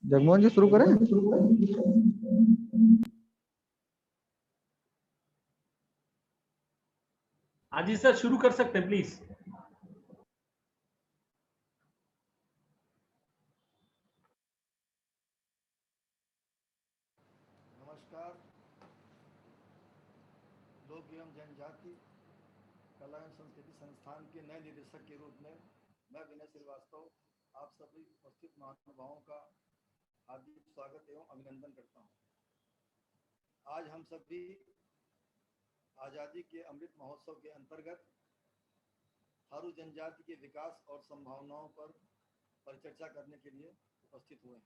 जगमोहन जी शुरू करें? हाँ जी सर, शुरू कर सकते हैं प्लीज। नमस्कार। लोक एवं जनजाति कला एवं संस्कृति संस्थान के नए निदेशक के रूप में मैं विनय श्रीवास्तव आप सभी उपस्थित महानुभावों का हार्दिक स्वागत एवं अभिनंदन करता हूं। आज हम सभी आज़ादी के अमृत महोत्सव के अंतर्गत थारू जनजाति के विकास और संभावनाओं पर परिचर्चा करने के लिए उपस्थित हुए हैं।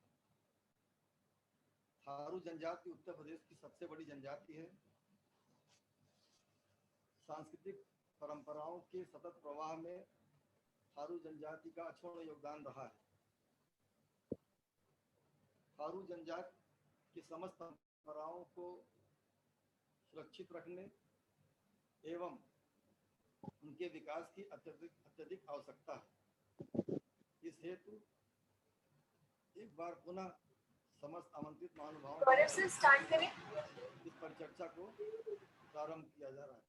थारू जनजाति उत्तर प्रदेश की सबसे बड़ी जनजाति है। सांस्कृतिक परंपराओं के सतत प्रवाह में थारू जनजाति का अक्षुण्ण योगदान रहा है। थारू जनजाति की समस्त परंपराओं को सुरक्षित रखने एवं उनके विकास की अत्यधिक आवश्यकता है। इस हेतु एक बार पुनः समस्त आमंत्रित महानुभावों से स्टार्ट करें। इस परिचर्चा को प्रारंभ किया जा रहा है।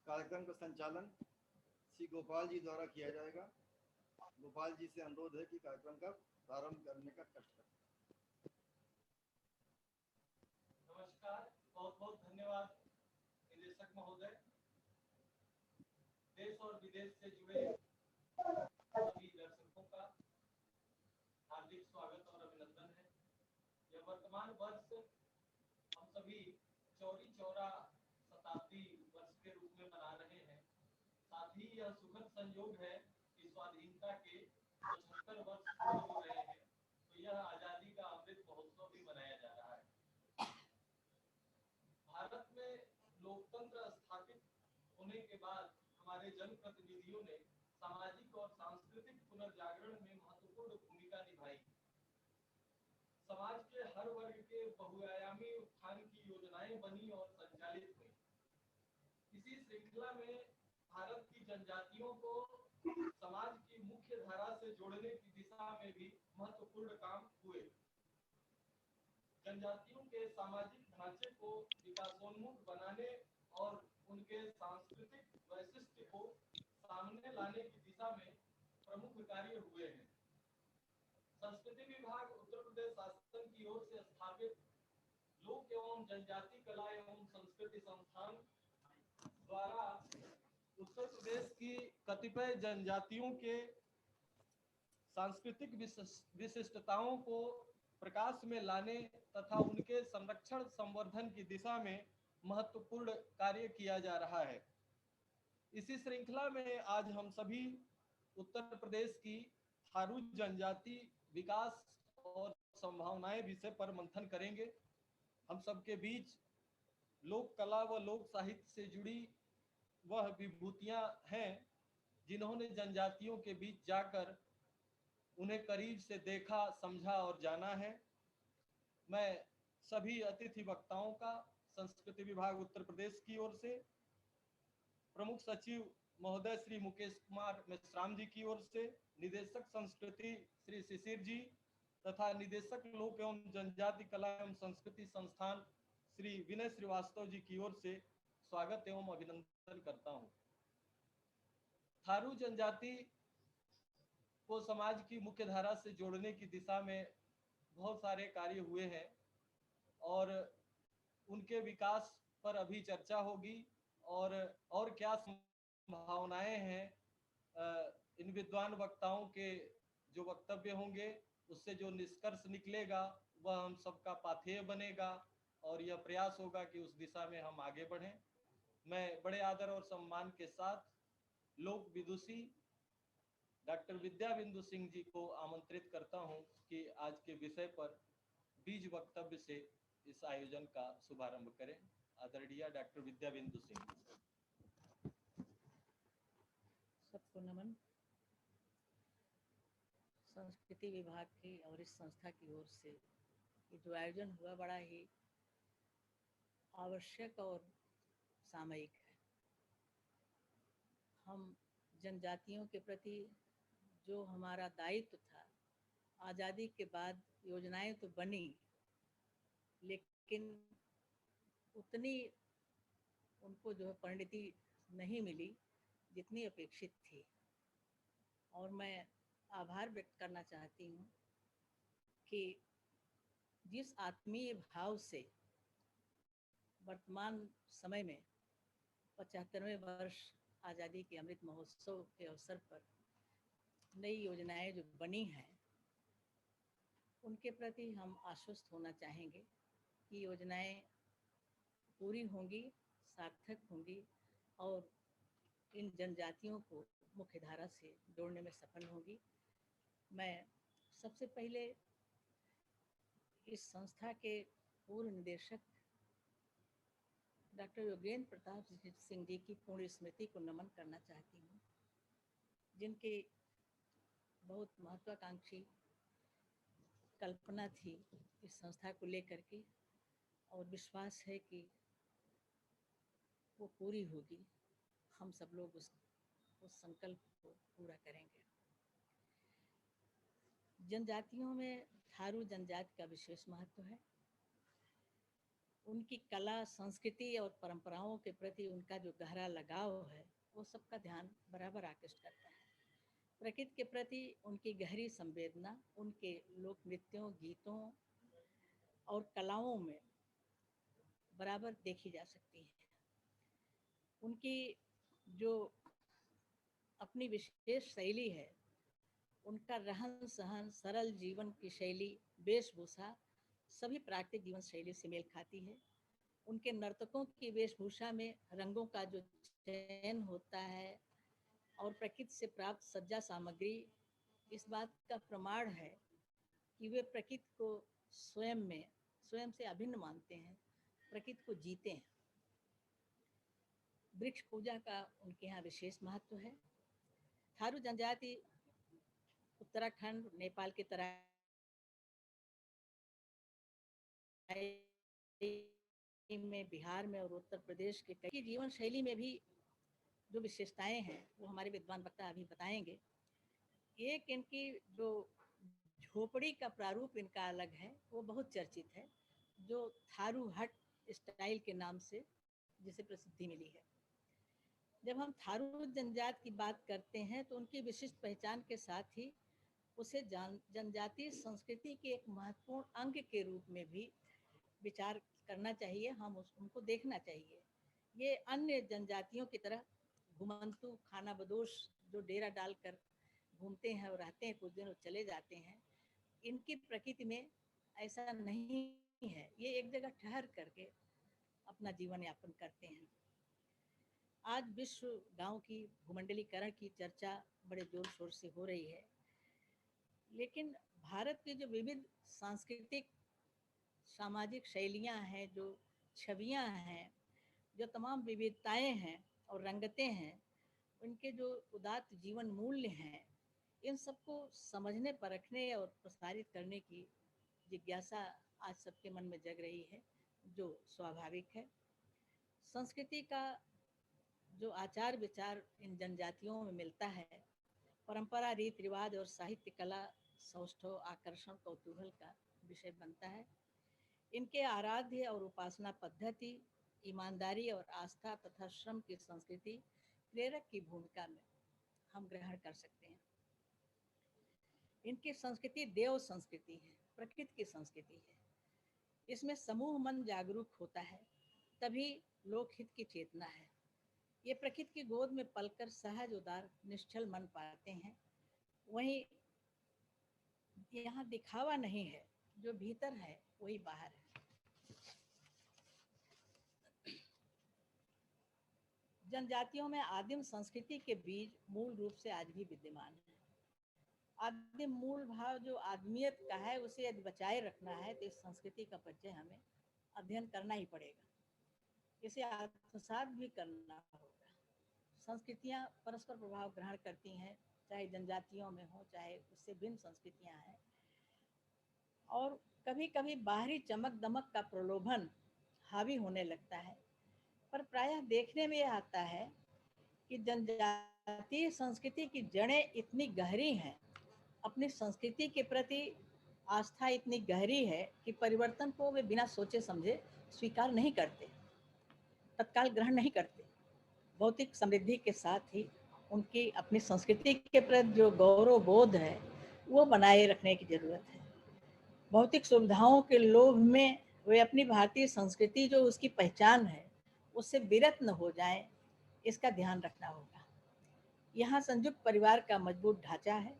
कार्यक्रम का संचालन श्री गोपाल जी द्वारा किया जाएगा। गोपाल जी से अनुरोध है कि कार्यक्रम का प्रारंभ करने का कष्ट करें। नमस्कार, बहुत बहुत धन्यवाद निदेशक महोदय। देश और विदेश से जुड़े सभी दर्शकों का हार्दिक स्वागत और अभिनंदन है। यह वर्तमान वर्ष हम सभी चौरी चौरा शताब्दी वर्ष के रूप में मना रहे हैं। साथ ही यह सुखद संयोग है कि स्वाधीनता के 75 वर्ष पूर्ण हो रहे हैं, तो यह आजादी का अमृत महोत्सव भी मनाया जा रहा है। भारत में लोकतंत्र स्थापित होने के बाद हमारे जनप्रतिनिधियों ने सामाजिक और सांस्कृतिक पुनर्जागरण में महत्वपूर्ण भूमिका निभाई। समाज के हर वर्ग के बहुआयामी उत्थान की योजनाएं बनी और संचालित हुई। इसी श्रृंखला में भारत की जनजातियों को समाज की मुख्य धारा से जोड़ने की दिशा में भी महत्वपूर्ण काम हुए। जनजातियों के सामाजिक ढांचे को विकासोन्मुख बनाने और उनके सांस्कृतिक वैशिष्ट्य को सामने लाने की दिशा में प्रमुख कार्य हुए हैं। संस्कृति विभाग उत्तर प्रदेश शासन की ओर से स्थापित लोक एवं जनजाति कला एवं संस्कृति संस्थान द्वारा उत्तर प्रदेश की कतिपय जनजातियों के सांस्कृतिक विशिष्टताओं को प्रकाश में लाने तथा उनके संरक्षण संवर्धन की दिशा में महत्वपूर्ण कार्य किया जा रहा है। इसी श्रृंखला में आज हम सभी उत्तर प्रदेश की थारू जनजाति विकास और संभावनाएं विषय पर मंथन करेंगे। हम सबके बीच लोक कला व लोक साहित्य से जुड़ी वह विभूतियां हैं जिन्होंने जनजातियों के बीच जाकर उन्हें करीब से देखा, समझा और जाना है। मैं सभी अतिथि वक्ताओं का संस्कृति विभाग उत्तर प्रदेश की ओर से, प्रमुख सचिव महोदय श्री मुकेश कुमार मेश्राम जी की ओर से, निदेशक संस्कृति श्री शिशिर जी तथा निदेशक लोक एवं जनजाति कला एवं संस्कृति संस्थान श्री विनय श्रीवास्तव जी की ओर से स्वागत एवं अभिनंदन करता हूं। थारू जनजाति को समाज की मुख्य धारा से जोड़ने की दिशा में बहुत सारे कार्य हुए हैं और उनके विकास पर अभी चर्चा होगी और क्या संभावनाएं हैं। इन विद्वान वक्ताओं के जो वक्तव्य होंगे उससे जो निष्कर्ष निकलेगा वह हम सबका पाथेय बनेगा और यह प्रयास होगा कि उस दिशा में हम आगे बढ़ें। मैं बड़े आदर और सम्मान के साथ लोक विदुषी डॉक्टर विद्या बिंदु सिंह जी को आमंत्रित करता हूं कि आज के विषय पर बीज वक्तव्य से इस आयोजन का शुभारंभ करें। आदरणीय डॉक्टर विद्या बिंदु सिंह। सबको नमन। संस्कृति विभाग की और इस संस्था की ओर से ये जो आयोजन हुआ बड़ा ही आवश्यक और सामयिक है। हम जनजातियों के प्रति जो हमारा दायित्व था, आज़ादी के बाद योजनाएं तो बनी, लेकिन उतनी उनको जो है परिणति नहीं मिली जितनी अपेक्षित थी। और मैं आभार व्यक्त करना चाहती हूँ कि जिस आत्मीय भाव से वर्तमान समय में 75वें वर्ष आज़ादी के अमृत महोत्सव के अवसर पर नई योजनाएं जो बनी हैं, उनके प्रति हम आश्वस्त होना चाहेंगे कि योजनाएं पूरी होंगी, सार्थक होंगी और इन जनजातियों को मुख्यधारा से जोड़ने में सफल होंगी। मैं सबसे पहले इस संस्था के पूर्व निदेशक डॉक्टर योगेंद्र प्रताप सिंह जी की पूर्ण स्मृति को नमन करना चाहती हूँ, जिनकी बहुत महत्वाकांक्षी कल्पना थी इस संस्था को लेकर के, और विश्वास है कि वो पूरी होगी। हम सब लोग उस संकल्प को पूरा करेंगे। जनजातियों में थारू जनजाति का विशेष महत्व है। उनकी कला, संस्कृति और परंपराओं के प्रति उनका जो गहरा लगाव है, वो सबका ध्यान बराबर आकृष्ट करता है। प्रकृति के प्रति उनकी गहरी संवेदना उनके लोक नृत्यों, गीतों और कलाओं में बराबर देखी जा सकती है। उनकी जो अपनी विशेष शैली है, उनका रहन सहन, सरल जीवन की शैली, वेशभूषा सभी प्राकृतिक जीवन शैली से मेल खाती है। उनके नर्तकों की वेशभूषा में रंगों का जो चयन होता है और प्रकृति से प्राप्त सज्जा सामग्री इस बात का प्रमाण है कि वे प्रकृति को स्वयं से अभिन्न मानते हैं, प्रकृति को जीते हैं। वृक्ष पूजा का उनके यहाँ विशेष महत्व है। थारू जनजाति उत्तराखंड, नेपाल के तराई में, बिहार में और उत्तर प्रदेश के कई जीवन शैली में भी जो विशेषताएं हैं वो हमारे विद्वान वक्ता अभी बताएंगे। एक इनकी जो झोपड़ी का प्रारूप इनका अलग है, वो बहुत चर्चित है, जो थारू हट स्टाइल के नाम से जिसे प्रसिद्धि मिली है। जब हम थारू जनजाति की बात करते हैं तो उनकी विशिष्ट पहचान के साथ ही उसे जनजातीय संस्कृति के एक महत्वपूर्ण अंग के रूप में भी विचार करना चाहिए। हम उनको देखना चाहिए। ये अन्य जनजातियों की तरह घुमंतु खाना बदोश जो डेरा डालकर घूमते हैं और रहते हैं, कुछ दिन और चले जाते हैं, इनकी प्रकृति में ऐसा नहीं है। ये एक जगह ठहर करके अपना जीवन यापन करते हैं। आज विश्व गांव की भूमंडलीकरण की चर्चा बड़े जोर शोर से हो रही है, लेकिन भारत की जो विविध सांस्कृतिक सामाजिक शैलियां हैं, जो छवियां हैं, जो तमाम विविधताएं हैं और रंगतें हैं, उनके जो उदात्त जीवन मूल्य हैं, इन सबको समझने, परखने और प्रसारित करने की जिज्ञासा आज सबके मन में जग रही है, जो स्वाभाविक है। संस्कृति का जो आचार विचार इन जनजातियों में मिलता है, परंपरा, रीति रिवाज और साहित्य कला सौष्ठव, आकर्षण, कौतूहल का विषय बनता है। इनके आराध्य और उपासना पद्धति, ईमानदारी और आस्था तथा श्रम की संस्कृति प्रेरक की भूमिका में हम ग्रहण कर सकते हैं। इनकी संस्कृति देव संस्कृति है, प्रकृति की संस्कृति है। इसमें समूह मन जागरूक होता है, तभी लोकहित की चेतना है। ये प्रकृति की गोद में पलकर सहज, उदार, निश्चल मन पाते हैं। वहीं यहाँ दिखावा नहीं है, जो भीतर है वही बाहर है। जनजातियों में आदिम संस्कृति के बीज मूल रूप से आज भी विद्यमान है। आदिम मूल भाव जो आदमियत का है उसे यदि बचाए रखना है तो इस संस्कृति का परिचय हमें अध्ययन करना ही पड़ेगा, इसे आत्मसात भी करना होगा। संस्कृतियाँ परस्पर प्रभाव ग्रहण करती हैं, चाहे जनजातियों में हो चाहे उससे भिन्न संस्कृतियाँ हैं, और कभी कभी बाहरी चमक दमक का प्रलोभन हावी होने लगता है, पर प्रायः देखने में यह आता है कि जनजातीय संस्कृति की जड़ें इतनी गहरी हैं, अपनी संस्कृति के प्रति आस्था इतनी गहरी है कि परिवर्तन को वे बिना सोचे समझे स्वीकार नहीं करते, तत्काल ग्रहण नहीं करते। भौतिक समृद्धि के साथ ही उनकी अपनी संस्कृति के प्रति जो गौरव बोध है वो बनाए रखने की जरूरत है। भौतिक सुविधाओं के लोभ में वे अपनी भारतीय संस्कृति जो उसकी पहचान है उससे विरत न हो जाएं, इसका ध्यान रखना होगा। यहाँ संयुक्त परिवार का मजबूत ढांचा है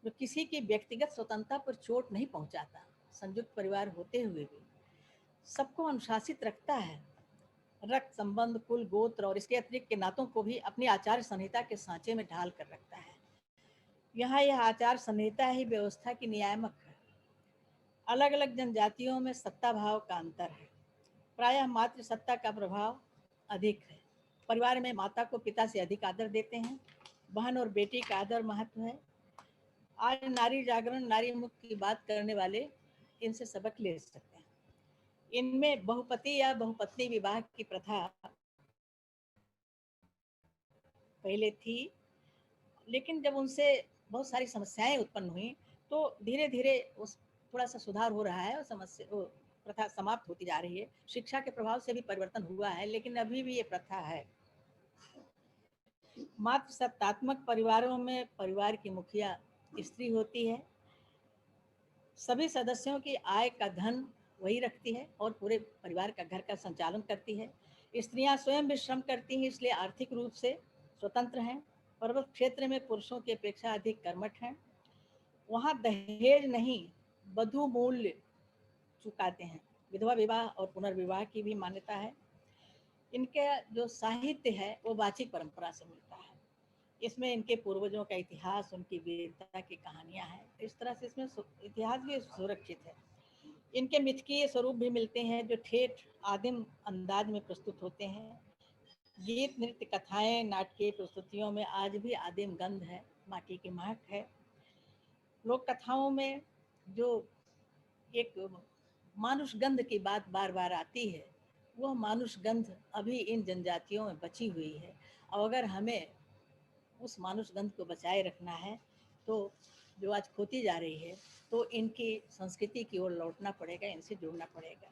जो किसी की व्यक्तिगत स्वतंत्रता पर चोट नहीं पहुंचाता। संयुक्त परिवार होते हुए भी सबको अनुशासित रखता है। रक्त संबंध, कुल, गोत्र और इसके अतिरिक्त के नातों को भी अपनी आचार संहिता के सांचे में ढाल कर रखता है। यहाँ यह आचार संहिता ही व्यवस्था की नियामक है। अलग अलग जनजातियों में सत्ता भाव का अंतर है। प्रायः मातृ सत्ता का प्रभाव अधिक है। परिवार में माता को पिता से अधिक आदर देते हैं। बहन और बेटी का आदर महत्व है। आज नारी जागरण, नारी मुक्ति की बात करने वाले इनसे सबक ले सकते हैं। इनमें बहुपति या बहुपत्नी विवाह की प्रथा पहले थी, लेकिन जब उनसे बहुत सारी समस्याएं उत्पन्न हुई तो धीरे धीरे उस थोड़ा सा सुधार हो रहा है और समस्या वो प्रथा समाप्त होती जा रही है। शिक्षा के प्रभाव से भी परिवर्तन हुआ है, लेकिन अभी भी ये प्रथा है। मात्र सत्तात्मक परिवारों में परिवार की मुखिया स्त्री होती है। सभी सदस्यों की आय का धन वही रखती है और पूरे परिवार का घर का संचालन करती है। स्त्रियां स्वयं भी श्रम करती हैं, इसलिए आर्थिक रूप से स्वतंत्र हैं। पर्वत क्षेत्र में पुरुषों की अपेक्षा अधिक कर्मठ हैं। वहाँ दहेज नहीं, वधू मूल्य चुकाते हैं। विधवा विवाह और पुनर्विवाह की भी मान्यता है। इनके जो साहित्य है वो वाचिक परंपरा से मिलता है। इसमें इनके पूर्वजों का इतिहास, उनकी वीरता की कहानियां हैं। इस तरह से इसमें इतिहास भी सुरक्षित है। इनके मिथकीय स्वरूप भी मिलते हैं जो ठेठ आदिम अंदाज में प्रस्तुत होते हैं। गीत, नृत्य, कथाएं, नाटकीय प्रस्तुतियों में आज भी आदिम गंध है, माटी की महक है। लोक कथाओं में जो एक मानुष गंध की बात बार बार आती है, वह मानुष गंध अभी इन जनजातियों में बची हुई है। और अगर हमें उस मानुष गंध को बचाए रखना है तो जो आज खोती जा रही है, तो इनकी संस्कृति की ओर लौटना पड़ेगा, इनसे जुड़ना पड़ेगा।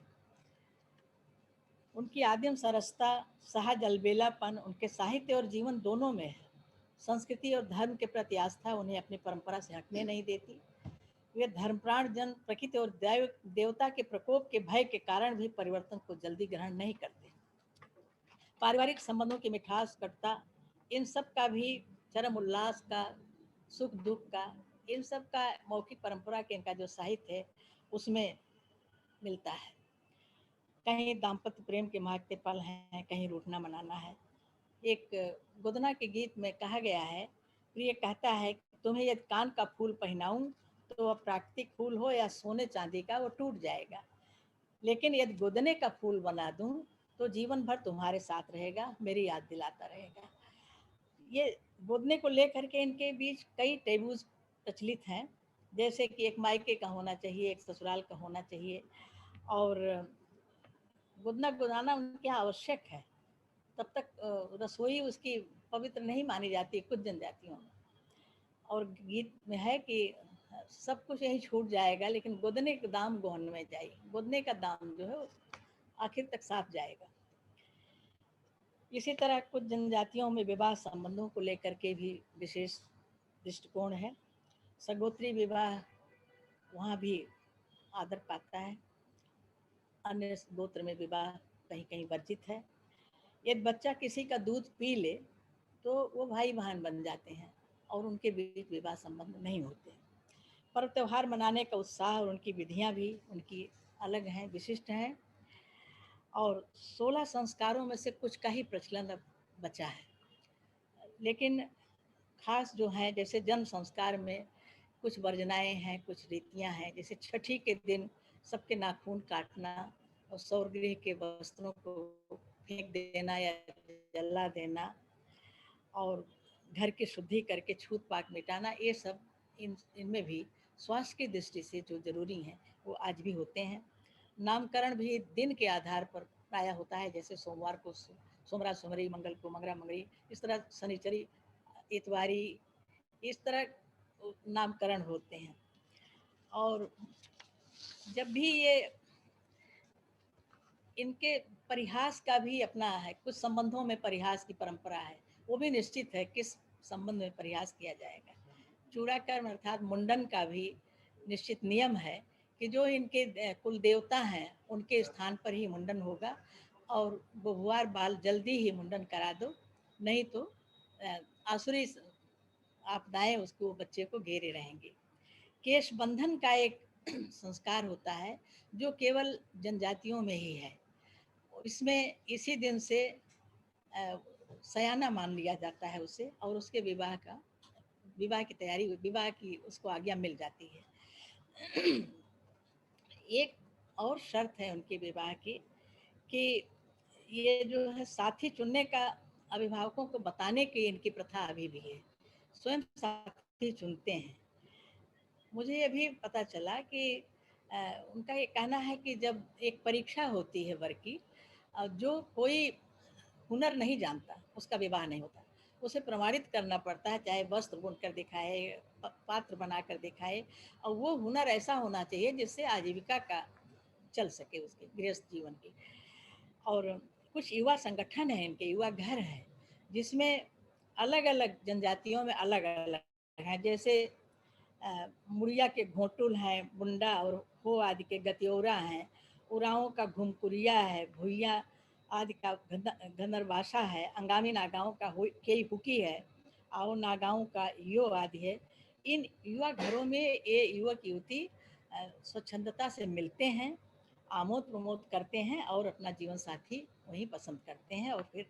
उनकी आदिम सरसता, सहज अलबेलापन उनके साहित्य और जीवन दोनों में है। संस्कृति और धर्म के प्रति आस्था उन्हें अपनी परंपरा से हटने नहीं देती। वे धर्मप्राण जन प्रकृति और देवता के प्रकोप के भय के कारण भी परिवर्तन को जल्दी ग्रहण नहीं करते। पारिवारिक संबंधों की मिठास, कटुता, इन सब का भी चरम उल्लास का, सुख दुख का, इन सब का मौखिक परंपरा के इनका जो साहित्य है उसमें मिलता है। कहीं दाम्पत्य प्रेम के महकते पल हैं, कहीं रूठना मनाना है। एक गोदना के गीत में कहा गया है, प्रिय कहता है तुम्हें यदि कान का फूल पहनाऊं तो वह प्राकृतिक फूल हो या सोने चांदी का, वो टूट जाएगा, लेकिन यदि गोदने का फूल बना दूं तो जीवन भर तुम्हारे साथ रहेगा, मेरी याद दिलाता रहेगा। ये गोदने को लेकर के इनके बीच कई टैबूज प्रचलित हैं, जैसे कि एक मायके का होना चाहिए, एक ससुराल का होना चाहिए, और गोदना गोदाना उनके यहाँ आवश्यक है। तब तक रसोई उसकी पवित्र नहीं मानी जाती कुछ जनजातियों में। और गीत में है कि सब कुछ यही छूट जाएगा, लेकिन गोदने का दाम गोहन में जाए, गोदने का दाम जो है आखिर तक साफ जाएगा। इसी तरह कुछ जनजातियों में विवाह संबंधों को लेकर के भी विशेष दृष्टिकोण है। सगोत्री विवाह वहाँ भी आदर पाता है। अन्य गोत्र में विवाह कहीं कहीं वर्जित है। यदि बच्चा किसी का दूध पी ले तो वो भाई बहन बन जाते हैं और उनके बीच विवाह संबंध नहीं होते। पर्व त्यौहार मनाने का उत्साह और उनकी विधियाँ भी उनकी अलग हैं, विशिष्ट हैं। और 16 संस्कारों में से कुछ का ही प्रचलन अब बचा है। लेकिन खास जो है, जैसे जन्म संस्कार में कुछ वर्जनाएं हैं, कुछ रीतियां हैं, जैसे छठी के दिन सबके नाखून काटना और सौरगृह के वस्त्रों को फेंक देना या जला देना और घर की शुद्धि करके छूत पाक मिटाना, ये सब इनमें भी स्वास्थ्य की दृष्टि से जो जरूरी हैं वो आज भी होते हैं। नामकरण भी दिन के आधार पर प्राय होता है, जैसे सोमवार को सोमरा सोमरी, मंगल को मंगरा मंगरी, इस तरह शनिचरी इतवारी, इस तरह नामकरण होते हैं। और जब भी ये इनके परिहास का भी अपना है, कुछ संबंधों में परिहास की परंपरा है, वो भी निश्चित है किस संबंध में परिहास किया जाएगा। चूड़ाकर्म अर्थात मुंडन का भी निश्चित नियम है कि जो इनके कुल देवता हैं उनके स्थान पर ही मुंडन होगा और बहुवार बाल जल्दी ही मुंडन करा दो, नहीं तो आसुरी आपदाएं उसको बच्चे को घेरे रहेंगे। केश बंधन का एक संस्कार होता है जो केवल जनजातियों में ही है। इसमें इसी दिन से सयाना मान लिया जाता है उसे, और उसके विवाह की तैयारी, विवाह की उसको आज्ञा मिल जाती है। एक और शर्त है उनके विवाह की कि ये जो है साथी चुनने का अभिभावकों को बताने की इनकी प्रथा अभी भी है, स्वयं साथी चुनते हैं। मुझे ये भी पता चला कि उनका ये कहना है कि जब एक परीक्षा होती है वर की, जो कोई हुनर नहीं जानता उसका विवाह नहीं होता, उसे प्रमाणित करना पड़ता है, चाहे वस्त्र बुनकर दिखाए, पात्र बनाकर दिखाए, और वो हुनर ऐसा होना चाहिए जिससे आजीविका का चल सके उसके गृहस्थ जीवन की। और कुछ युवा संगठन है, इनके युवा घर हैं, जिसमें अलग अलग जनजातियों में अलग अलग हैं, जैसे मुड़िया के घोटुल हैं, बुंडा और हो आदि के गतियोरा हैं, उराओं का घुमकुरिया है, भुइया आदि का घनरवासा है, अंगामी नागाओं का केई हुकी है, आओ नागाओं का यो आदि है। इन युवा घरों में ये युवक युवती स्वच्छंदता से मिलते हैं, आमोद प्रमोद करते हैं और अपना जीवन साथी वहीं पसंद करते हैं और फिर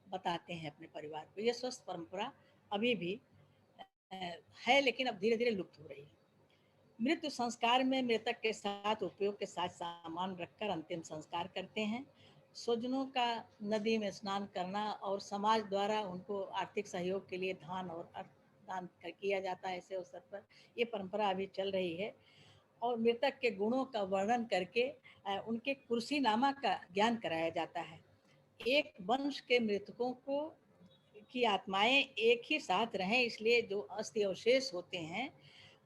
बताते हैं अपने परिवार को। ये स्वस्थ परंपरा अभी भी है, लेकिन अब धीरे धीरे लुप्त हो रही है। मृत्यु संस्कार में मृतक के साथ उपयोग के साथ सामान रखकर अंतिम संस्कार करते हैं। स्वजनों का नदी में स्नान करना और समाज द्वारा उनको आर्थिक सहयोग के लिए धान और दान किया जाता है, ऐसे अवसर पर ये परंपरा अभी चल रही है। और मृतक के गुणों का वर्णन करके उनके कुर्सीनामा का ज्ञान कराया जाता है। एक वंश के मृतकों को की आत्माएं एक ही साथ रहें, इसलिए जो अस्थि अवशेष होते हैं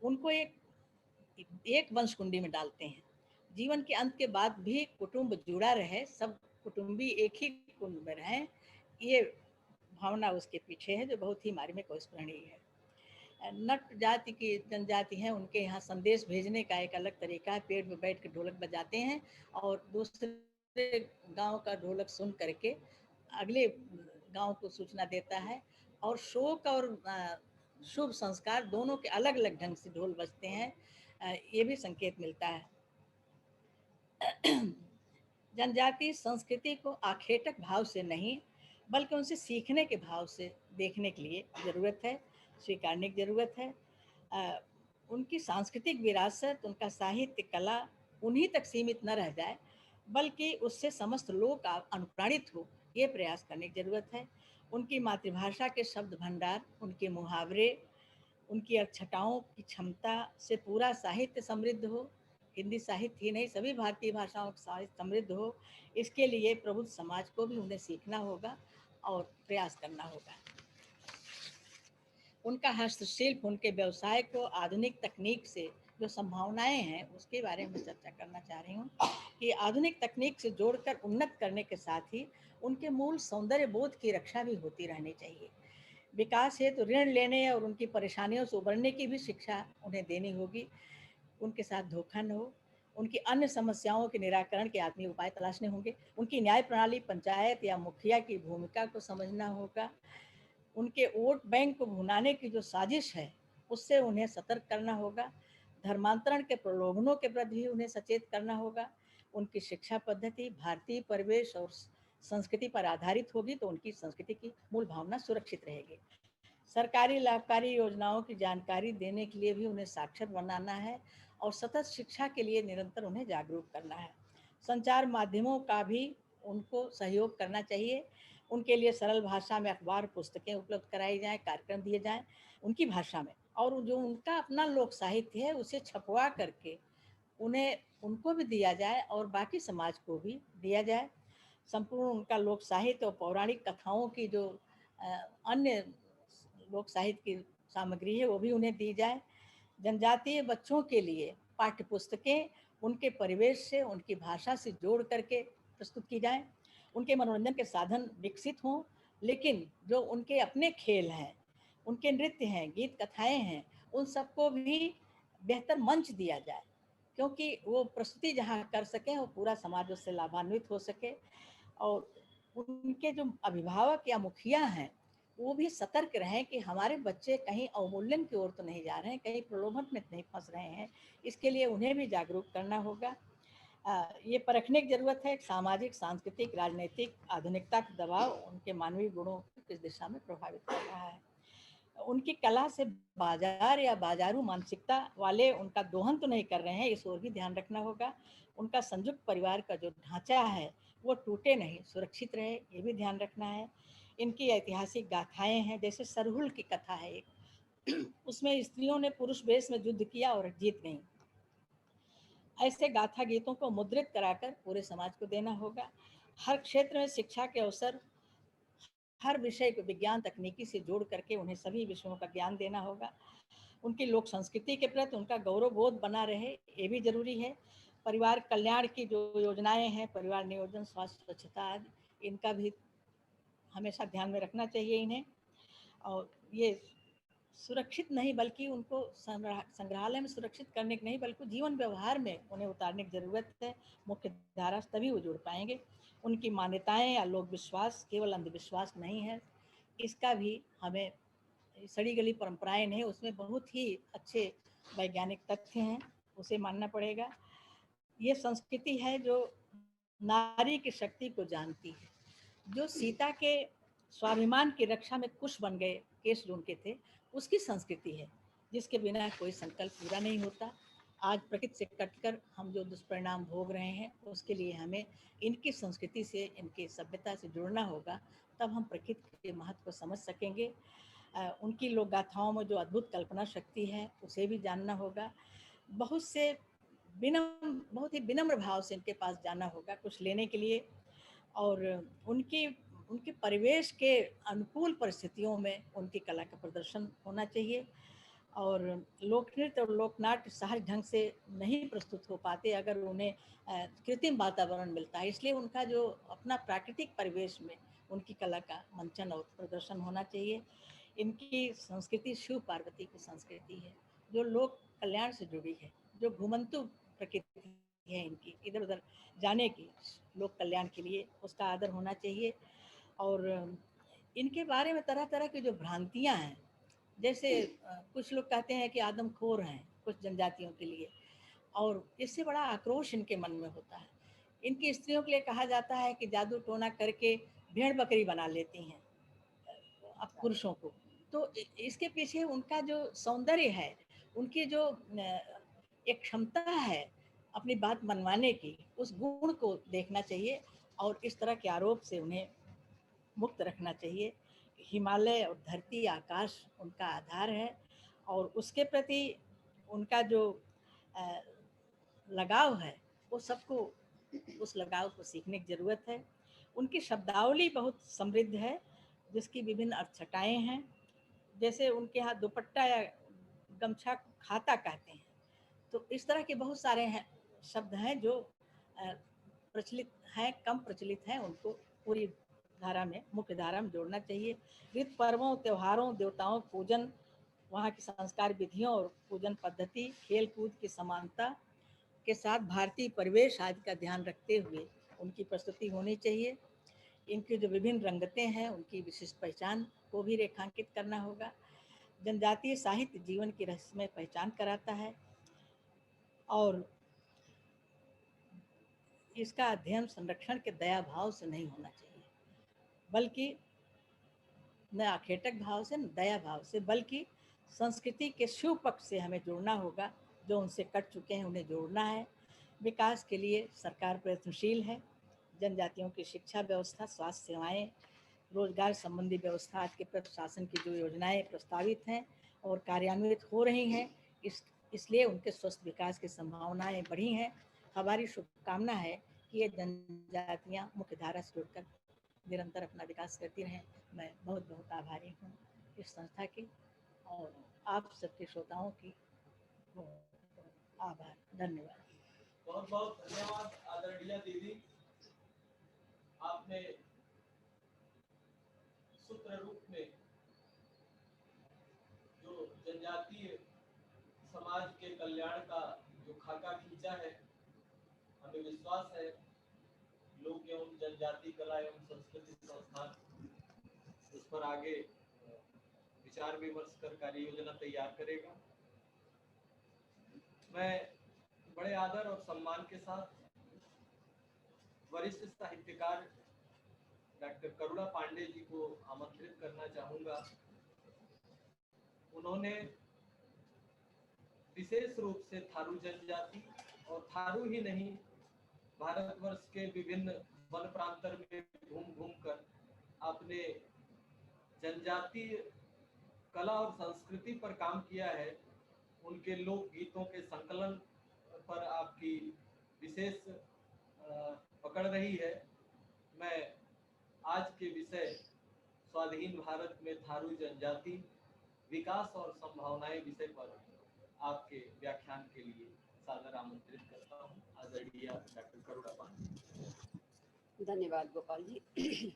उनको एक वंश कुंडी में डालते हैं। जीवन के अंत के बाद भी कुटुंब जुड़ा रहे, सब कुटुंबी एक ही कुंड में रहें, ये भावना उसके पीछे है, जो बहुत ही मार्मिक और स्मरणीय है। नट जाति की जनजाति हैं, उनके यहाँ संदेश भेजने का एक अलग तरीका है। पेड़ में बैठ के ढोलक बजाते हैं और दूसरे गांव का ढोलक सुन करके अगले गांव को सूचना देता है। और शोक और शुभ संस्कार दोनों के अलग अलग ढंग से ढोल बजते हैं, ये भी संकेत मिलता है। जनजाति संस्कृति को आखेटक भाव से नहीं बल्कि उनसे सीखने के भाव से देखने के लिए ज़रूरत है, स्वीकारने की ज़रूरत है। उनकी सांस्कृतिक विरासत, उनका साहित्य कला उन्हीं तक सीमित न रह जाए, बल्कि उससे समस्त लोग अनुप्राणित हो, ये प्रयास करने की ज़रूरत है। उनकी मातृभाषा के शब्द भंडार, उनके मुहावरे, उनकी अक्षताओं की क्षमता से पूरा साहित्य समृद्ध हो। हिंदी साहित्य ही नहीं, सभी भारतीय भाषाओं का साहित्य समृद्ध हो, इसके लिए प्रबुद्ध समाज को भी उन्हें सीखना होगा और प्रयास करना होगा। उनका हस्तशिल्प, उनके व्यवसाय को आधुनिक तकनीक से जो संभावनाएं हैं उसके बारे में चर्चा करना चाह रही हूँ कि आधुनिक तकनीक से जोड़कर उन्नत करने के साथ ही उनके मूल सौंदर्य बोध की रक्षा भी होती रहनी चाहिए। विकास हेतु तो ऋण लेने और उनकी परेशानियों से उबरने की भी शिक्षा उन्हें देनी होगी। उनके साथ धोखा न हो, उनकी अन्य समस्याओं के निराकरण के आत्मीय उपाय तलाशने होंगे। उनकी न्याय प्रणाली, पंचायत या मुखिया की भूमिका को समझना होगा। उनके वोट बैंक को भुनाने की जो साजिश है उससे उन्हें सतर्क करना होगा। धर्मांतरण के प्रलोभनों के प्रति भी उन्हें सचेत करना होगा। उनकी शिक्षा पद्धति, भारतीय परिवेश और संस्कृति पर आधारित होगी तो उनकी संस्कृति की मूल भावना सुरक्षित रहेगी। सरकारी लाभकारी योजनाओं की जानकारी देने के लिए भी उन्हें साक्षर बनाना है और सतत शिक्षा के लिए निरंतर उन्हें जागरूक करना है। संचार माध्यमों का भी उनको सहयोग करना चाहिए। उनके लिए सरल भाषा में अखबार पुस्तकें उपलब्ध कराई जाएं, कार्यक्रम दिए जाएं उनकी भाषा में, और जो उनका अपना लोक साहित्य है उसे छपवा करके उन्हें उनको भी दिया जाए और बाकी समाज को भी दिया जाए। संपूर्ण उनका लोक साहित्य और पौराणिक कथाओं की जो अन्य लोक साहित्य की सामग्री है वो भी उन्हें दी जाए। जनजातीय बच्चों के लिए पाठ्य पुस्तकें उनके परिवेश से, उनकी भाषा से जोड़ करके प्रस्तुत की जाएं। उनके मनोरंजन के साधन विकसित हों, लेकिन जो उनके अपने खेल हैं, उनके नृत्य हैं, गीत कथाएं हैं, उन सबको भी बेहतर मंच दिया जाए, क्योंकि वो प्रस्तुति जहाँ कर सकें वो पूरा समाज उससे लाभान्वित हो सके। और उनके जो अभिभावक या मुखिया हैं वो भी सतर्क रहें कि हमारे बच्चे कहीं अवमूल्यन की ओर तो नहीं जा रहे हैं, कहीं प्रलोभन में नहीं फंस रहे हैं। इसके लिए उन्हें भी जागरूक करना होगा। ये परखने की जरूरत है सामाजिक, सांस्कृतिक, राजनीतिक आधुनिकता का दबाव उनके मानवीय गुणों को किस दिशा में प्रभावित कर रहा है। उनकी कला से बाजार या बाजारू मानसिकता वाले उनका दोहन तो नहीं कर रहे हैं, इस ओर भी ध्यान रखना होगा। उनका संयुक्त परिवार का जो ढांचा है वो टूटे नहीं, सुरक्षित रहे, ये भी ध्यान रखना है। इनकी ऐतिहासिक गाथाएं हैं, जैसे सरहुल की कथा है एक, उसमें स्त्रियों ने पुरुष वेश में युद्ध किया और जीत गईं। ऐसे गाथा गीतों को मुद्रित कराकर पूरे समाज को देना होगा। हर क्षेत्र में शिक्षा के अवसर, हर विषय को विज्ञान तकनीकी से जोड़ करके उन्हें सभी विषयों का ज्ञान देना होगा। उनकी लोक संस्कृति के प्रति उनका गौरव बोध बना रहे, ये भी जरूरी है। परिवार कल्याण की जो योजनाएं हैं, परिवार नियोजन, स्वास्थ्य, स्वच्छता आदि, इनका भी हमेशा ध्यान में रखना चाहिए इन्हें। और ये सुरक्षित नहीं बल्कि उनको संग्रहालय में सुरक्षित करने की नहीं बल्कि जीवन व्यवहार में उन्हें उतारने की ज़रूरत है। मुख्य धारा तभी वो जुड़ पाएंगे। उनकी मान्यताएं या लोक विश्वास केवल अंधविश्वास नहीं है, इसका भी हमें, सड़ी गली परंपराएं नहीं, उसमें बहुत ही अच्छे वैज्ञानिक तथ्य हैं, उसे मानना पड़ेगा। ये संस्कृति है जो नारी की शक्ति को जानती है। जो सीता के स्वाभिमान की रक्षा में कुश बन गए, केस जो उनके थे, उसकी संस्कृति है जिसके बिना कोई संकल्प पूरा नहीं होता। आज प्रकृति से कटकर हम जो दुष्परिणाम भोग रहे हैं उसके लिए हमें इनकी संस्कृति से, इनकी सभ्यता से जुड़ना होगा, तब हम प्रकृति के महत्व को समझ सकेंगे। उनकी लोक गाथाओं में जो अद्भुत कल्पना शक्ति है उसे भी जानना होगा। बहुत ही विनम्र भाव से इनके पास जाना होगा कुछ लेने के लिए, और उनके परिवेश के अनुकूल परिस्थितियों में उनकी कला का प्रदर्शन होना चाहिए। और लोक नृत्य और लोकनाट्य सहज ढंग से नहीं प्रस्तुत हो पाते अगर उन्हें कृत्रिम वातावरण मिलता है, इसलिए उनका जो अपना प्राकृतिक परिवेश में उनकी कला का मंचन और प्रदर्शन होना चाहिए। इनकी संस्कृति शिव पार्वती की संस्कृति है जो लोक कल्याण से जुड़ी है, जो घुमंतु प्रकृति है इनकी, इधर उधर जाने की, लोक कल्याण के लिए उसका आदर होना चाहिए। और इनके बारे में तरह तरह की जो भ्रांतियां हैं, जैसे कुछ लोग कहते हैं कि आदमखोर हैं कुछ जनजातियों के लिए, और इससे बड़ा आक्रोश इनके मन में होता है। इनकी स्त्रियों के लिए कहा जाता है कि जादू टोना करके भेड़ बकरी बना लेती हैं अब पुरुषों को। तो इसके पीछे उनका जो सौंदर्य है, उनकी जो एक क्षमता है अपनी बात मनवाने की, उस गुण को देखना चाहिए और इस तरह के आरोप से उन्हें मुक्त रखना चाहिए। हिमालय और धरती आकाश उनका आधार है और उसके प्रति उनका जो लगाव है वो सबको उस लगाव को सीखने की ज़रूरत है। उनकी शब्दावली बहुत समृद्ध है जिसकी विभिन्न अर्थछटाएँ हैं। जैसे उनके यहाँ दुपट्टा या गमछा को खाता कहते हैं, तो इस तरह के बहुत सारे हैं शब्द हैं जो प्रचलित हैं, कम प्रचलित हैं, उनको पूरी धारा में, मुख्य धारा में जोड़ना चाहिए। ऋतु पर्वों, त्योहारों, देवताओं पूजन, वहाँ की संस्कार विधियों और पूजन पद्धति, खेल कूद की समानता के साथ भारतीय परिवेश आदि का ध्यान रखते हुए उनकी प्रस्तुति होनी चाहिए। इनकी जो विभिन्न रंगतें हैं उनकी विशिष्ट पहचान को भी रेखांकित करना होगा। जनजातीय साहित्य जीवन की रहस्यमय पहचान कराता है और इसका अध्ययन संरक्षण के दया भाव से नहीं होना चाहिए। बल्कि न आखेटक भाव से न दया भाव से, बल्कि संस्कृति के शिव पक्ष से हमें जुड़ना होगा। जो उनसे कट चुके हैं उन्हें जोड़ना है। विकास के लिए सरकार प्रयत्नशील है। जनजातियों की शिक्षा व्यवस्था, स्वास्थ्य सेवाएं, रोजगार संबंधी व्यवस्था, आज के प्रशासन की जो योजनाएं प्रस्तावित हैं और कार्यान्वित हो रही हैं, इसलिए उनके स्वस्थ विकास की संभावनाएं बढ़ी हैं। हमारी शुभकामना है कि ये जनजातियां मुख्य धारा से जुड़कर निरंतर अपना विकास करती रहें। मैं बहुत बहुत आभारी हूँ इस संस्था की और आप सबके श्रोताओं की आभार। धन्यवाद। बहुत बहुत धन्यवाद आदरणीय दीदी। आपने सूत्र रूप में जो जनजातीय समाज के कल्याण का जो खाका खींचा है, हमें विश्वास है लोक एवं जनजाति कला एवं संस्कृति संस्थान इस पर आगे विचार विमर्श कर कार्य योजना तैयार करेगा। मैं बड़े आदर और सम्मान के साथ वरिष्ठ साहित्यकार डॉक्टर करुणा पांडे जी को आमंत्रित करना चाहूंगा। उन्होंने विशेष रूप से थारू जनजाति और थारू ही नहीं, भारतवर्ष के विभिन्न वन प्रांतर में घूम घूम कर अपने जनजातीय कला और संस्कृति पर काम किया है। उनके लोक गीतों के संकलन पर आपकी विशेष पकड़ रही है। मैं आज के विषय स्वाधीन भारत में थारू जनजाति विकास और संभावनाएं विषय पर आपके व्याख्यान के लिए सादर आमंत्रित करता हूं आदरणीय डॉक्टर करुणा पांडे। धन्यवाद गोपाल जी।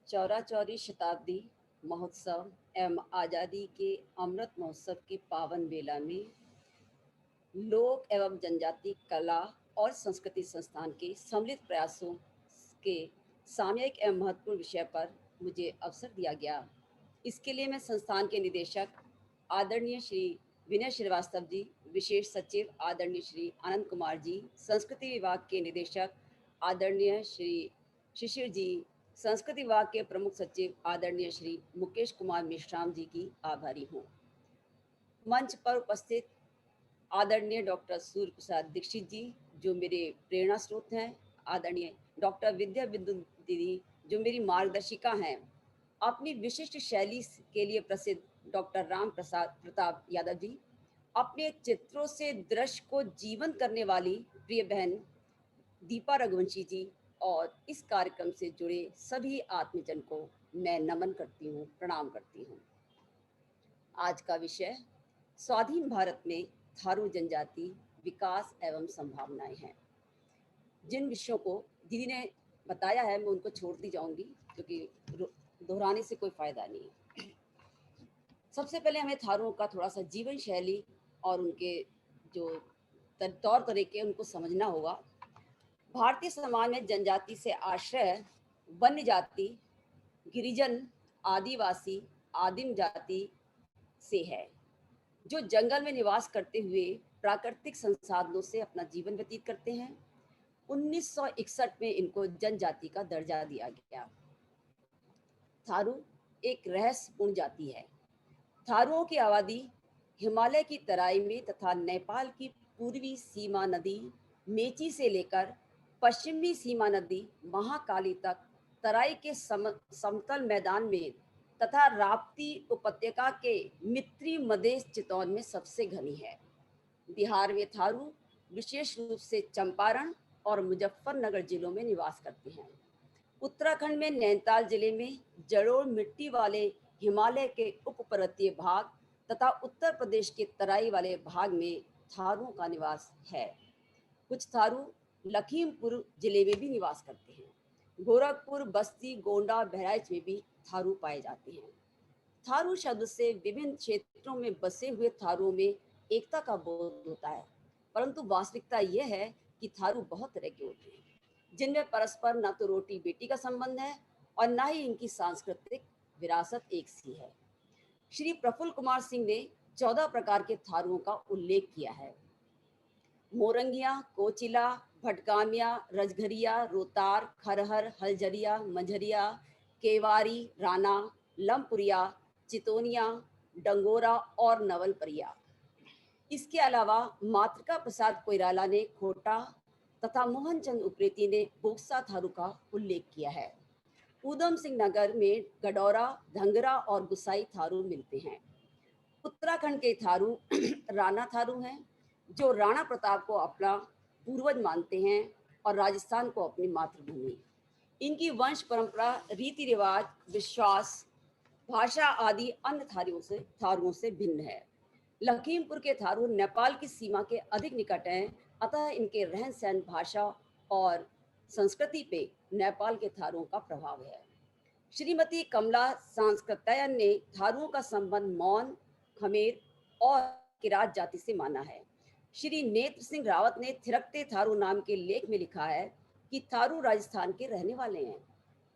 चौरा-चौरी शताब्दी महोत्सव एवं आज़ादी के अमृत महोत्सव की पावन बेला में लोक एवं जनजाति कला और संस्कृति संस्थान के सम्मिलित प्रयासों के सामयिक एवं महत्वपूर्ण विषय पर मुझे अवसर दिया गया। इसके लिए मैं संस्थान के निदेशक आदरणीय श्री विनय श्रीवास्तव जी, विशेष सचिव आदरणीय श्री आनंद कुमार जी, संस्कृति विभाग के निदेशक आदरणीय श्री शिशिर जी, संस्कृति विभाग के प्रमुख सचिव आदरणीय श्री मुकेश कुमार मेश्राम जी की आभारी हूँ। मंच पर उपस्थित आदरणीय डॉक्टर सूर्य प्रसाद दीक्षित जी जो मेरे प्रेरणा स्रोत हैं, आदरणीय डॉक्टर विद्या बिंदु दीदी जो मेरी मार्गदर्शिका हैं, अपनी विशिष्ट शैली के लिए प्रसिद्ध डॉक्टर राम प्रताप यादव जी, अपने चित्रों से दृश्य को जीवंत करने वाली प्रिय बहन दीपा रघुवंशी जी और इस कार्यक्रम से जुड़े सभी आत्मजन को मैं नमन करती हूँ, प्रणाम करती हूँ। आज का विषय स्वाधीन भारत में थारू जनजाति विकास एवं संभावनाएं हैं। जिन विषयों को दीदी ने बताया है मैं उनको छोड़ती जाऊंगी क्योंकि दोहराने से कोई फायदा नहीं है। सबसे पहले हमें थारुओं का थोड़ा सा जीवन शैली और उनके जो तौर तरीके उनको समझना होगा। भारतीय समाज में जनजाति से आश्रय वन्य जाति, गिरिजन, आदिवासी, आदिम जाति से है जो जंगल में निवास करते हुए प्राकृतिक संसाधनों से अपना जीवन व्यतीत करते हैं। 1961 में इनको जनजाति का दर्जा दिया गया। थारू एक रहस्यपूर्ण जाति है। थारुओं की आबादी हिमालय की तराई में तथा नेपाल की पूर्वी सीमा नदी मेची से लेकर पश्चिमी सीमा नदी महाकाली तक तराई के समतल मैदान में तथा राप्ती उपत्यका के मित्री मधेश चितौन में सबसे घनी है। बिहार में थारू विशेष रूप से चंपारण और मुजफ्फरनगर जिलों में निवास करते हैं। उत्तराखंड में नैनीताल जिले में जड़ोड़ मिट्टी वाले हिमालय के उपपर्वतीय भाग तथा उत्तर प्रदेश के तराई वाले भाग में थारुओं का निवास है। कुछ थारू लखीमपुर जिले में भी निवास करते हैं। गोरखपुर, बस्ती, गोंडा, बहराइच में भी थारू पाए जाते हैं। थारू शब्द से विभिन्न क्षेत्रों में बसे हुए थारुओं में एकता का बोध होता है, परंतु वास्तविकता यह है कि थारू बहुत तरह के होते हैं जिनमें परस्पर न तो रोटी बेटी का संबंध है और न ही इनकी सांस्कृतिक विरासत एक सी है। श्री प्रफुल्ल कुमार सिंह ने 14 प्रकार के थारुओं का उल्लेख किया है। मोरंगिया, कोचिला, भटकामिया, रजघरिया, रोतार, खरहर, हलजरिया, मंझरिया, केवारी, राना, लमपुरिया, चितोनिया, डंगोरा और नवलपरिया। इसके अलावा मातृका प्रसाद कोइराला ने खोटा तथा मोहन चंद उप्रेती ने बोक्सा थारू का उल्लेख किया है। ऊधम सिंह नगर में गडौरा, धंगरा और गुसाई थारू मिलते हैं। उत्तराखंड के थारू राणा थारू हैं, जो राणा प्रताप को अपना पूर्वज मानते हैं और राजस्थान को अपनी मातृभूमि। इनकी वंश परंपरा, रीति रिवाज, विश्वास, भाषा आदि अन्य थारुओं से भिन्न है। लखीमपुर के थारू नेपाल की सीमा के अधिक निकट हैं, अतः इनके रहन सहन, भाषा और संस्कृति पे नेपाल के थारुओं का प्रभाव है। श्रीमती कमला सांस्कृत्यायन ने थारुओं का संबंध मौन, खमेर और किरात जाति से माना है। श्री नेत्र सिंह रावत ने थिरकते थारू नाम के लेख में लिखा है कि थारू राजस्थान के रहने वाले हैं।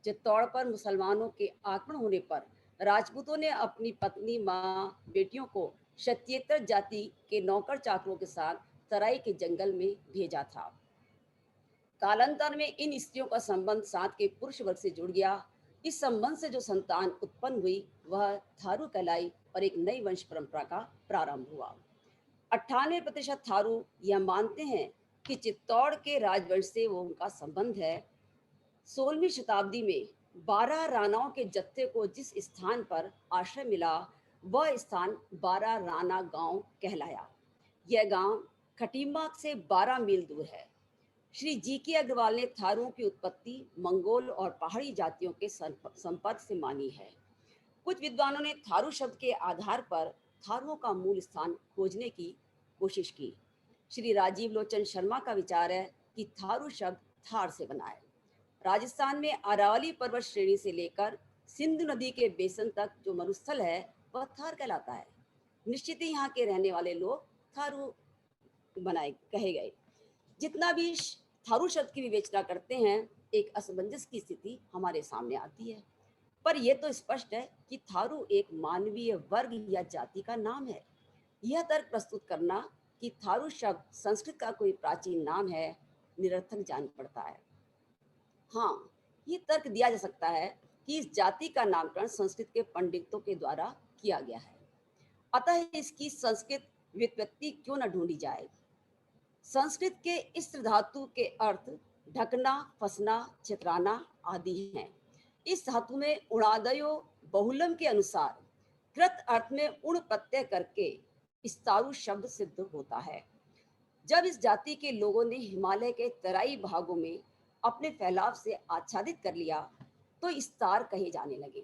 चित्तौड़ पर मुसलमानों के आक्रमण होने पर राजपूतों ने अपनी पत्नी, माँ, बेटियों को क्षत्रियेतर जाति के नौकर चाकरों के साथ तराई के जंगल में भेजा था। कालांतर में इन स्त्रियों का संबंध साथ के पुरुष वर्ग से जुड़ गया। इस संबंध से जो संतान उत्पन्न हुई वह थारू कहलाई और एक नई वंश परंपरा का प्रारंभ हुआ। 98% थारू यह मानते हैं कि चित्तौड़ के राजवंश से वो उनका संबंध है। 16वीं शताब्दी में 12 राणाओं के जत्थे को जिस स्थान पर आश्रय मिला वह स्थान 12 राणा गांव कहलाया। यह गांव खटीमा से 12 मील दूर है। श्री जी.के. अग्रवाल ने थारुओं की उत्पत्ति मंगोल और पहाड़ी जातियों के संपर्क से मानी है। कुछ विद्वानों ने थारू शब्द के आधार पर थारुओं का मूल स्थान खोजने की कोशिश की। श्री राजीव लोचन शर्मा का विचार है कि थारू शब्द थार से बना है। राजस्थान में अरावली पर्वत श्रेणी से लेकर सिंधु नदी के बेसन तक जो मरुस्थल है वह थार कहलाता है। निश्चित ही यहाँ के रहने वाले लोग थारू कहे गए। जितना भी थारू शब्द की विवेचना करते हैं, एक असमंजस की स्थिति हमारे सामने आती है। पर यह तो स्पष्ट है कि थारू एक मानवीय वर्ग या जाति का नाम है। यह तर्क प्रस्तुत करना कि थारू शब्द संस्कृत का कोई प्राचीन नाम है निरर्थक जान पड़ता है। हाँ, ये तर्क दिया जा सकता है कि इस जाति का नामकरण संस्कृत के पंडितों के द्वारा किया गया है, अतः इसकी संस्कृत व्युत्पत्ति क्यों न ढूंढी जाए। संस्कृत के इस्त्र धातु के अर्थ ढकना, फंसना, छितराना आदि हैं। इस धातु में उणादयो बहुलम के अनुसार कृत अर्थ में उण प्रत्यय करके इस्तारु शब्द सिद्ध होता है। जब इस जाति के लोगों ने हिमालय के तराई भागों में अपने फैलाव से आच्छादित कर लिया तो इस्तार कहे जाने लगे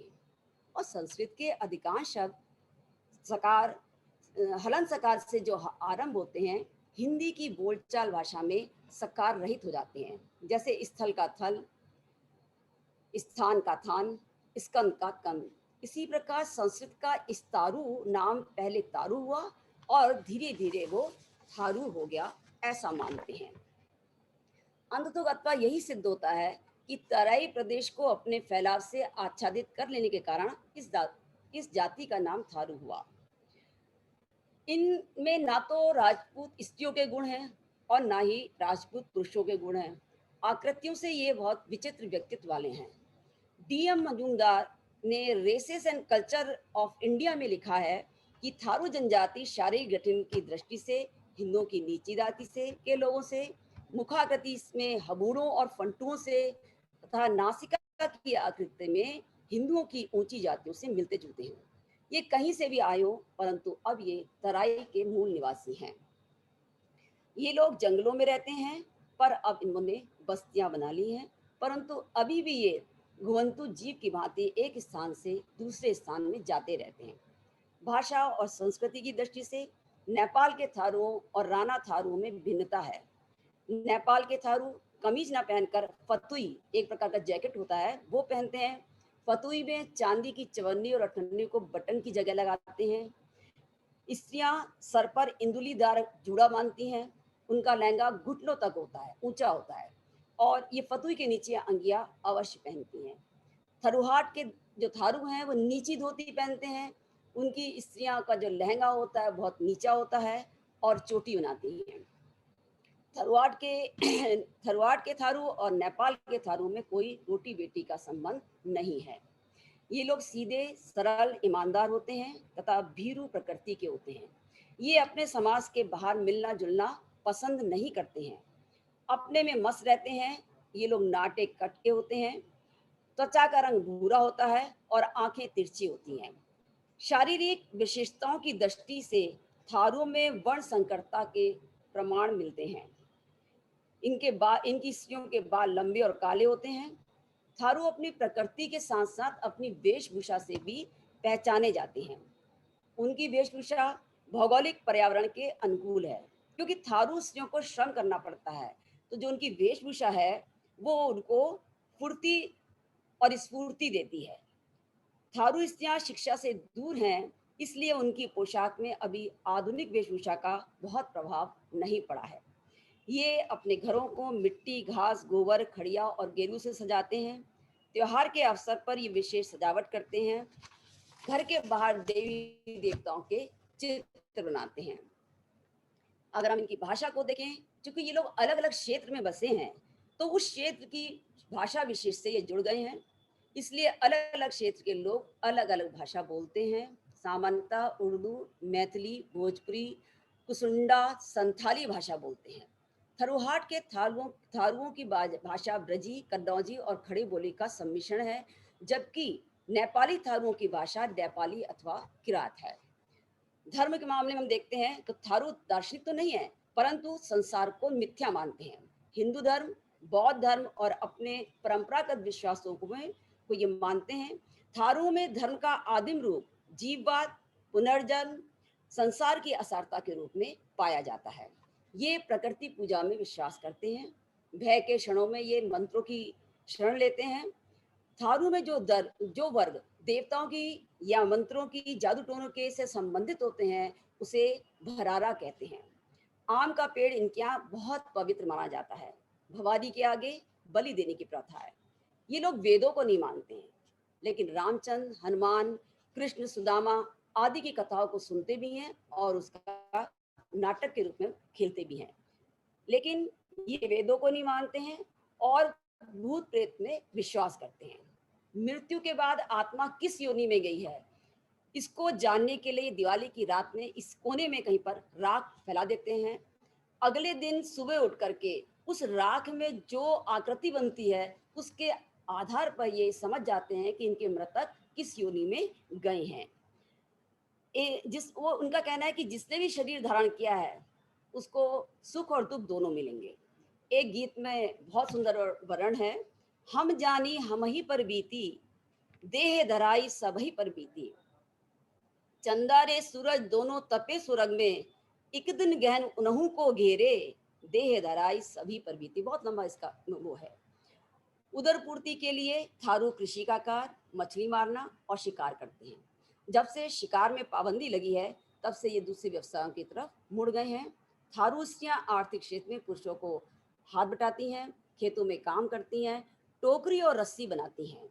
और संस्कृत के अधिकांश शब्द सकार, हलन सकार से जो आरंभ होते हैं, हिंदी की बोलचाल भाषा में सकार रहित हो जाते हैं। जैसे स्थल का थल, स्थान का थान, स्कंद का कंद। इसी प्रकार संस्कृत का इस्तारू नाम पहले तारू हुआ और धीरे धीरे वो थारू हो गया, ऐसा मानते हैं। अंततोगत्वा यही सिद्ध होता है कि तराई प्रदेश को अपने फैलाव से आच्छादित कर लेने के कारण इस जाति का नाम थारू हुआ। इनमें ना तो राजपूत स्त्रियों के गुण हैं और ना ही राजपूत पुरुषों के गुण हैं। आकृतियों से ये बहुत विचित्र व्यक्तित्व वाले हैं। D.M. मजूमदार ने races and culture of India में लिखा है कि थारू जनजाति शारीरिक गठन की दृष्टि से हिंदुओं की नीची जाति से के लोगों से, मुखाकृति में हबूड़ों और फंटुओं से तथा नासिका की आकृति में हिंदुओं की ऊंची जातियों से मिलते जुलते हैं। ये कहीं से भी आए हो, परंतु अब ये तराई के मूल निवासी हैं। ये लोग जंगलों में रहते हैं, पर अब इन्होंने बस्तियां बना ली हैं, परंतु अभी भी ये घुमंतु जीव की भांति एक स्थान से दूसरे स्थान में जाते रहते हैं। भाषा और संस्कृति की दृष्टि से नेपाल के थारुओं और राणा थारुओं में भिन्नता है। नेपाल के थारू कमीज ना पहनकर फतुई, एक प्रकार का जैकेट होता है, वो पहनते हैं। फतुई में चांदी की चवन्नी और अठन्नी को बटन की जगह लगाते हैं। स्त्रियां सर पर इंदुलीदार जूड़ा बांधती हैं। उनका लहंगा घुटनों तक होता है, ऊंचा होता है, और ये फतुई के नीचे अंगिया अवश्य पहनती हैं। थरुहाट के जो थारू हैं वो नीची धोती पहनते हैं। उनकी स्त्रियां का जो लहंगा होता है बहुत नीचा होता है और चोटी बनाती हैं। थरवाड़ के थारू और नेपाल के थारू में कोई रोटी बेटी का संबंध नहीं है। ये लोग सीधे सरल ईमानदार होते हैं तथा भीरू प्रकृति के होते हैं। ये अपने समाज के बाहर मिलना जुलना पसंद नहीं करते हैं, अपने में मस्त रहते हैं। ये लोग नाटे कटके होते हैं, त्वचा का रंग भूरा होता है और आंखें तिरछी होती हैं। शारीरिक विशेषताओं की दृष्टि से थारू में वर्ण संकरता के प्रमाण मिलते हैं। इनकी स्त्रियों के बाल लंबे और काले होते हैं। थारू अपनी प्रकृति के साथ साथ अपनी वेशभूषा से भी पहचाने जाते हैं। उनकी वेशभूषा भौगोलिक पर्यावरण के अनुकूल है, क्योंकि थारू स्त्रियों को श्रम करना पड़ता है, तो जो उनकी वेशभूषा है वो उनको फुर्ती और स्फूर्ति देती है। थारू स्त्रियां शिक्षा से दूर हैं, इसलिए उनकी पोशाक में अभी आधुनिक वेशभूषा का बहुत प्रभाव नहीं पड़ा है। ये अपने घरों को मिट्टी, घास, गोबर, खड़िया और गेरू से सजाते हैं। त्योहार के अवसर पर ये विशेष सजावट करते हैं। घर के बाहर देवी देवताओं के चित्र बनाते हैं। अगर हम इनकी भाषा को देखें, क्योंकि ये लोग अलग अलग क्षेत्र में बसे हैं, तो उस क्षेत्र की भाषा विशेष से ये जुड़ गए हैं, इसलिए अलग अलग क्षेत्र के लोग अलग अलग भाषा बोलते हैं। सामान्यतः उर्दू, मैथिली, भोजपुरी, कुसुंडा, संथाली भाषा बोलते हैं। थरुहाट के थारुओं की भाषा ब्रजी, कन्नौजी और खड़ी बोली का सम्मिश्रण है, जबकि नेपाली थारुओं की भाषा नेपाली अथवा किरात है। धर्म के मामले में हम देखते हैं तो थारू दार्शनिक तो नहीं है, परंतु संसार को मिथ्या मानते हैं। हिंदू धर्म, बौद्ध धर्म और अपने परंपरागत विश्वासों को ये मानते हैं। थारू में धर्म का आदिम रूप जीववाद, पुनर्जन्म, संसार की असारता के रूप में पाया जाता है। ये प्रकृति पूजा में विश्वास करते हैं। भय के क्षणों में ये मंत्रों की शरण लेते हैं। थारू में जो वर्ग देवताओं की या मंत्रों की, जादू टोनों के से संबंधित होते हैं, उसे भरारा कहते हैं। आम का पेड़ इनके यहाँ बहुत पवित्र माना जाता है। भवानी के आगे बलि देने की प्रथा है। ये लोग वेदों को नहीं मानते हैं, लेकिन रामचंद्र, हनुमान, कृष्ण, सुदामा आदि की कथाओं को सुनते भी हैं और उसका नाटक के रूप में खेलते भी हैं। लेकिन ये वेदों को नहीं मानते हैं और भूत प्रेत में विश्वास करते हैं। मृत्यु के बाद आत्मा किस योनि में गई है, इसको जानने के लिए दिवाली की रात में इस कोने में कहीं पर राख फैला देते हैं। अगले दिन सुबह उठ करके उस राख में जो आकृति बनती है, उसके आधार पर ये समझ जाते हैं कि इनके मृतक किस योनि में गए हैं। उनका कहना है कि जिसने भी शरीर धारण किया है उसको सुख और दुख दोनों मिलेंगे। एक गीत में बहुत सुंदर वर्णन है, हम जानी हम ही पर बीती, देह धराई सब ही पर बीती, चंदा रे सूरज दोनों तपे सुरग में, एक दिन गहन उन्हों को घेरे, देह धराई सभी पर बीती। बहुत लंबा इसका वो है। उदर पूर्ति के लिए थारू कृषि का कार्य, मछली मारना और शिकार करते हैं। जब से शिकार में पाबंदी लगी है, तब से ये दूसरे व्यवसायों की तरफ मुड़ गए हैं। थारू स्त्रियां आर्थिक क्षेत्र में पुरुषों को हाथ बटाती हैं, खेतों में काम करती हैं, टोकरी और रस्सी बनाती हैं।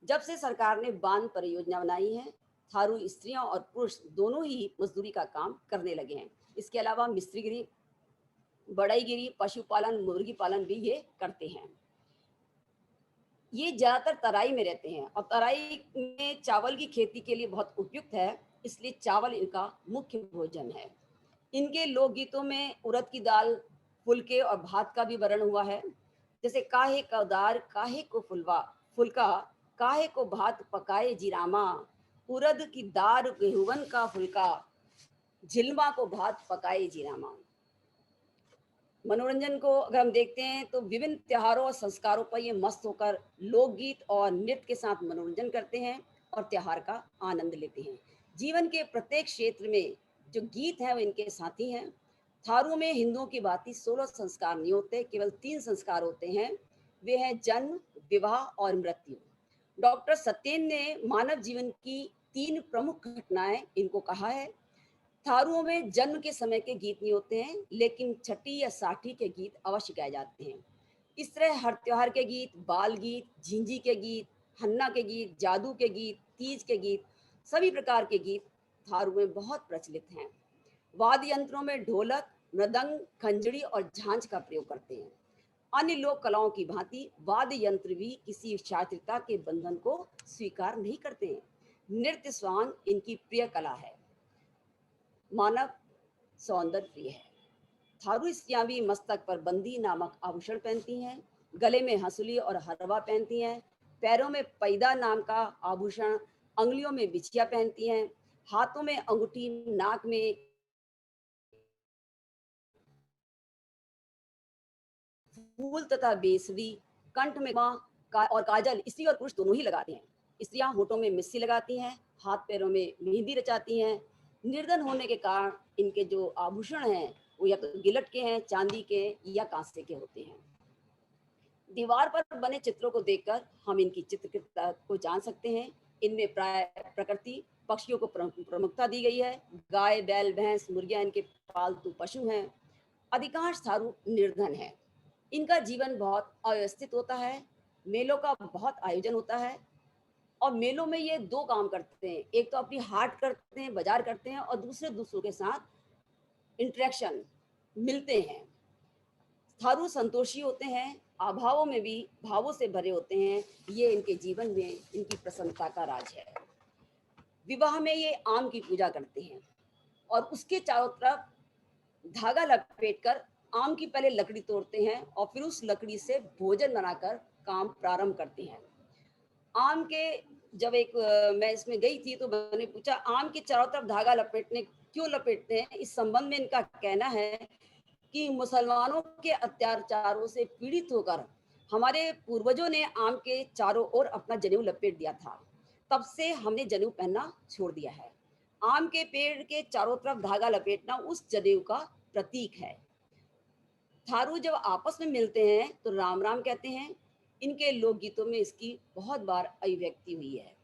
जब से सरकार ने बांध परियोजना बनाई है, थारू स्त्रियां और पुरुष दोनों ही मजदूरी का काम करने लगे हैं। इसके अलावा मिस्त्रीगिरी, बढ़ईगिरी, पशुपालन, मुर्गी पालन भी ये करते हैं। ये ज़्यादातर तराई में रहते हैं और तराई में चावल की खेती के लिए बहुत उपयुक्त है, इसलिए चावल इनका मुख्य भोजन है। इनके लोकगीतों में उड़द की दाल, फुलके और भात का भी वर्णन हुआ है। जैसे काहे का दार काहे को फुलका, काहे को भात पकाए जीरामा, उड़द की दार गेहूं का फुलका, झिलमा को भात पकाए जीरामा। मनोरंजन को अगर हम देखते हैं तो विभिन्न त्योहारों और संस्कारों पर ये मस्त होकर लोकगीत और नृत्य के साथ मनोरंजन करते हैं और त्योहार का आनंद लेते हैं। जीवन के प्रत्येक क्षेत्र में जो गीत हैं वो इनके साथी हैं। थारू में हिंदुओं की भांति 16 संस्कार नहीं होते, केवल 3 संस्कार होते हैं। वे हैं जन्म, विवाह और मृत्यु। डॉक्टर सत्येन ने मानव जीवन की 3 प्रमुख घटनाएं इनको कहा है। थारुओं में जन्म के समय के गीत नहीं होते हैं, लेकिन छठी या साठी के गीत अवश्य गाए जाते हैं। इस तरह हर त्योहार के गीत, बाल गीत, झिंझी के गीत, हन्ना के गीत, जादू के गीत, तीज के गीत, सभी प्रकार के गीत थारू में बहुत प्रचलित हैं। वाद्य यंत्रों में ढोलक, मृदंग, खंजड़ी और झांझ का प्रयोग करते हैं। अन्य लोक कलाओं की भांति वाद्य यंत्र भी किसी शास्त्रीयता के बंधन को स्वीकार नहीं करते हैं। नृत्य स्वांग इनकी प्रिय कला है, मानव सौंदर्य प्रिय है। थारू स्त्रियां भी मस्तक पर बंदी नामक आभूषण पहनती हैं, गले में हंसुली और हरवा पहनती हैं, पैरों में पैदा नाम का आभूषण, अंगुलियों में बिछिया पहनती हैं, हाथों में अंगूठी, नाक में फूल तथा बेसरी, कंठ में और काजल स्त्री और पुरुष दोनों ही लगाते हैं। स्त्रियां होठों में मिस्सी लगाती हैं, हाथ पैरों में मेहंदी रचाती हैं। निर्धन होने के कारण इनके जो आभूषण हैं वो या तो गिलट के हैं, चांदी के या कांसे के होते हैं। दीवार पर बने चित्रों को देखकर हम इनकी चित्रकृता को जान सकते हैं। इनमें प्राय प्रकृति पक्षियों को प्रमुखता दी गई है। गाय, बैल, भैंस, मुर्गियां इनके पालतू पशु हैं। अधिकांश थारू निर्धन है। इनका जीवन बहुत अव्यवस्थित होता है। मेलों का बहुत आयोजन होता है और मेलों में ये दो काम करते हैं, एक तो अपनी हाट करते हैं, बाजार करते हैं, और दूसरों के साथ इंटरेक्शन, मिलते हैं। थारू संतोषी होते हैं, अभावों में भी भावों से भरे होते हैं। ये इनके जीवन में इनकी प्रसन्नता का राज है। विवाह में ये आम की पूजा करते हैं और उसके चारों तरफ धागा लपेटकर आम की पहले लकड़ी तोड़ते हैं और फिर उस लकड़ी से भोजन बनाकर काम प्रारंभ करते हैं। आम के जब मैं इसमें गई थी तो मैंने पूछा आम के चारों तरफ धागा लपेटने क्यों लपेटते हैं। इस संबंध में इनका कहना है कि मुसलमानों के अत्याचारों से पीड़ित होकर हमारे पूर्वजों ने आम के चारों ओर अपना जनेऊ लपेट दिया था, तब से हमने जनेऊ पहनना छोड़ दिया है। आम के पेड़ के चारों तरफ धागा लपेटना उस जनेऊ का प्रतीक है। थारू जब आपस में मिलते हैं तो राम राम कहते हैं। इनके लोकगीतों में इसकी बहुत बार अभिव्यक्ति हुई है।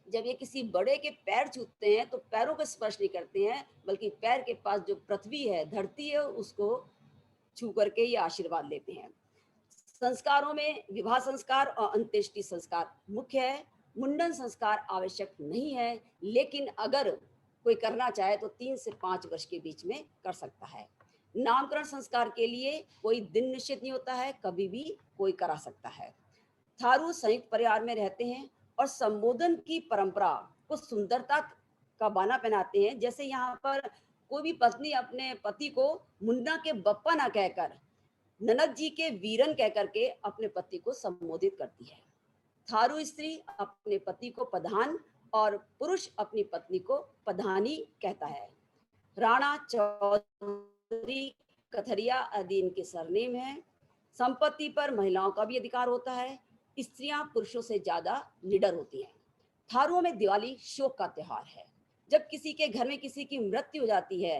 जब ये किसी बड़े के पैर छूते हैं तो पैरों को स्पर्श नहीं करते हैं, बल्कि पैर के पास जो पृथ्वी है, धरती है, उसको छू करके ये आशीर्वाद लेते हैं। संस्कारों में विवाह संस्कार और अंत्येष्टि संस्कार मुख्य है। मुंडन संस्कार आवश्यक नहीं है, लेकिन अगर कोई करना चाहे तो 3 से 5 वर्ष के बीच में कर सकता है। नामकरण संस्कार के लिए कोई दिन निश्चित नहीं होता है, कभी भी कोई करा सकता है। थारू संयुक्त परिवार में रहते हैं और संबोधन की परंपरा को सुंदरता का बाना पहनाते हैं। जैसे यहाँ पर कोई भी पत्नी अपने पति को मुन्ना के बप्पा ना कहकर ननद जी के वीरन कह करके अपने पति को संबोधित करती है। थारू स्त्री अपने पति को प्रधान और पुरुष अपनी पत्नी को प्रधानी कहता है। राणा, चौधरी, कथरिया आदि इनके सरनेम है। संपत्ति पर महिलाओं का भी अधिकार होता है। स्त्रियां पुरुषों से ज्यादा निडर होती हैं। थारुओं में दिवाली शोक का त्योहार है। जब किसी के घर में किसी की मृत्यु हो जाती है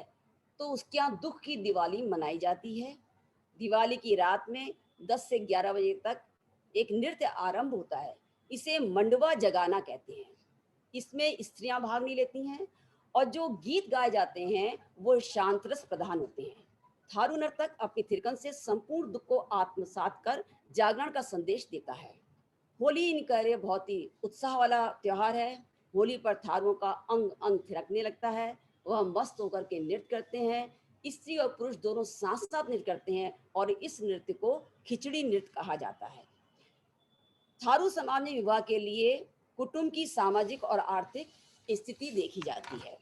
तो उसके यहाँ दुख की दिवाली मनाई जाती है। दिवाली की रात में 10 से 11 बजे तक एक नृत्य आरंभ होता है। इसे मंडवा जगाना कहते हैं। इसमें स्त्रियां भाग नहीं लेती हैं और जो गीत गाए जाते हैं वो शांत रस प्रधान होते हैं। थारू नर्तक अपनी थिरकन से संपूर्ण दुख को आत्मसात कर जागरण का संदेश देता है। होली इनका लिए बहुत ही उत्साह वाला त्योहार है। होली पर थारुओं का अंग अंग थिरकने लगता है। वह मस्त होकर के नृत्य करते हैं। स्त्री और पुरुष दोनों साथ साथ नृत्य करते हैं और इस नृत्य को खिचड़ी नृत्य कहा जाता है। थारू समाज में विवाह के लिए कुटुंब की सामाजिक और आर्थिक स्थिति देखी जाती है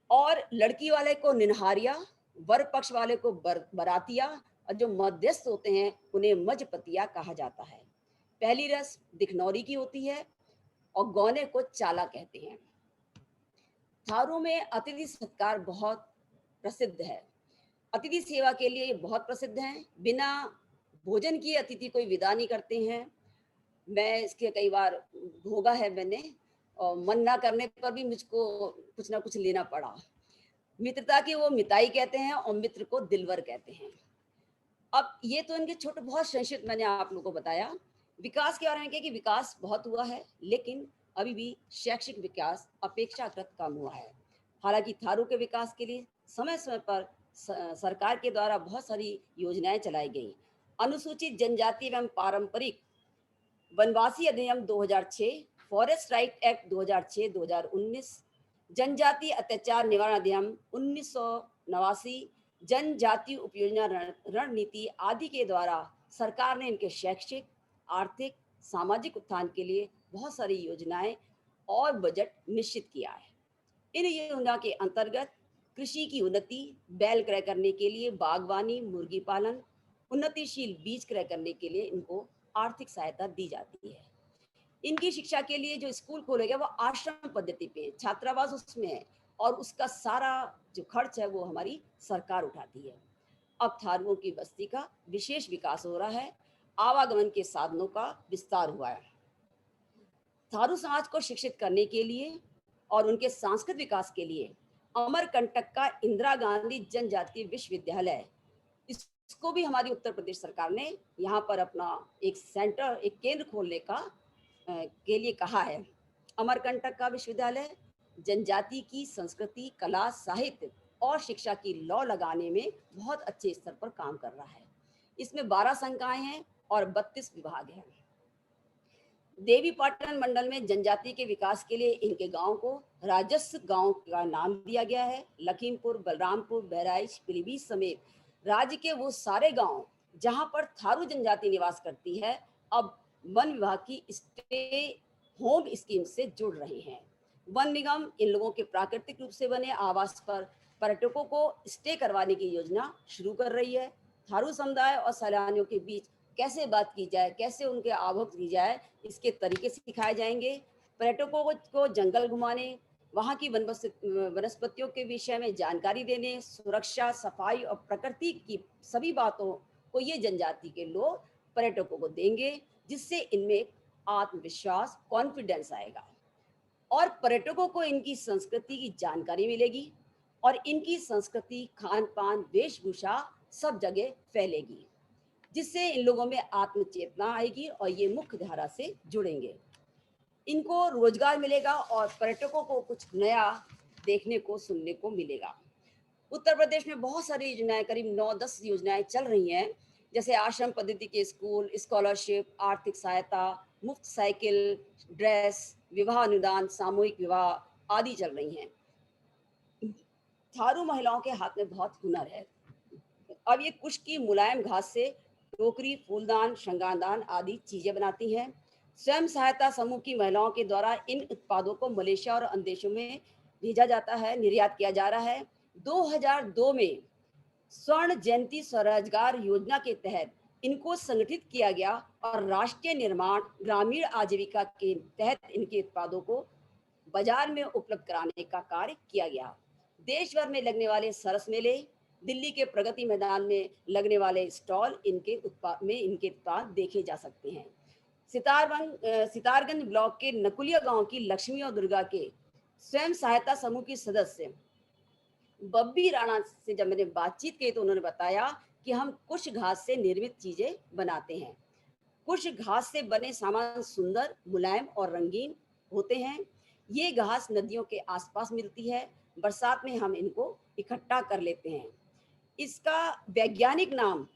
और लड़की वाले को निनहारिया, वर पक्ष वाले को बरातिया और जो मध्यस्थ होते हैं उन्हें मजपतिया कहा जाता है। पहली रस दिखनौरी की होती है और गौने को चाला कहते हैं। थारू में अतिथि सत्कार बहुत प्रसिद्ध है। अतिथि सेवा के लिए बहुत प्रसिद्ध हैं। बिना भोजन किए अतिथि कोई विदा नहीं करते हैं। मैं इसके कई बार भोगा है मैंने, और मन ना करने पर भी मुझको कुछ ना कुछ लेना पड़ा। मित्रता की वो मिताई कहते हैं और मित्र को दिलवर कहते हैं। अब ये तो इनके छोटे बहुत संक्षिप्त मैंने आप लोगों को बताया। विकास के बारे में कि विकास बहुत हुआ है, लेकिन अभी भी शैक्षिक विकास अपेक्षाकृत कम हुआ है। हालांकि थारू के विकास के लिए समय समय पर सरकार के द्वारा बहुत सारी योजनाएं चलाई गई। अनुसूचित जनजाति एवं पारंपरिक वनवासी अधिनियम 2006, फॉरेस्ट राइट एक्ट 2006-2019, जनजाति अत्याचार निवारण अधिनियम 1989, जनजाति उपयोजना रणनीति आदि के द्वारा सरकार ने इनके शैक्षिक, आर्थिक, सामाजिक उत्थान के लिए बहुत सारी योजनाएं और बजट निश्चित किया है। इन योजना के अंतर्गत कृषि की उन्नति, बैल क्रय करने के लिए, बागवानी, मुर्गी पालन, उन्नतिशील बीज क्रय करने के लिए इनको आर्थिक सहायता दी जाती है। इनकी शिक्षा के लिए जो स्कूल खोले गए वो आश्रम पद्धति पे, छात्रावास उसमें है और उसका सारा जो खर्च है वो हमारी सरकार उठाती है। अब थारुओं की बस्ती का विशेष विकास हो रहा है, आवागमन के साधनों का विस्तार हुआ है। थारू समाज को शिक्षित करने के लिए और उनके सांस्कृतिक विकास के लिए अमरकंटक का इंदिरा गांधी जनजातीय विश्वविद्यालय, इसको भी हमारी उत्तर प्रदेश सरकार ने यहाँ पर अपना एक सेंटर, एक केंद्र खोलने के लिए कहा है। अमरकंटक का विश्वविद्यालय जनजाति की संस्कृति, कला, साहित्य और शिक्षा की लौ लगाने में बहुत अच्छे स्तर पर काम कर रहा है। इसमें 12 संकायें हैं और 32 विभाग हैं। देवीपाटन मंडल में जनजाति के विकास के लिए इनके गांव को राजस्व गांव का नाम दिया गया है। लखीमपुर, बलरामपुर, बहराइच, पीलीभीत समेत राज्य के वो सारे गांव जहां पर थारू जनजाति निवास करती है अब वन विभाग की स्टे होम स्कीम से जुड़ रहे हैं। वन निगम इन लोगों के प्राकृतिक रूप से बने आवास पर पर्यटकों को स्टे करवाने की योजना शुरू कर रही है। थारू समुदाय और सैलानियों के बीच कैसे बात की जाए, कैसे उनके आवभक्त की जाए, इसके तरीके सिखाए जाएंगे। पर्यटकों को जंगल घुमाने, वहाँ की वनस्पतियों के विषय में जानकारी देने, सुरक्षा, सफाई और प्रकृति की सभी बातों को ये जनजाति के लोग पर्यटकों को देंगे, जिससे इनमें आत्मविश्वास, कॉन्फिडेंस आएगा और पर्यटकों को इनकी संस्कृति की जानकारी मिलेगी और इनकी संस्कृति, खान पान, वेशभूषा सब जगह फैलेगी, जिससे इन लोगों में आत्मचेतना आएगी और ये मुख्य धारा से जुड़ेंगे। इनको रोजगार मिलेगा और पर्यटकों को कुछ नया देखने को, सुनने को मिलेगा। उत्तर प्रदेश में बहुत सारी योजनाएं, करीब 9-10 योजनाएं चल रही हैं, जैसे आश्रम पद्धति के स्कूल, स्कॉलरशिप, आर्थिक सहायता, मुफ्त साइकिल, ड्रेस, विवाह अनुदान, सामूहिक विवाह आदि चल रही हैं। थारू महिलाओं के हाथ में बहुत हुनर है। अब ये कुश की मुलायम घास से टोकरी, फूलदान, श्रृंगारदान आदि चीजें बनाती हैं। स्वयं सहायता समूह की महिलाओं के द्वारा इन उत्पादों को मलेशिया और अन्य देशों में भेजा जाता है, निर्यात किया जा रहा है। 2002 में स्वर्ण जयंती स्वरोजगार योजना के तहत इनको संगठित किया गया और राष्ट्रीय निर्माण ग्रामीण आजीविका के तहत इनके उत्पादों को बाजार में उपलब्ध कराने का कार्य किया गया। देश भर में लगने वाले सरस मेले, दिल्ली के प्रगति मैदान में लगने वाले स्टॉल इनके उत्पाद देखे जा सकते हैं। सितारगंज ब्लॉक के नकुलिया गांव की लक्ष्मी और दुर्गा के स्वयं सहायता समूह की सदस्य बब्बी राणा से जब मैंने बातचीत की तो उन्होंने बताया कि हम कुश घास से निर्मित चीजें बनाते हैं। कुश घास से बने सामान सुंदर, मुलायम और रंगीन होते हैं। ये घास नदियों के आसपास मिलती है, बरसात में हम इनको इकट्ठा कर लेते हैं। इसका वैज्ञानिक नाम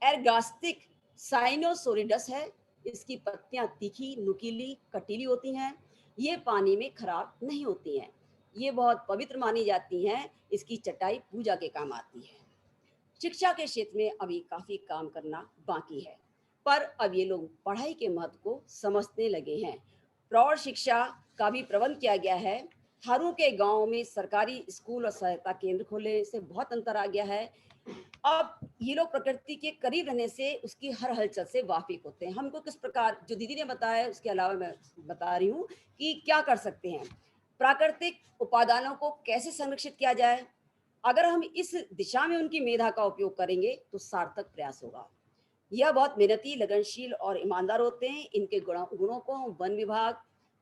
एर्गास्टिक साइनोसोरिडस है। इसकी पत्तियां तीखी, नुकीली, कटीली होती हैं। ये पानी में खराब नहीं होती हैं। ये बहुत पवित्र मानी जाती हैं। इसकी चटाई पूजा के काम आती है। शिक्षा के क्षेत्र में अभी काफी काम करना बाकी है, पर अब ये लोग पढ़ाई के महत्व को समझने लगे हैं। प्रौढ़ शिक्षा का भी प्रबंध किया गया है। थारू के गांव में सरकारी स्कूल और सहायता केंद्र खोलने से बहुत अंतर आ गया है। अब ये लोग प्रकृति के करीब रहने से उसकी हर हलचल से वाकिफ होते हैं। हमको किस प्रकार, जो दीदी ने बताया उसके अलावा मैं बता रही हूँ कि क्या कर सकते हैं। प्राकृतिक उपादानों को कैसे संरक्षित किया जाए, अगर हम इस दिशा में उनकी मेधा का उपयोग करेंगे तो सार्थक प्रयास होगा। यह बहुत मेहनती, लगनशील और ईमानदार होते हैं। इनके गुणों को हम वन विभाग,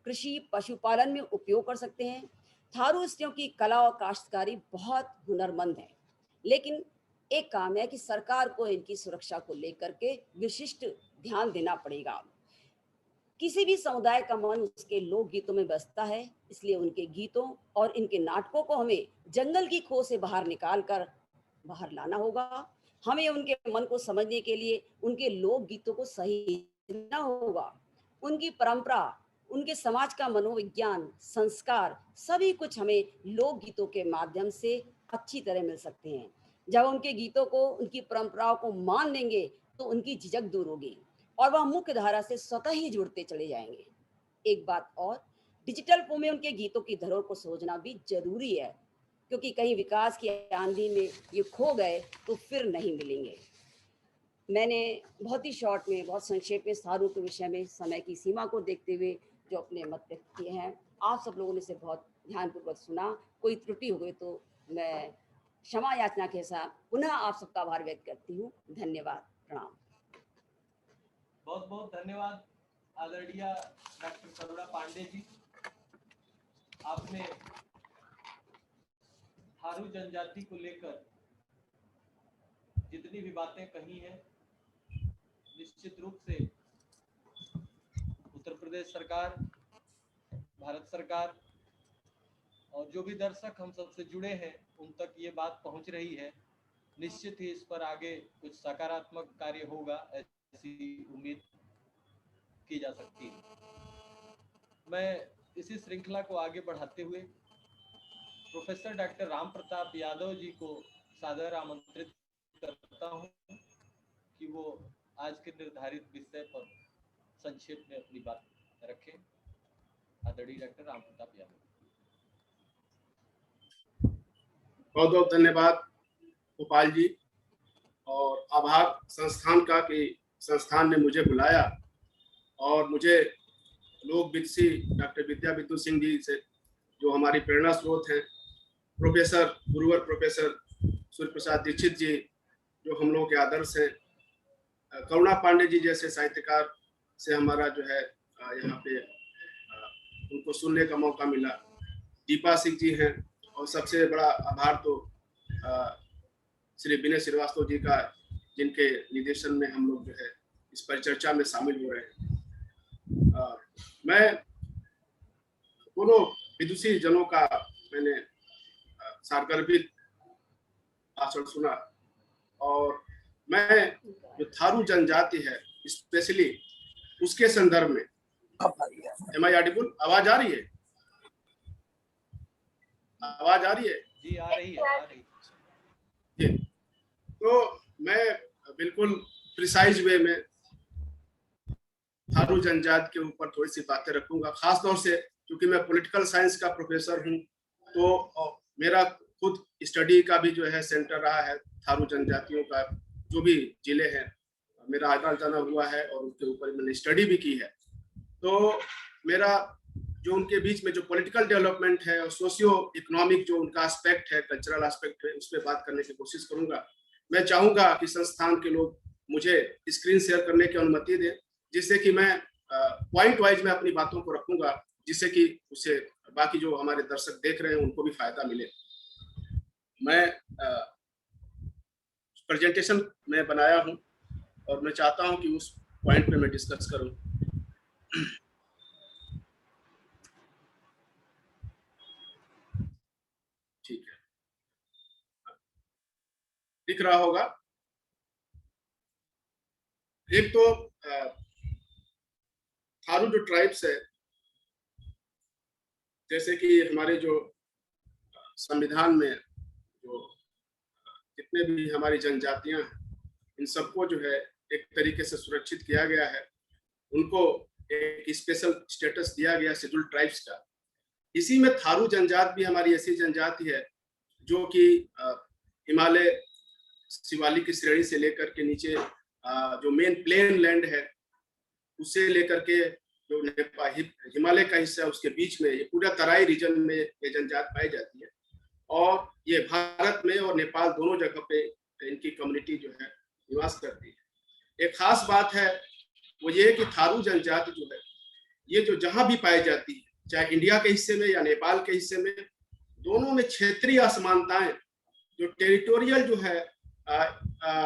कृषि, पशुपालन में उपयोग कर सकते हैं। थारू स्त्रियों की कला और काश्तकारी बहुत हुनरमंद है, लेकिन एक काम है कि सरकार को इनकी सुरक्षा को लेकर के विशिष्ट ध्यान देना पड़ेगा। किसी भी समुदाय का मन उसके लोक गीतों में बसता है, इसलिए उनके गीतों और इनके नाटकों को हमें जंगल की खो से बाहर निकाल कर बाहर लाना होगा। हमें उनके मन को समझने के लिए उनके लोक गीतों को सहेजना होगा। उनकी परंपरा, उनके समाज का मनोविज्ञान, संस्कार, सभी कुछ हमें लोक गीतों के माध्यम से अच्छी तरह मिल सकते हैं। जब उनके गीतों को, उनकी परंपराओं को मान लेंगे तो उनकी झिझक दूर होगी और वह मुख्य धारा से स्वतः ही जुड़ते चले जाएंगे। एक बात और, डिजिटल फॉर्म में उनके गीतों की धरोहर को समझना भी जरूरी है, क्योंकि कहीं विकास की आंधी में ये खो गए तो फिर नहीं मिलेंगे। मैंने बहुत ही शॉर्ट में, बहुत संक्षेप में थारू के विषय में समय की सीमा को देखते हुए जो अपने मत व्यक्त किए हैं, आप सब लोगों ने इसे बहुत ध्यानपूर्वक सुना। कोई त्रुटि हो गई तो मैं क्षमा याचना के साथ पुनः आप सबका आभार व्यक्त करती हूँ। धन्यवाद, प्रणाम। बहुत बहुत धन्यवाद आदरणीय डॉक्टर करुणा पांडे जी। आपने थारू जनजाति को लेकर जितनी भी बातें कही हैं, निश्चित रूप से उत्तर प्रदेश सरकार, भारत सरकार और जो भी दर्शक हम सबसे जुड़े हैं उन तक ये बात पहुंच रही है। निश्चित ही इस पर आगे कुछ सकारात्मक कार्य होगा, ऐसी उम्मीद की जा सकती है। मैं इसी श्रृंखला को आगे बढ़ाते हुए प्रोफेसर डॉक्टर राम प्रताप यादव जी को सादर आमंत्रित करता हूं कि वो आज के निर्धारित विषय पर संक्षेप में अपनी बात रखें। आदरणीय डॉक्टर राम प्रताप यादव। बहुत बहुत धन्यवाद गोपाल जी, और आभार संस्थान का कि संस्थान ने मुझे बुलाया और मुझे लोक विदुषी डॉक्टर विद्या विदु सिंह जी से, जो हमारी प्रेरणा स्रोत हैं, प्रोफेसर गुरुवर प्रोफेसर सूर्य प्रसाद दीक्षित जी जो हम लोगों के आदर्श हैं, करुणा पांडे जी जैसे साहित्यकार से हमारा जो है यहाँ पे उनको सुनने का मौका मिला, दीपा सिंह जी हैं, और सबसे बड़ा आभार तो श्री विनय श्रीवास्तव जी का, जिनके निर्देशन में हम लोग जो है इस परिचर्चा में शामिल हो रहे हैं। मैं दोनों विदुषी जनों का मैंने सारगर्भित भाषण सुना, और मैं जो थारू जनजाति है स्पेशली उसके संदर्भ में, एम आई ऑडिबल? आवाज आ रही है? आवाज आ रही है? जी आ रही है, आ रही है। तो मैं बिल्कुल प्रिसाइज वे में थारू जनजाति के ऊपर थोड़ी सी बातें रखूंगा, खास तौर से क्योंकि मैं पॉलिटिकल साइंस का प्रोफेसर हूं, तो मेरा खुद स्टडी का भी जो है सेंटर रहा है थारू जनजातियों का, जो भी जिले हैं मेरा आना जाना हुआ है और उनके ऊपर मैंने स्टडी भी की है। तो मेरा जो उनके बीच में जो पॉलिटिकल डेवलपमेंट है और सोशियो इकोनॉमिक जो उनका एस्पेक्ट है, कल्चरल एस्पेक्ट है, उस पर बात करने की कोशिश करूंगा। मैं चाहूंगा कि संस्थान के लोग मुझे स्क्रीन शेयर करने की अनुमति दें, जिससे कि मैं पॉइंट वाइज में अपनी बातों को रखूंगा, जिससे कि उसे बाकी जो हमारे दर्शक देख रहे हैं उनको भी फायदा मिले। मैं प्रेजेंटेशन में बनाया हूं और मैं चाहता हूं कि उस पॉइंट पे मैं डिस्कस करूं। ठीक है, दिख रहा होगा। एक तो थारू जो ट्राइब्स है, जैसे कि हमारे जो संविधान में जो जितने भी हमारी जनजातियां हैं, इन सबको जो है एक तरीके से सुरक्षित किया गया है, उनको एक स्पेशल स्टेटस दिया गया शेड्यूल्ड ट्राइब्स का। इसी में थारू जनजाति भी हमारी ऐसी जनजाति है जो कि हिमालय शिवालिक की श्रेणी से लेकर के नीचे जो मेन प्लेन लैंड है उसे लेकर के जो हिमालय का हिस्सा है उसके बीच में ये पूरा तराई रीजन में ये जनजाति पाई जाती है, और ये भारत में और नेपाल दोनों जगह पे इनकी कम्युनिटी जो है निवास करती है। एक खास बात है वो ये कि थारू जनजाति जो है ये जो जहां भी पाई जाती है, चाहे इंडिया के हिस्से में या नेपाल के हिस्से में, दोनों में क्षेत्रीय असमानताएं जो टेरिटोरियल जो है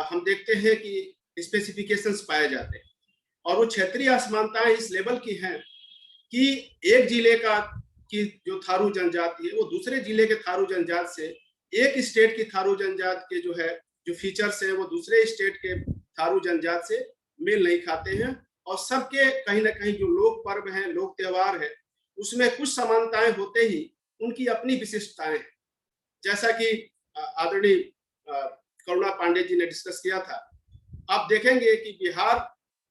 हम देखते हैं कि स्पेसिफिकेशंस पाए जाते हैं, और वो क्षेत्रीय असमानताएं इस लेवल की हैं कि एक जिले का की जो थारू जनजाति है वो दूसरे जिले के थारू जनजाति से, एक स्टेट की थारू जनजाति के जो है जो फीचर्स है वो दूसरे स्टेट के थारू जनजाति से मेल नहीं खाते हैं, और सबके कहीं ना कहीं जो लोक पर्व हैं, लोक त्योहार है, उसमें कुछ समानताएं होते ही उनकी अपनी विशिष्टताएं हैं। जैसा कि आदरणीय करुणा पांडे जी ने डिस्कस किया था। आप देखेंगे कि बिहार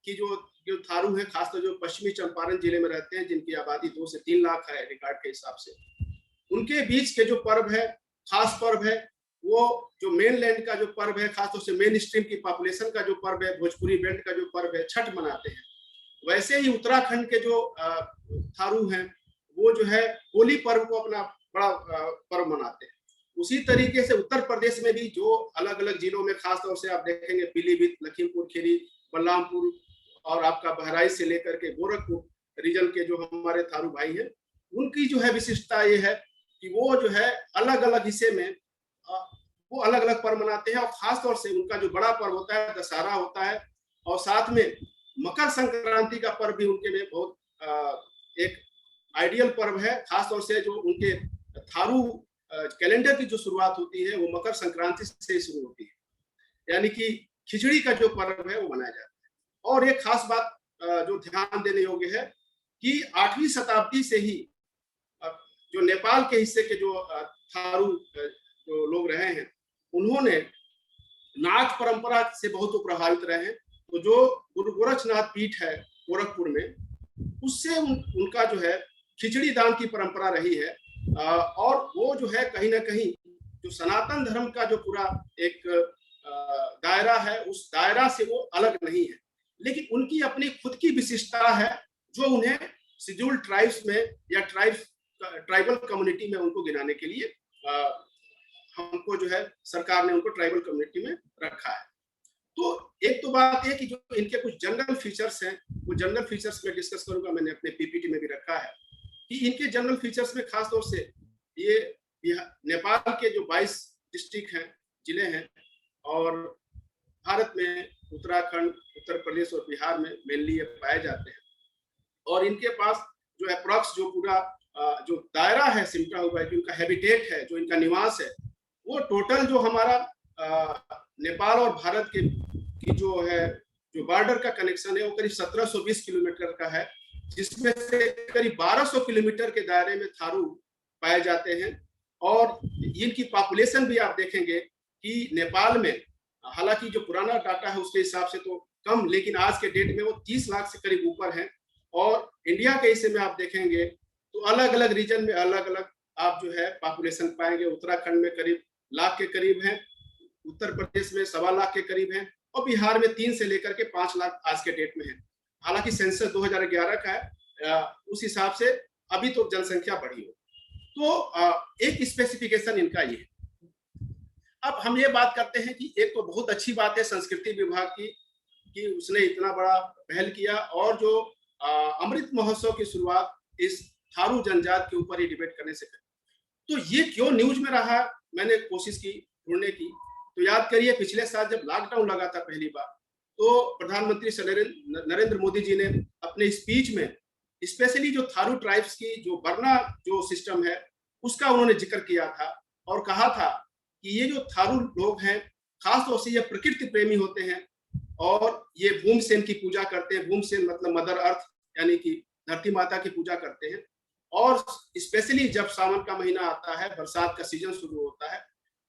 की जो थारू है, खासतौर जो पश्चिमी चंपारण जिले में रहते हैं, जिनकी आबादी 2 से 3 लाख है रिकॉर्ड के हिसाब से, उनके बीच के जो पर्व है, खास पर्व है, वो जो मेनलैंड का जो पर्व है, खासतौर से मेन स्ट्रीम की पॉपुलेशन का जो पर्व है, भोजपुरी बेल्ट का जो पर्व है, छठ मनाते हैं। वैसे ही उत्तराखंड के जो थारू हैं, वो जो है होली पर्व को अपना बड़ा पर्व मनाते हैं। उसी तरीके से उत्तर प्रदेश में भी जो अलग अलग जिलों में, खासतौर से आप देखेंगे पीलीभीत, लखीमपुर खीरी, बलरामपुर और आपका बहराइच से लेकर के गोरखपुर रीजन के जो हमारे थारू भाई हैं, उनकी जो है विशिष्टता ये है कि वो जो है अलग अलग हिस्से में वो अलग अलग पर्व मनाते हैं। और खासतौर से उनका जो बड़ा पर्व होता है दशहरा होता है, और साथ में मकर संक्रांति का पर्व भी उनके में बहुत एक आइडियल पर्व है। खासतौर से जो उनके थारू कैलेंडर की जो शुरुआत होती है वो मकर संक्रांति से शुरू होती है, यानी कि खिचड़ी का जो पर्व है वो मनाया जाता है। और एक खास बात जो ध्यान देने योग्य है कि 8वीं शताब्दी से ही जो नेपाल के हिस्से के जो थारू जो लोग रहे हैं, उन्होंने नाच परंपरा से बहुत प्रभावित रहे हैं। तो जो गुरु गोरक्षनाथ पीठ है गोरखपुर में, उससे उनका जो है खिचड़ी दान की परंपरा रही है। और वो जो है कहीं ना कहीं जो सनातन धर्म का जो पूरा एक दायरा है, उस दायरा से वो अलग नहीं है, लेकिन उनकी अपनी खुद की विशिष्टता है जो उन्हें शेड्यूल्ड ट्राइब्स में या ट्राइबल कम्युनिटी में उनको गिनाने के लिए हमको जो है सरकार ने उनको ट्राइबल कम्युनिटी में रखा है। तो एक तो बात है कि जो इनके कुछ जनरल फीचर्स हैं, वो जनरल फीचर्स में डिस्कस करूंगा, मैंने अपने पीपीटी में भी रखा है कि इनके जनरल फीचर्स में खासतौर से ये नेपाल के जो 22 डिस्ट्रिक्ट हैं, जिले हैं, और भारत में उत्तराखंड, उत्तर प्रदेश और बिहार में मेनली ये पाए जाते हैं। और इनके पास जो अप्रॉक्स जो पूरा जो दायरा है सिमटा हुआ है, जो इनका हैबिटेट है, जो इनका निवास है, वो टोटल जो हमारा नेपाल और भारत की जो है जो बॉर्डर का कनेक्शन है वो करीब 1720 किलोमीटर का है, जिसमें से करीब 1200 किलोमीटर के दायरे में थारू पाए जाते हैं। और इनकी पॉपुलेशन भी आप देखेंगे कि नेपाल में, हालांकि जो पुराना डाटा है उसके हिसाब से तो कम, लेकिन आज के डेट में वो 30 लाख से करीब ऊपर है। और इंडिया के हिस्से में आप देखेंगे तो अलग अलग रीजन में अलग अलग आप जो है पॉपुलेशन पाएंगे। उत्तराखंड में करीब लाख के करीब है, उत्तर प्रदेश में 1.25 लाख के करीब है, और बिहार में 3 से लेकर के 5 लाख आज के डेट में है। हालांकि सेंसस 2011 का है, उस हिसाब से अभी तो जनसंख्या बढ़ी हो। तो एक स्पेसिफिकेशन इनका ये है। अब हम ये बात करते हैं कि एक तो बहुत अच्छी बात है संस्कृति विभाग की कि उसने इतना बड़ा पहल किया, और जो अमृत महोत्सव की शुरुआत इस थारू जनजात के ऊपर ही डिबेट करने से करी। तो ये क्यों न्यूज में रहा, मैंने कोशिश की ढूंढने की। तो याद करिए पिछले साल जब लॉकडाउन लगा था पहली बार, तो प्रधानमंत्री नरेंद्र मोदी जी ने अपने स्पीच में स्पेशली जो थारू ट्राइब्स की जो बरना जो सिस्टम है उसका उन्होंने जिक्र किया था, और कहा था कि ये जो थारू लोग हैं खासतौर से ये प्रकृति प्रेमी होते हैं, और ये भूमसेन की पूजा करते हैं। भूमसेन मतलब मदर अर्थ, यानी कि धरती माता की पूजा करते हैं। और स्पेशली जब सावन का महीना आता है, बरसात का सीजन शुरू होता है,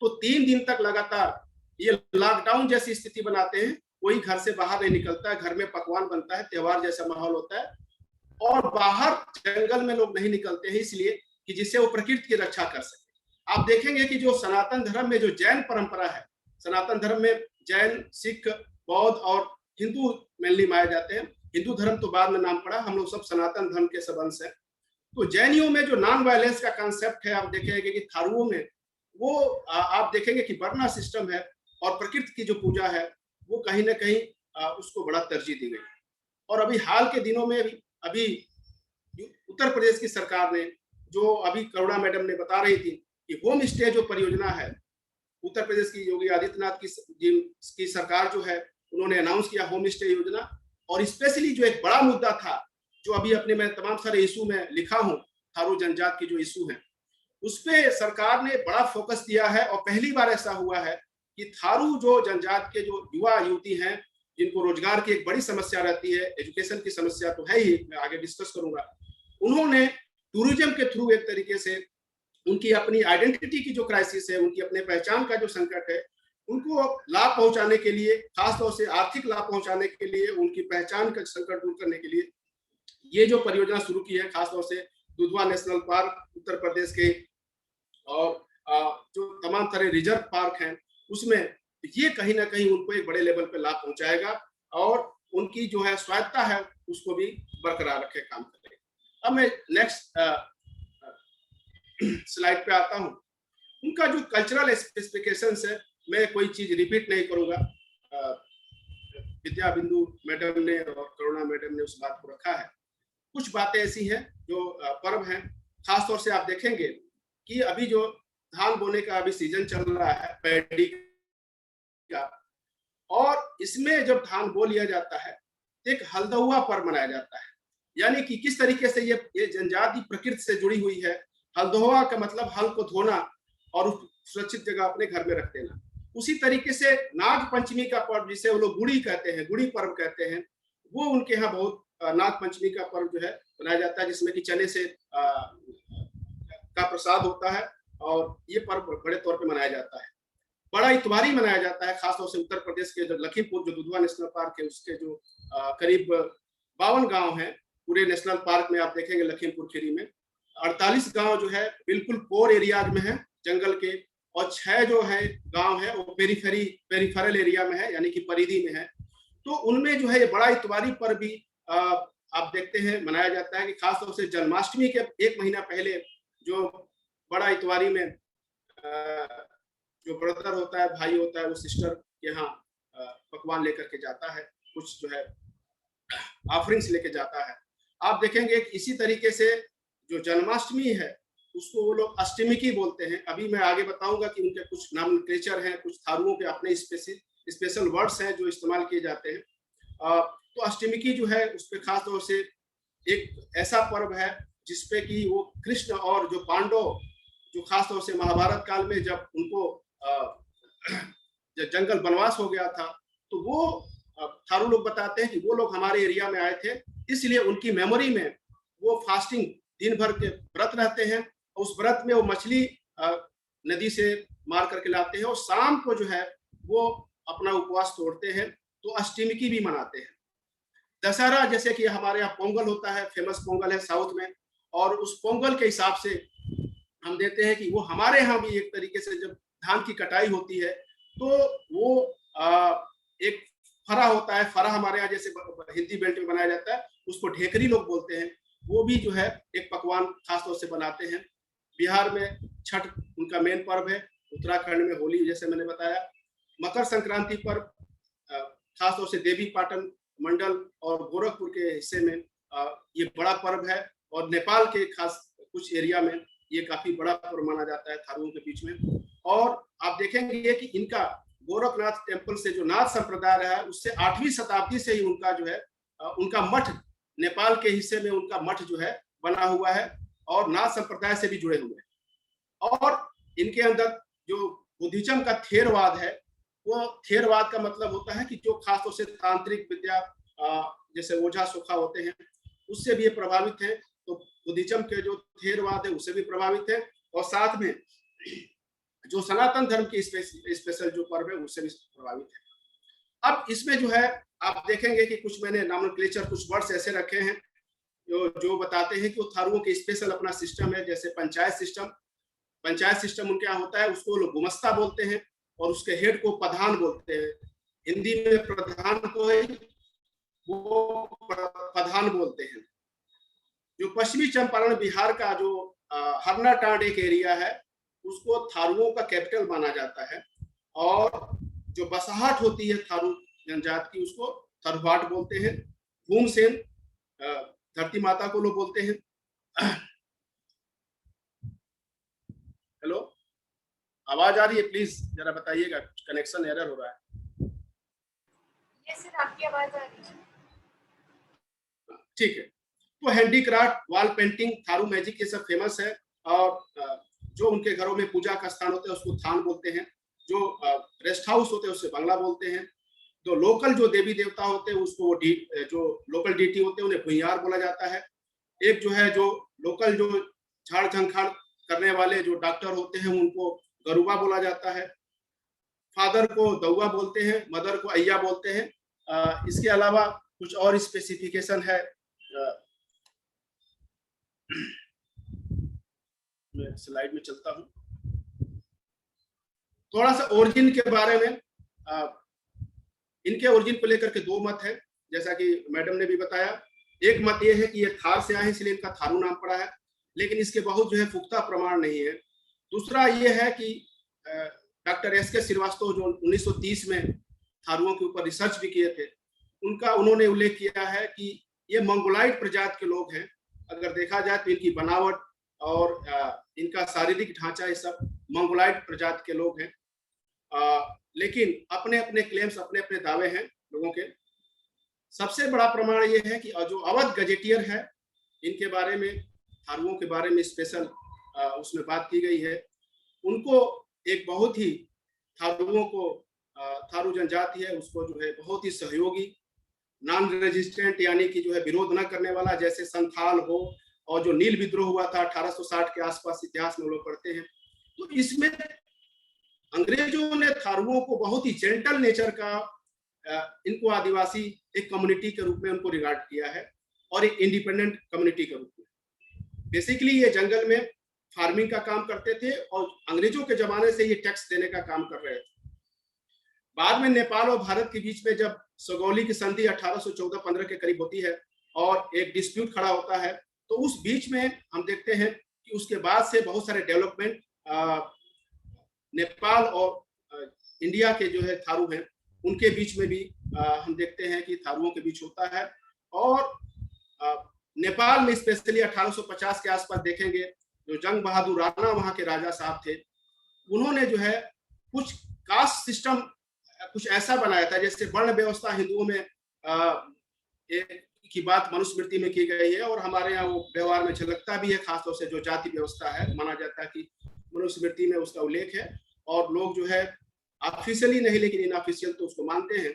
तो 3 दिन तक लगातार ये लॉकडाउन जैसी स्थिति बनाते हैं। कोई घर से बाहर नहीं निकलता है, घर में पकवान बनता है, त्योहार जैसा माहौल होता है, और बाहर जंगल में लोग नहीं निकलते हैं, इसलिए कि जिससे वो प्रकृति की रक्षा कर सके। आप देखेंगे कि जो सनातन धर्म में जो जैन परंपरा है, सनातन धर्म में जैन, सिख, बौद्ध और हिंदू मेनली माने जाते हैं। हिंदू धर्म तो बाद में नाम पड़ा, हम लोग सब सनातन धर्म के सब अंश हैं। तो जैनियों में जो नॉन वायलेंस का कॉन्सेप्ट है, आप देखेंगे कि थारुओं में वो आप देखेंगे कि बरना सिस्टम है, और प्रकृति की जो पूजा है वो कहीं ना कहीं उसको बड़ा तरजीह दी गई। और अभी हाल के दिनों में अभी उत्तर प्रदेश की सरकार ने, जो अभी करुणा मैडम ने बता रही थी कि होम स्टे जो परियोजना है, उत्तर प्रदेश की योगी आदित्यनाथ की सरकार जो है उन्होंने अनाउंस किया होम स्टे योजना। और स्पेशली जो एक बड़ा मुद्दा था, जो अभी अपने मैं तमाम सारे इशू में लिखा हूँ, थारू जनजात की जो इशू है उस पे सरकार ने बड़ा फोकस दिया है। और पहली बार ऐसा हुआ है कि थारू जो जनजात के जो युवा युवती हैं, जिनको रोजगार की एक बड़ी समस्या रहती है, एजुकेशन की समस्या तो है ही, मैं आगे डिस्कस करूंगा, उन्होंने टूरिज्म के थ्रू एक तरीके से उनकी अपनी आइडेंटिटी की जो क्राइसिस है, उनकी अपने पहचान का जो संकट है, उनको लाभ पहुंचाने के लिए, खासतौर से आर्थिक लाभ पहुंचाने के लिए, उनकी पहचान का संकट दूर करने के लिए ये जो परियोजना शुरू की है, खासतौर से दुधवा नेशनल पार्क उत्तर प्रदेश के और जो तमाम तरह रिजर्व पार्क हैं, उसमें ये कहीं ना कहीं उनको एक बड़े लेवल पे लाभ पहुंचाएगा और उनकी जो है स्वायत्ता है उसको भी बरकरार रखे काम करेगा। अब मैं नेक्स्ट स्लाइड पे आता हूं। उनका जो कल्चरल स्पेसिफिकेशंस है, मैं कोई चीज रिपीट नहीं करूंगा, विद्या बिंदु मैडम ने और करुणा मैडम ने उस बात को रखा है। कुछ बातें ऐसी हैं जो पर्व हैं, खासतौर से आप देखेंगे कि अभी जो धान बोने का अभी सीजन चल रहा है पैडी का, और इसमें जब धान बो लिया जाता है एक हल्दुआ पर्व मनाया जाता है, यानी कि किस तरीके से ये जनजाति प्रकृति से जुड़ी हुई है। हल्दुआ का मतलब हल को धोना और सुरक्षित जगह अपने घर में रख देना। उसी तरीके से नाग पंचमी का पर्व, जिसे वो लोग गुड़ी कहते हैं, गुड़ी पर्व कहते हैं, वो उनके यहाँ बहुत नाग पंचमी का पर्व जो है मनाया जाता है, जिसमें कि चने से का प्रसाद होता है और ये पर्व बड़े तौर पे मनाया जाता है। बड़ा इतवारी मनाया जाता है, खासतौर से उत्तर प्रदेश के जो लखीमपुर, जो दुधवा नेशनल पार्क है, उसके जो करीब 52 गांव हैं पूरे नेशनल पार्क में। आप देखेंगे लखीमपुर खीरी में 48 गांव जो है बिल्कुल कोर एरिया में है जंगल के, और 6 जो है गांव है वो पेरिफेरल एरिया में है, यानी कि परिधि में है। तो उनमें जो है ये बड़ा इतवारी पर भी आप देखते हैं मनाया जाता है कि खासतौर से जन्माष्टमी के 1 महीना पहले जो बड़ा इतवारी में जो ब्रदर होता है, भाई होता है, वो सिस्टर के यहाँ पकवान लेकर के जाता है, कुछ जो है ऑफरिंग्स लेके जाता है। आप देखेंगे कि इसी तरीके से जो जन्माष्टमी है उसको वो लोग अष्टमी की बोलते हैं। अभी मैं आगे बताऊंगा कि उनके कुछ नॉमेनक्लेचर हैं, कुछ थारुओं के अपने स्पेशल वर्ड्स हैं जो इस्तेमाल किए जाते हैं। तो अष्टमी की जो है उस पर खास तौर से एक ऐसा पर्व है जिसपे कि वो कृष्ण और जो पांडव, जो खास तौर से महाभारत काल में जब उनको जब जंगल वनवास हो गया था, तो वो थारू लोग बताते हैं कि वो लोग हमारे एरिया में आए थे, इसलिए उनकी मेमोरी में वो फास्टिंग दिन भर के व्रत रहते हैं। उस व्रत में वो मछली नदी से मार करके लाते हैं और शाम को जो है वो अपना उपवास तोड़ते हैं। तो अष्टमी की भी मनाते हैं। दशहरा, जैसे कि हमारे यहाँ पोंगल होता है, फेमस पोंगल है साउथ में, और उस पोंगल के हिसाब से हम देते हैं कि वो हमारे यहाँ भी एक तरीके से जब धान की कटाई होती है तो वो एक फरा होता है, फरा हमारे यहाँ जैसे हिंदी बेल्ट में बनाया जाता है, उसको ढेकरी लोग बोलते हैं, वो भी जो है एक पकवान खासतौर से बनाते हैं। बिहार में छठ उनका मेन पर्व है, उत्तराखंड में होली, जैसे मैंने बताया। मकर संक्रांति पर खासतौर से देवी पाटन मंडल और गोरखपुर के हिस्से में ये बड़ा पर्व है, और नेपाल के खास कुछ एरिया में ये काफी बड़ा पर्व माना जाता है थारुओं के बीच में। और आप देखेंगे कि इनका गोरखनाथ टेम्पल से जो नाथ संप्रदाय रहा है उससे 8वीं शताब्दी से ही उनका जो है उनका मठ, नेपाल के हिस्से में उनका मठ जो है बना हुआ है और नाथ संप्रदाय से भी जुड़े हुए हैं। और इनके अंदर जो बुद्धिज्म का थेरवाद है, वो थेरवाद का मतलब होता है कि जो खासतौर से तांत्रिक विद्या जैसे ओझा सोखा होते हैं उससे भी ये प्रभावित है। तो बुद्धिज्म के जो थेरवाद है उससे भी प्रभावित है, और साथ में जो सनातन धर्म की स्पेशल जो पर्व है उससे भी प्रभावित है। अब इसमें जो है आप देखेंगे कि कुछ मैंने नॉमेनक्लेचर, कुछ वर्ड्स ऐसे रखे हैं जो बताते हैं कि वो थारुओं के स्पेशल अपना सिस्टम है। जैसे पंचायत सिस्टम उनके यहाँ होता है, उसको लोग गुमस्ता बोलते हैं, और उसके हेड को प्रधान बोलते हैं। हिंदी में प्रधान को है वो प्रधान बोलते हैं। जो पश्चिमी चंपारण बिहार का जो हरनाटांड एक एरिया है उसको थारुओं का कैपिटल माना जाता है, और जो बसाहट होती है थारू जनजाति की उसको थरवाट बोलते हैं। भूमसेन धरती माता को लोग बोलते हैं। हेलो, आवाज आ रही है? प्लीज जरा बताइएगा, कनेक्शन एरर हो रहा है। यस सर, आपकी आवाज आ रही है। ठीक है। तो handicraft, wall painting, Tharu magic, ये सब फेमस है। और जो उनके घरों में पूजा का स्थान होता है उसको थान बोलते हैं। जो रेस्ट हाउस होते हैं उससे बंगला बोलते हैं। तो लोकल जो देवी देवता होते हैं उसको जो लोकल डीटी होते हैं उन्हें भुइयार बोला जाता है। एक जो है जो लोकल जो झाड़ झंखाड़ करने वाले जो डॉक्टर होते हैं उनको गरुबा बोला जाता है। फादर को दौआ बोलते हैं, मदर को अय्या बोलते हैं। इसके अलावा कुछ और स्पेसिफिकेशन है। मैं स्लाइड में चलता हूं। थोड़ा सा ओरिजिन के बारे में, इनके ओरिजिन को लेकर के दो मत है, जैसा कि मैडम ने भी बताया। एक मत ये है कि ये थार से आए हैं इसलिए इनका थारू नाम पड़ा है, लेकिन इसके बहुत जो है पुख्ता प्रमाण नहीं है। दूसरा ये है कि डॉक्टर एस.के. श्रीवास्तव जो 1930 में थारुओं के ऊपर रिसर्च भी किए थे, उन्होंने उल्लेख किया है कि ये मंगोलाइड प्रजाति के लोग हैं। अगर देखा जाए तो इनकी बनावट और इनका शारीरिक ढांचा, ये सब मंगोलाइड प्रजाति के लोग हैं। लेकिन अपने अपने क्लेम्स, अपने अपने दावे हैं लोगों के। सबसे बड़ा प्रमाण ये है कि जो अवध गजेटियर है, इनके बारे में, थारुओं के बारे में स्पेशल उसमें बात की गई है। उनको एक बहुत ही थारुओं को, थारू जनजाति है उसको जो है बहुत ही सहयोगी, नॉन रेजिस्टेंट, यानी कि जो है विरोध न करने वाला, जैसे संथाल हो और जो नील विद्रोह हुआ था 1860 के आसपास, इतिहास में लोग पढ़ते हैं। तो इसमें अंग्रेजों ने थारुओं को बहुत ही जेंटल नेचर का, इनको आदिवासी एक कम्युनिटी के रूप में उनको रिगार्ड किया है और एक इंडिपेंडेंट कम्युनिटी के रूप में। बेसिकली ये जंगल में फार्मिंग का काम करते थे और अंग्रेजों के जमाने से ये टैक्स देने का काम कर रहे थे। बाद में नेपाल और भारत के बीच में जब सगौली की संधि 1814-15 के करीब होती है और एक डिस्प्यूट खड़ा होता है, तो उस बीच में हम देखते हैं कि उसके बाद से बहुत सारे डेवलपमेंट नेपाल और इंडिया के जो है थारू हैं उनके बीच में भी हम देखते हैं कि थारुओं के बीच होता है। और नेपाल में स्पेशली 1850 के आसपास देखेंगे, जो जंग बहादुर राणा वहां के राजा साहब थे, उन्होंने जो है कुछ कास्ट सिस्टम कुछ ऐसा बनाया था, जैसे वर्ण व्यवस्था हिंदुओं में की बात मनुस्मृति में की गई है और हमारे यहाँ वो व्यवहार में झलकता भी है। खासतौर से जो जाति व्यवस्था है, माना जाता है कि मनुस्मृति में उसका उल्लेख है और लोग जो है ऑफिशियली नहीं लेकिन इनऑफिशियल तो उसको मानते हैं।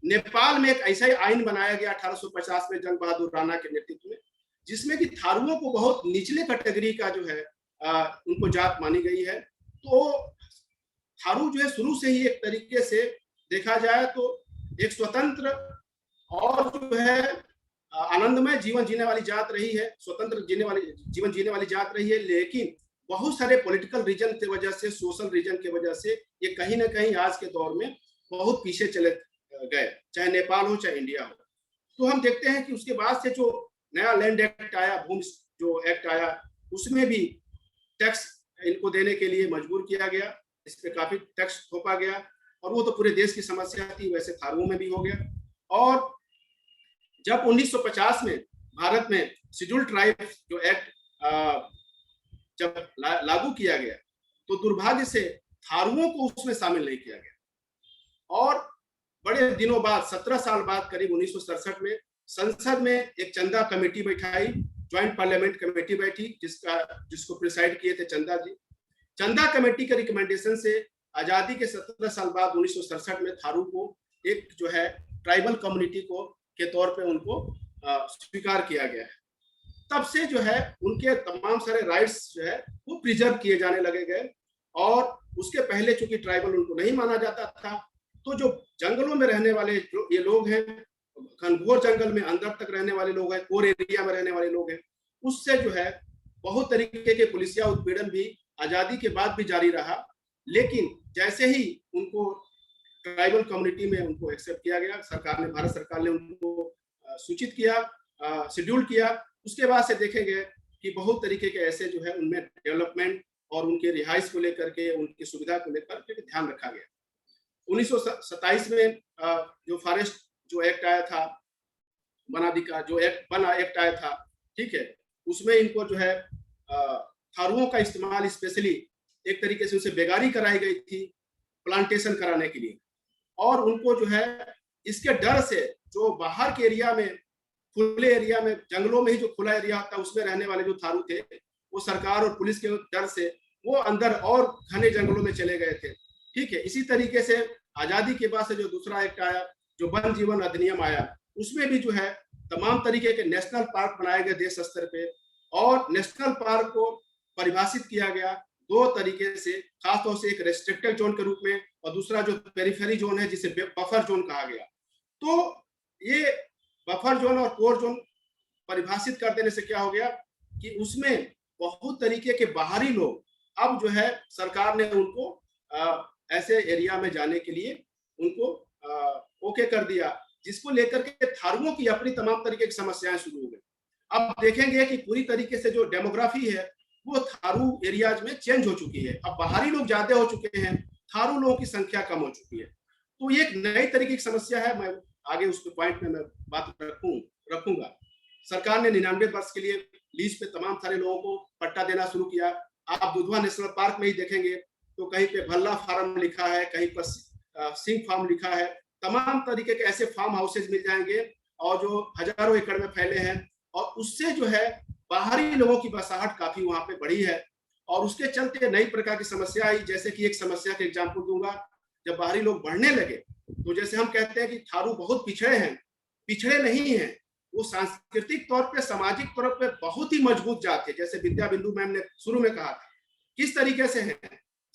नेपाल में एक ऐसा ही आइन बनाया गया 1850 में जंग बहादुर राणा के नेतृत्व में, जिसमें कि थारुओं को बहुत निचले कैटेगरी का जो है उनको जात मानी गई है। तो थारू जो है शुरू से ही एक तरीके से देखा जाए तो एक स्वतंत्र और जो है आनंदमय जीवन जीने वाली जात रही है, स्वतंत्र जीवन जीने वाली जात रही है। लेकिन बहुत सारे पॉलिटिकल रीजन की वजह से, सोशल रीजन की वजह से ये कहीं ना कहीं आज के दौर में बहुत पीछे चले गए, चाहे नेपाल हो चाहे इंडिया हो। तो हम देखते हैं कि उसके बाद से जो नया लैंड एक्ट आया, भूमि जो एक्ट आया, उसमें भी टैक्स इनको देने के लिए मजबूर किया गया। इस पे काफी टैक्स थोपा गया और वो तो पूरे देश की समस्या थी, वैसे थारुओं में भी हो गया। और जब 1950 में भारत में शेड्यूल्ड ट्राइब जो एक्ट जब लागू किया गया, तो दुर्भाग्य से थारुओं को उसमें शामिल नहीं किया गया। और बड़े दिनों बाद, 17 साल बाद, करीब 1967 में संसद में एक चंदा कमेटी बैठाई, ज्वाइंट पार्लियामेंट कमेटी बैठी, जिसको प्रिसाइड किए थे चंदा जी। चंदा कमेटी के रिकमेंडेशन से आजादी के 17 साल बाद 1967 में थारू को एक जो है ट्राइबल कम्युनिटी को के तौर पे उनको स्वीकार किया गया है। तब से जो है उनके तमाम सारे राइट्स जो है वो प्रिजर्व किए जाने लगे गए। और उसके पहले चूंकि ट्राइबल उनको नहीं माना जाता था, तो जो जंगलों में रहने वाले जो ये लोग हैं, घनघोर जंगल में अंदर तक रहने वाले लोग हैं, कोर एरिया में रहने वाले लोग हैं, उससे जो है बहुत तरीके के पुलिसिया उत्पीड़न भी आजादी के बाद भी जारी रहा। लेकिन जैसे ही उनको ट्राइबल कम्युनिटी में उनको एक्सेप्ट किया गया, सरकार ने, भारत सरकार ने उनको सूचित किया, शेड्यूल किया, उसके बाद से देखेंगे कि बहुत तरीके के ऐसे जो है उनमें डेवलपमेंट और उनके रिहाइश को लेकर के, उनकी सुविधा को लेकर के ध्यान रखा गया। 1927 में जो फॉरेस्ट जो एक्ट आया था, वनाधिकार जो एक्ट आया था, ठीक है, उसमें इनको जो है थारुओं का इस्तेमाल स्पेशली एक तरीके से उनसे बेगारी कराई गई थी प्लांटेशन कराने के लिए। और उनको जो है इसके डर से जो बाहर के एरिया में, खुले एरिया में, जंगलों में ही जो खुला एरिया होता है उसमें रहने वाले जो थारू थे, वो सरकार और पुलिस के डर से वो अंदर और घने जंगलों में चले गए थे। ठीक है, इसी तरीके से आजादी के बाद से जो दूसरा एक्ट आया, जो वन जीवन अधिनियम आया, उसमें भी जो है तमाम तरीके के नेशनल पार्क बनाए गए देश स्तर पे, और नेशनल पार्क को परिभाषित किया गया दो तरीके से, खासतौर से एक रेस्ट्रिक्टेड जोन के रूप में और दूसरा जो पेरिफेरी जोन है जिसे बफर जोन कहा गया। तो ये बफर जोन और कोर जोन परिभाषित कर देने से क्या हो गया कि उसमें बहुत तरीके के बाहरी लोग अब जो है सरकार ने उनको ऐसे एरिया में जाने के लिए उनको ओके कर दिया, जिसको लेकर के थारुओं की अपनी तमाम तरीके की समस्याएं शुरू हो गई। अब देखेंगे कि पूरी तरीके से जो डेमोग्राफी है वो थारू एरियाज में चेंज हो चुकी है। अब बाहरी लोग ज्यादा हो चुके हैं, थारू लोगों की संख्या कम हो चुकी है। तो ये एक नई तरीके की समस्या है। मैं आगे उस पॉइंट में मैं बात रखूंगा। सरकार ने 99 वर्ष के लिए लीज पे तमाम सारे लोगों को पट्टा देना शुरू किया। आप दुधवा नेशनल पार्क में ही देखेंगे तो कहीं पे भल्ला फार्म लिखा है, कहीं पर सिंह फार्म लिखा है। तमाम तरीके के ऐसे फार्म हाउसेज मिल जाएंगे और जो हजारों एकड़ में फैले हैं, और उससे जो है बाहरी लोगों की बसाहट काफी वहां पे बढ़ी है। और उसके चलते नई प्रकार की समस्या आई। जैसे कि एक समस्या के एग्जाम्पल दूंगा, जब बाहरी लोग बढ़ने लगे तो जैसे हम कहते हैं कि थारू बहुत पिछड़े हैं, पिछड़े नहीं हैं, वो सांस्कृतिक तौर पे, सामाजिक तौर पे बहुत ही मजबूत जात है। जैसे विद्या बिंदु मैम ने शुरू में कहा था, किस तरीके से है,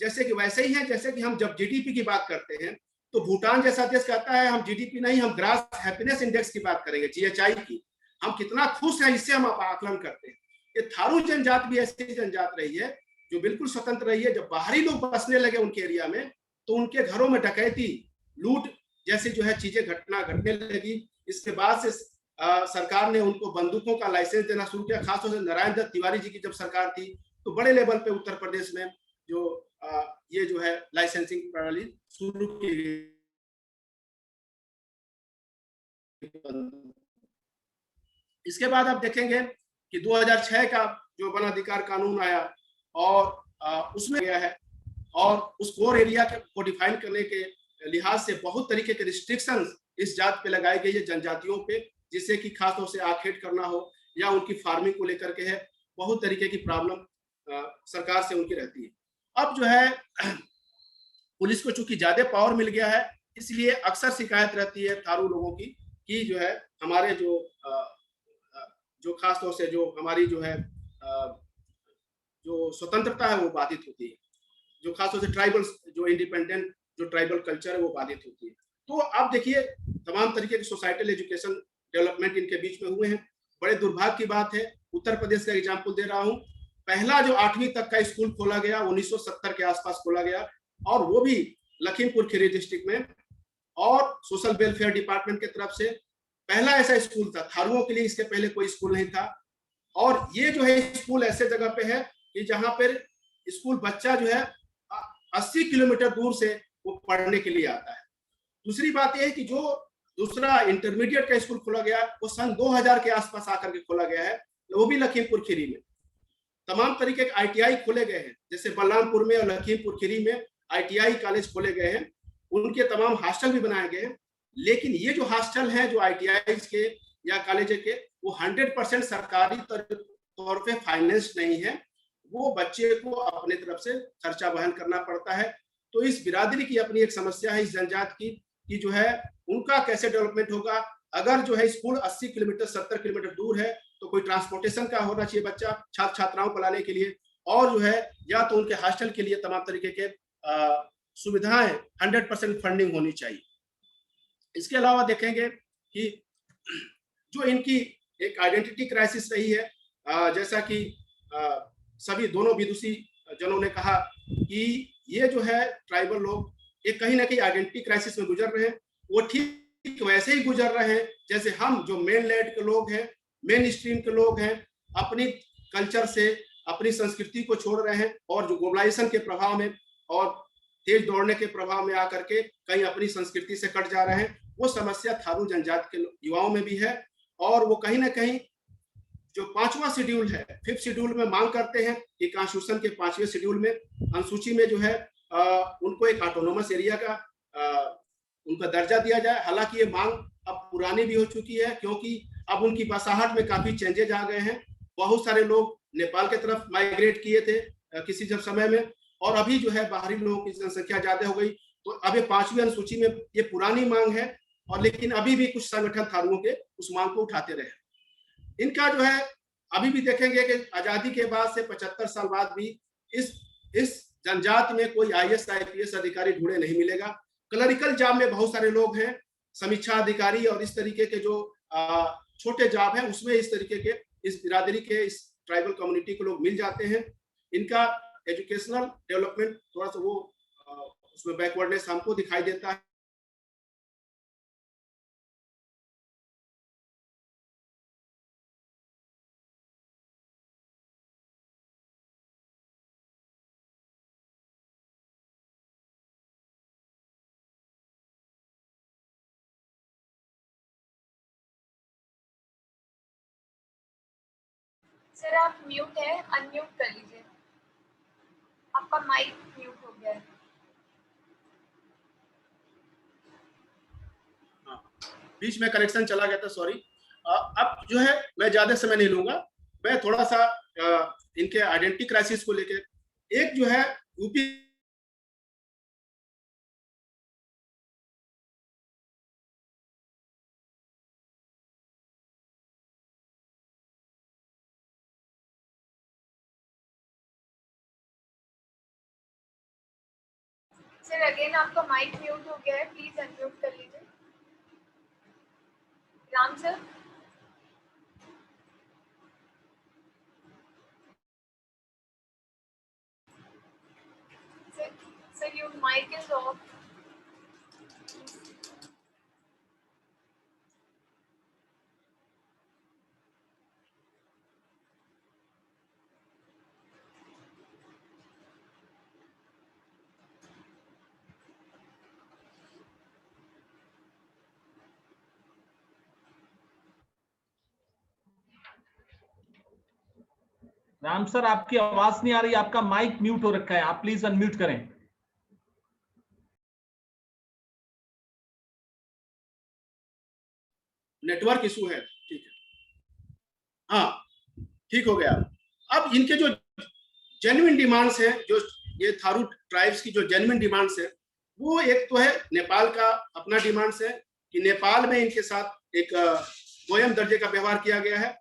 जैसे कि वैसे ही है जैसे कि हम जब जीडीपी की बात करते हैं तो भूटान जैसा देश कहता है हम जीडीपी नहीं, हम ग्रास हैप्पीनेस इंडेक्स की बात करेंगे, जीएचआई की, हम कितना खुश हैं इससे हम आकलन करते हैं। ये थारू जनजात भी ऐसी जनजात रही है जो बिल्कुल स्वतंत्र रही है। जब बाहरी लोग बसने लगे उनके एरिया में तो उनके घरों में डकैती, लूट जैसी जो है चीजें घटने लगी। इसके बाद से सरकार ने उनको बंदूकों का लाइसेंस देना शुरू किया। खासतौर से नारायण दत्त तिवारी जी की जब सरकार थी तो बड़े लेवल पे उत्तर प्रदेश में जो ये जो है लाइसेंसिंग प्रणाली शुरू की गई। इसके बाद आप देखेंगे कि 2006 का जो वन अधिकार कानून आया और उसमें गया है, और उस कोर एरिया को डिफाइन करने के लिहाज से बहुत तरीके के रिस्ट्रिक्शंस इस जात पे लगाई गई है, जनजातियों पे, जिससे कि खासतौर से आखेट करना हो या उनकी फार्मिंग को लेकर के है, बहुत तरीके की प्रॉब्लम सरकार से उनकी रहती है। अब जो है पुलिस को चूंकि ज्यादा पावर मिल गया है, इसलिए अक्सर शिकायत रहती है थारू लोगों की कि जो है हमारे जो खासतौर से जो हमारी जो है जो स्वतंत्रता है वो बाधित होती है, जो खासतौर से ट्राइबल जो इंडिपेंडेंट जो ट्राइबल कल्चर है वो बाधित होती है। तो आप देखिए तमाम तरीके के सोसाइटल एजुकेशन डेवलपमेंट इनके बीच में हुए हैं। बड़े दुर्भाग्य की बात है, उत्तर प्रदेश का एग्जाम्पल दे रहा हूँ, पहला जो 8वीं तक का स्कूल खोला गया 1970 के आसपास खोला गया, और वो भी लखीमपुर खीरी डिस्ट्रिक्ट में, और सोशल वेलफेयर डिपार्टमेंट की तरफ से पहला ऐसा स्कूल था थारुओं के लिए। इसके पहले कोई स्कूल नहीं था। और ये जो है स्कूल ऐसे जगह पे है कि जहां पर स्कूल बच्चा जो है 80 किलोमीटर दूर से वो पढ़ने के लिए आता है। दूसरी बात यह है कि जो दूसरा इंटरमीडिएट का स्कूल खोला गया वो सन 2000 के आसपास आकर के खोला गया है, वो भी लखीमपुर खीरी में। तमाम तरीके के आईटीआई खोले गए हैं, जैसे बलरामपुर में और लखीमपुर खीरी में आईटीआई कॉलेज खोले गए हैं, उनके तमाम हॉस्टल भी बनाए गए हैं। लेकिन ये जो हॉस्टल हैं जो आईटीआई के या कॉलेज के, वो 100% सरकारी तौर पे फाइनेंस नहीं है, वो बच्चे को अपने तरफ से खर्चा वहन करना पड़ता है। तो इस बिरादरी की अपनी एक समस्या है इस जनजात की कि जो है उनका कैसे डेवलपमेंट होगा। अगर जो है स्कूल 80 किलोमीटर 70 किलोमीटर दूर है तो कोई ट्रांसपोर्टेशन का होना चाहिए बच्चा छात्र छात्राओं को लाने के लिए, और जो है या तो उनके हॉस्टल के लिए तमाम तरीके के सुविधाएं 100% फंडिंग होनी चाहिए। इसके अलावा देखेंगे कि जो इनकी एक आइडेंटिटी क्राइसिस रही है, जैसा कि सभी दोनों विदुषी जनों ने कहा कि ये जो है ट्राइबल लोग ये कहीं ना कहीं आइडेंटिटी क्राइसिस में गुजर रहे हैं। वो ठीक वैसे ही गुजर रहे हैं जैसे हम जो मेन लैंड के लोग हैं, मेन स्ट्रीम के लोग हैं, अपनी कल्चर से अपनी संस्कृति को छोड़ रहे हैं और जो ग्लोबलाइजेशन के प्रभाव में और तेज दौड़ने के प्रभाव में आकर के कहीं अपनी संस्कृति से कट जा रहे हैं। वो समस्या थारू जनजात के युवाओं में भी है, और वो कहीं ना कहीं जो 5वां शेड्यूल है, 5th शेड्यूल में मांग करते हैं कि कॉन्स्टिट्यूशन के 5वें शेड्यूल में अनुसूची में जो है उनको एक ऑटोनोमस एरिया का उनका दर्जा दिया जाए। हालांकि ये मांग अब पुरानी भी हो चुकी है, क्योंकि अब उनकी बसाहट में काफी चेंजेज आ गए हैं। बहुत सारे लोग नेपाल के तरफ माइग्रेट किए थे किसी जब समय में, और अभी जो है बाहरी लोगों की जनसंख्या ज्यादा हो गई। तो अब ये 5वीं अनुसूची में ये पुरानी मांग है, और लेकिन अभी भी कुछ संगठन थारुओं के उस मांग को उठाते रहे। इनका जो है अभी भी देखेंगे कि आजादी के बाद से 75 साल बाद भी इस इस जनजाति में कोई IAS IPS अधिकारी ढूंढे नहीं मिलेगा। क्लरिकल जॉब में बहुत सारे लोग हैं, समीक्षा अधिकारी और इस तरीके के जो छोटे जॉब हैं उसमें इस तरीके के इस बिरादरी के इस ट्राइबल कम्युनिटी के लोग मिल जाते हैं। इनका एजुकेशनल डेवलपमेंट थोड़ा सा वो उसमें बैकवर्डनेस हमको दिखाई देता है। सर आप म्यूट है, अनम्यूट कर लीजिए, आपका माइक म्यूट हो गया है। बीच में कनेक्शन चला गया था, सॉरी। अब जो है मैं ज्यादा समय नहीं लूंगा, मैं थोड़ा सा इनके आइडेंटिटी क्राइसिस को लेकर एक जो है यूपी सर अगेन आपका माइक म्यूट हो गया है, प्लीज अनम्यूट कर लीजिए। Ram sir, sir your mic is off. Ram sir आपकी आवाज नहीं आ रही, आपका माइक म्यूट हो रखा है, आप प्लीज अनम्यूट करें। नेटवर्क इशू है, ठीक है, हाँ ठीक हो गया। अब इनके जो जेन्युइन डिमांड्स हैं, जो ये थारू ट्राइब्स की जो जेन्युइन डिमांड्स है, वो एक तो है नेपाल का अपना डिमांड्स है कि नेपाल में इनके साथ एक गोयम दर्जे का व्यवहार किया गया है।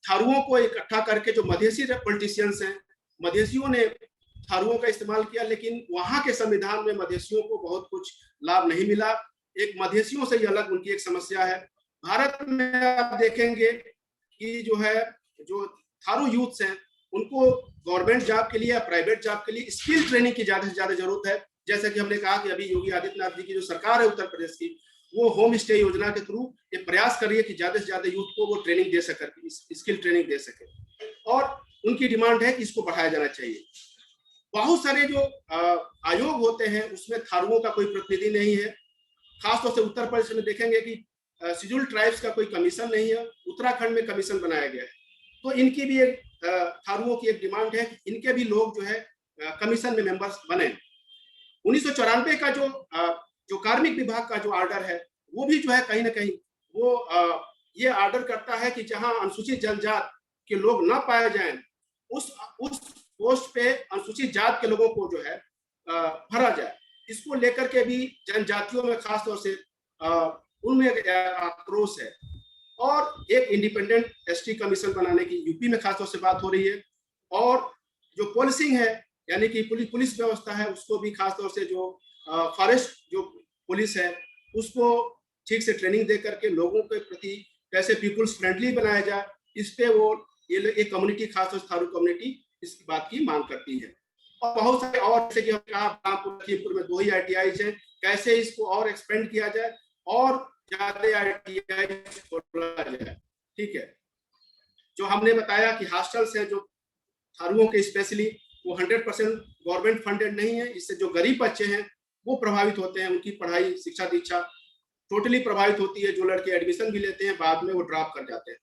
थारुओं को इकट्ठा करके जो मधेसी पॉलिटिशियंस हैं, मधेसियों ने थारुओं का इस्तेमाल किया, लेकिन वहां के संविधान में मधेसियों को बहुत कुछ लाभ नहीं मिला। एक मधेसियों से ही अलग उनकी एक समस्या है। भारत में आप देखेंगे कि जो है जो थारू यूथ्स हैं उनको गवर्नमेंट जॉब के लिए या प्राइवेट जॉब के लिए स्किल ट्रेनिंग की ज्यादा से ज्यादा जरूरत है। जैसा कि हमने कहा कि अभी योगी आदित्यनाथ जी की जो सरकार है उत्तर प्रदेश की, वो होम स्टे योजना के थ्रू ये प्रयास कर रही है कि ज्यादा से ज्यादा यूथ को वो ट्रेनिंग दे सके, स्किल ट्रेनिंग दे सके, और उनकी डिमांड है कि इसको बढ़ाया जाना चाहिए। बहुत सारे जो आयोग होते हैं उसमें थारुओं का कोई प्रतिनिधि नहीं है। खासतौर से उत्तर प्रदेश में देखेंगे कि शेड्यूल्ड ट्राइब्स का कोई कमीशन नहीं है, उत्तराखंड में कमीशन बनाया गया है। तो इनकी भी एक थारुओं की एक डिमांड है कि इनके भी लोग जो है कमीशन में मेंबर्स बने। 1994 का जो कार्मिक विभाग का जो ऑर्डर है वो भी जो है कहीं ना कहीं वो ये ऑर्डर करता है कि जहां अनुसूचित जनजात के लोग ना पाए जाएं, उस पोस्ट पे अनुसूचित जात के लोगों को जो है भरा जाए। इसको लेकर के भी जनजातियों में खासतौर से उनमें आक्रोश है। और एक इंडिपेंडेंट एसटी कमीशन बनाने की यूपी में खासतौर से बात हो रही है। और जो पॉलिसिंग है, यानी कि पुलिस व्यवस्था है, उसको भी खासतौर से जो फॉरेस्ट जो पुलिस है उसको ठीक से ट्रेनिंग दे करके लोगों के प्रति कैसे पीपुल्स फ्रेंडली बनाया जाए, इस पे वो ये कम्युनिटी खासतौर से थारू कम्युनिटी इस बात की मांग करती है। और बहुत सारे और जैसे कि हमने कहा लखीमपुर में 2 ही ITIs हैं, कैसे इसको और एक्सपेंड किया जाए और ज्यादा ITIs खोला जाए। ठीक है, जो हमने बताया कि हॉस्टल्स हैं जो थारुओं के स्पेशली वो 100% गवर्नमेंट फंडेड नहीं है, इससे जो गरीब बच्चे हैं वो प्रभावित होते हैं, उनकी पढ़ाई शिक्षा दीक्षा टोटली प्रभावित होती है। जो लड़के एडमिशन भी लेते हैं बाद में वो ड्रॉप कर जाते हैं,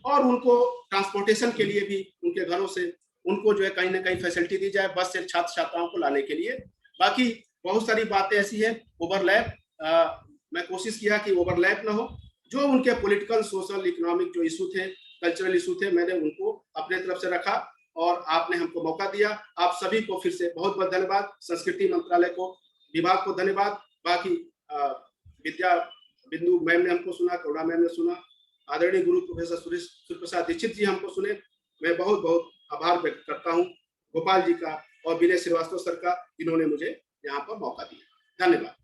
और उनको ट्रांसपोर्टेशन के लिए भी उनके घरों से उनको जो है कहीं ना कहीं फैसिलिटी दी जाए बस से छात्र छात्राओं को लाने के लिए। बाकी बहुत सारी बातें ऐसी हैं, ओवरलैप, मैं कोशिश किया कि ओवरलैप ना हो। जो उनके पॉलिटिकल सोशल इकोनॉमिक जो इशू थे, कल्चरल इशू थे, मैंने उनको अपने तरफ से रखा और आपने हमको मौका दिया। आप सभी को फिर से बहुत बहुत धन्यवाद, संस्कृति मंत्रालय को, विभाग को धन्यवाद। बाकी विद्या बिंदु मैम ने हमको सुना, करुणा मैम ने सुना, आदरणीय गुरु प्रोफेसर सूर्य प्रसाद दीक्षित जी हमको सुने। मैं बहुत बहुत आभार व्यक्त करता हूँ गोपाल जी का और विनय श्रीवास्तव सर का, इन्होंने मुझे यहाँ पर मौका दिया। धन्यवाद।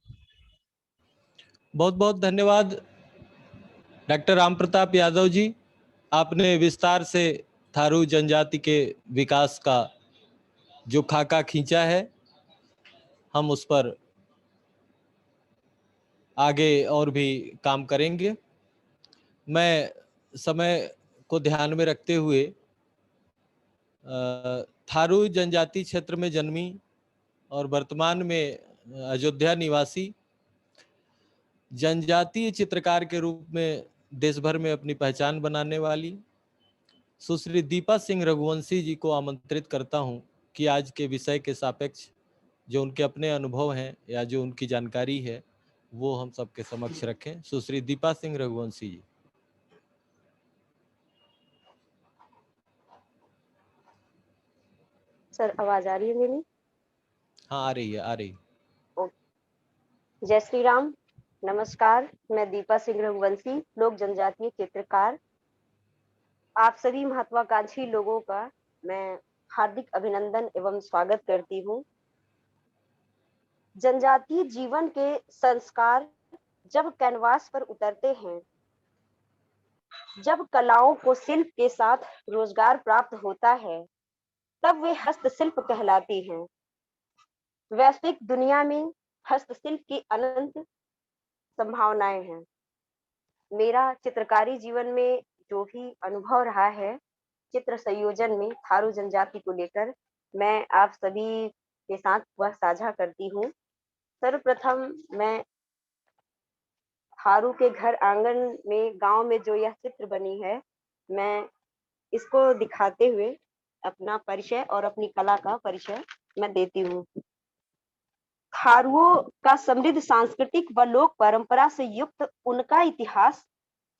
बहुत बहुत धन्यवाद डॉक्टर राम प्रताप यादव जी। आपने विस्तार से थारू जनजाति के विकास का जो खाका खींचा है, हम उस पर आगे और भी काम करेंगे। मैं समय को ध्यान में रखते हुए थारू जनजाति क्षेत्र में जन्मी और वर्तमान में अयोध्या निवासी जनजातीय चित्रकार के रूप में देश भर में अपनी पहचान बनाने वाली सुश्री दीपा सिंह रघुवंशी जी को आमंत्रित करता हूं कि आज के विषय के सापेक्ष जो उनके अपने अनुभव हैं या जो उनकी जानकारी है वो हम सबके समक्ष रखें। सुश्री दीपा सिंह रघुवंशी जी। सर आवाज आ रही है मेरी? हाँ आ रही है, आ रही। जय श्री राम, नमस्कार। मैं दीपा सिंह रघुवंशी, लोक जनजातीय चित्रकार। आप सभी महत्वाकांक्षी लोगों का मैं हार्दिक अभिनंदन एवं स्वागत करती हूँ। जनजातीय जीवन के संस्कार जब कैनवास पर उतरते हैं, जब कलाओं को शिल्प के साथ रोजगार प्राप्त होता है, तब वे हस्तशिल्प कहलाती हैं। वैश्विक दुनिया में हस्तशिल्प की अनंत संभावनाएं हैं। मेरा चित्रकारी जीवन में जो भी अनुभव रहा है चित्र संयोजन में थारू जनजाति को लेकर, मैं आप सभी के साथ वह साझा करती हूँ। सर्वप्रथम मैं थारू के घर आंगन में गांव में जो यह चित्र बनी है, मैं इसको दिखाते हुए अपना परिचय और अपनी कला का परिचय मैं देती हूँ। थारुओं का समृद्ध सांस्कृतिक व लोक परंपरा से युक्त उनका इतिहास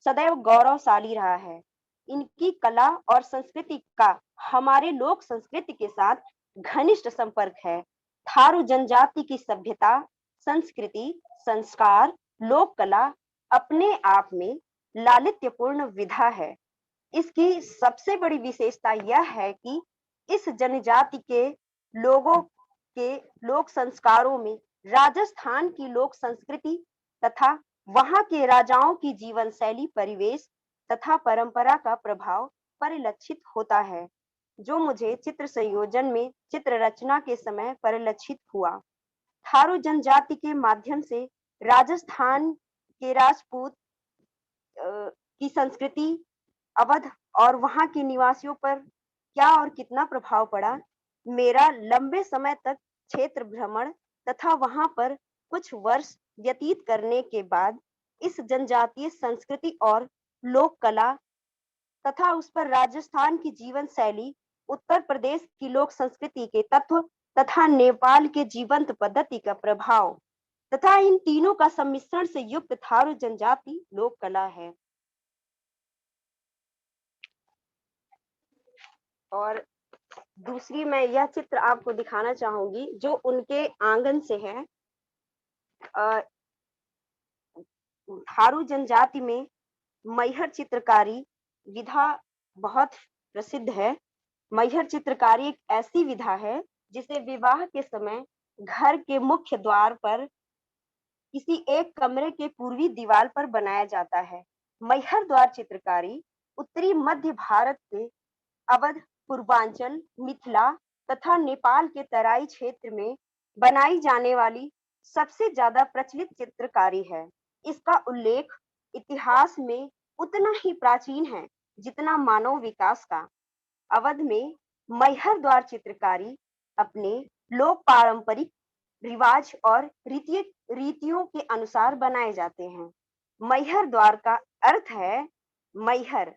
सदैव गौरवशाली रहा है। इनकी कला और संस्कृति का हमारे लोक संस्कृति के साथ घनिष्ठ संपर्क है। थारू जनजाति की सभ्यता, संस्कृति, संस्कार, लोक कला अपने आप में लालित्यपूर्ण विधा है। इसकी सबसे बड़ी विशेषता यह है कि इस जनजाति के लोगों के लोक संस्कारों में राजस्थान की लोक संस्कृति तथा वहां के राजाओं की जीवन शैली, परिवेश तथा परंपरा का प्रभाव परिलक्षित होता है, जो मुझे चित्र संयोजन में चित्र रचना के समय परिलक्षित हुआ। थारू जनजाति के माध्यम से राजस्थान के राजपूत की संस्कृति, अवध और वहां के निवासियों पर क्या और कितना प्रभाव पड़ा, मेरा लंबे समय तक क्षेत्र भ्रमण तथा वहां पर कुछ वर्ष व्यतीत करने के बाद इस जनजातीय संस्कृति और लोक कला तथा उस पर राजस्थान की जीवन शैली, उत्तर प्रदेश की लोक संस्कृति के तत्व तथा नेपाल के जीवंत पद्धति का प्रभाव तथा इन तीनों का सम्मिश्रण से युक्त थारू जनजाति लोक कला है। और दूसरी मैं यह चित्र आपको दिखाना चाहूंगी जो उनके आंगन से है। थारू जनजाति में मैहर चित्रकारी विधा बहुत प्रसिद्ध है। मैहर चित्रकारी एक ऐसी विधा है जिसे विवाह के समय घर के मुख्य द्वार पर किसी एक कमरे के पूर्वी दीवार पर बनाया जाता है। मैहर द्वार चित्रकारी उत्तरी मध्य भारत के अवध, पूर्वांचल, मिथिला तथा नेपाल के तराई क्षेत्र में बनाई जाने वाली सबसे ज्यादा प्रचलित चित्रकारी है। इसका उल्लेख इतिहास में उतना ही प्राचीन है जितना मानव विकास का। अवध में मैहर द्वार चित्रकारी अपने लोक पारंपरिक रिवाज और रीतियों के अनुसार बनाए जाते हैं। मैहर द्वार का अर्थ है मैहर,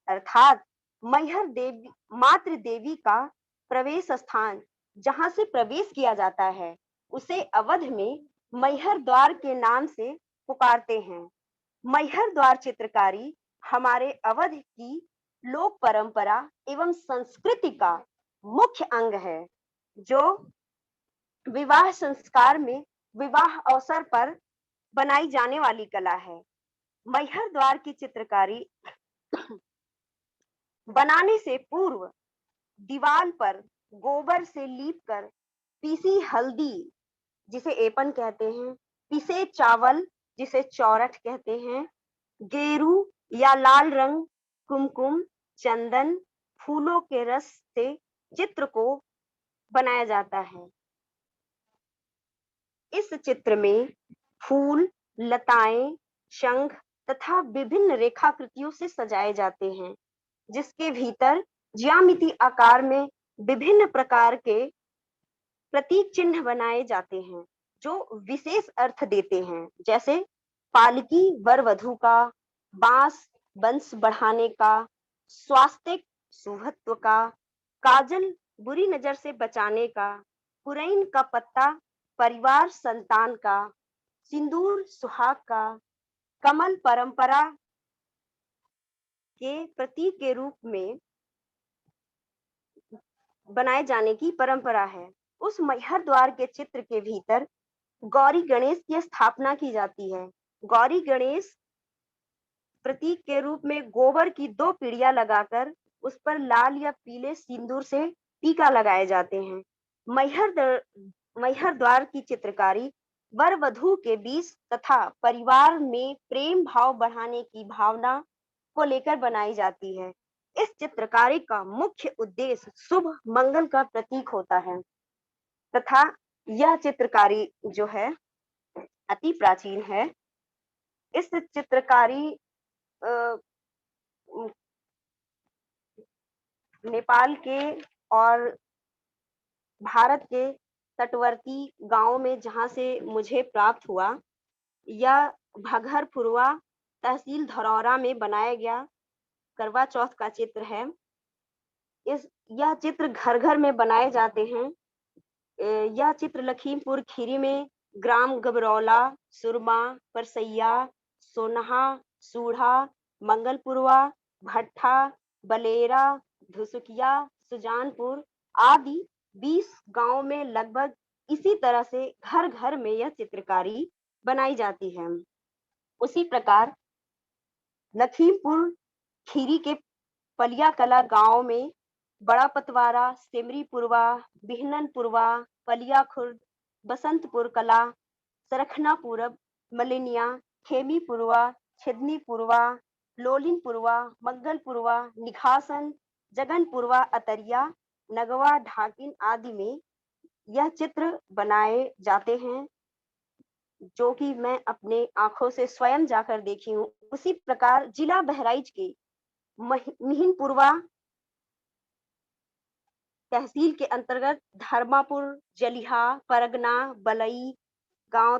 अर्थात मैहर देवी, मातृ देवी का प्रवेश स्थान, जहां से प्रवेश किया जाता है, उसे अवध में मैहर द्वार के नाम से पुकारते हैं। मैहर द्वार चित्रकारी हमारे अवध की लोक परंपरा एवं संस्कृति का मुख्य अंग है, जो विवाह संस्कार में विवाह अवसर पर बनाई जाने वाली कला है। मैहर द्वार की चित्रकारी बनाने से पूर्व दीवार पर गोबर से लीपकर पीसी हल्दी जिसे एपन कहते हैं, पिसे चावल जिसे चौरठ कहते हैं, गेरू या लाल रंग, कुमकुम, चंदन, फूलों के रस से चित्र को बनाया जाता है। इस चित्र में फूल, लताएं, शंख तथा विभिन्न रेखाकृतियों से सजाए जाते हैं, जिसके भीतर ज्यामिति आकार में विभिन्न प्रकार के प्रतीक चिन्ह बनाए जाते हैं जो विशेष अर्थ देते हैं, जैसे पालकी वर वधु का, बांस वंश बढ़ाने का, स्वास्तिक शुभत्व का, काजल बुरी नजर से बचाने का, पुरैन का पत्ता परिवार संतान का, सिंदूर सुहाग का, कमल परंपरा के प्रतीक के रूप में बनाए जाने की परंपरा है। उस मैहर द्वार के चित्र के भीतर गौरी गणेश की स्थापना की जाती है। गौरी गणेश प्रतीक के रूप में गोबर की 2 पीढ़ियां लगाकर उस पर लाल या पीले सिंदूर से टीका लगाए जाते हैं। मैहर द्वार की चित्रकारी वर वधू के बीच तथा परिवार में प्रेम भाव बढ़ाने की भावना को लेकर बनाई जाती है। इस चित्रकारी का मुख्य उद्देश्य शुभ मंगल का प्रतीक होता है तथा यह चित्रकारी जो है अति प्राचीन है। इस चित्रकारी नेपाल के और भारत के तटवर्ती गांव में जहां से मुझे प्राप्त हुआ, यह भगहरपुरवा तहसील धरौरा में बनाया गया करवा चौथ का चित्र है। यह चित्र घर घर में बनाए जाते हैं। यह चित्र लखीमपुर खीरी में ग्राम गबरौला, सुरमा, परसैया, सोनहा, सूढ़ा, मंगलपुरवा, भट्ठा, बलेरा, धुसुकिया, सुजानपुर आदि 20 गांव में लगभग इसी तरह से घर घर में यह चित्रकारी बनाई जाती है। उसी प्रकार लखीमपुर खीरी के पलिया कला गांव में बड़ा पतवारा, सिमरीपुरवा, बिहननपुरवा, पलिया खुर्द, बसंतपुर कला, सरखना पूरब, मलिनिया, खेमीपुरवा, छिदनीपुरवा, लोलिनपुरवा, मंगलपुरवा, निघासन, जगनपुरवा, अतरिया, नगवा, ढाकिन आदि में यह चित्र बनाए जाते हैं, जो कि मैं अपने आंखों से स्वयं जाकर देखी हूँ। उसी प्रकार जिला बहराइच के मिहिनपुरवा तहसील के अंतर्गत धर्मापुर, जलिहा, परगना, बलई गांव,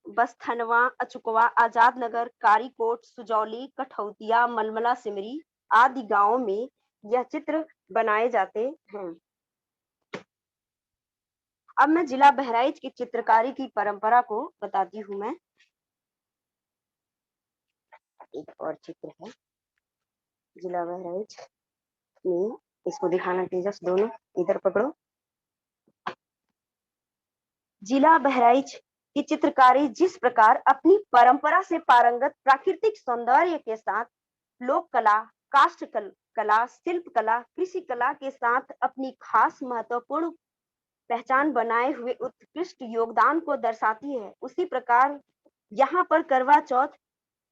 बस्थनवा, अचुकवा, आजाद नगर, कारीकोट, सुजौली, कठौतिया, मलमला, सिमरी आदि गांवों में यह चित्र बनाए जाते हैं। अब मैं जिला बहराइच की चित्रकारी की परंपरा को बताती हूँ। मैं एक और चित्र है जिला बहराइच में, इसको दिखाना तेजस, दोनों इधर पकड़ो। जिला बहराइच की चित्रकारी जिस प्रकार अपनी परंपरा से पारंगत प्राकृतिक सौंदर्य के साथ लोक कला, काष्ठ कला, शिल्प कला, कृषि कला के साथ अपनी खास महत्वपूर्ण पहचान बनाए हुए उत्कृष्ट योगदान को दर्शाती है, उसी प्रकार यहाँ पर करवा चौथ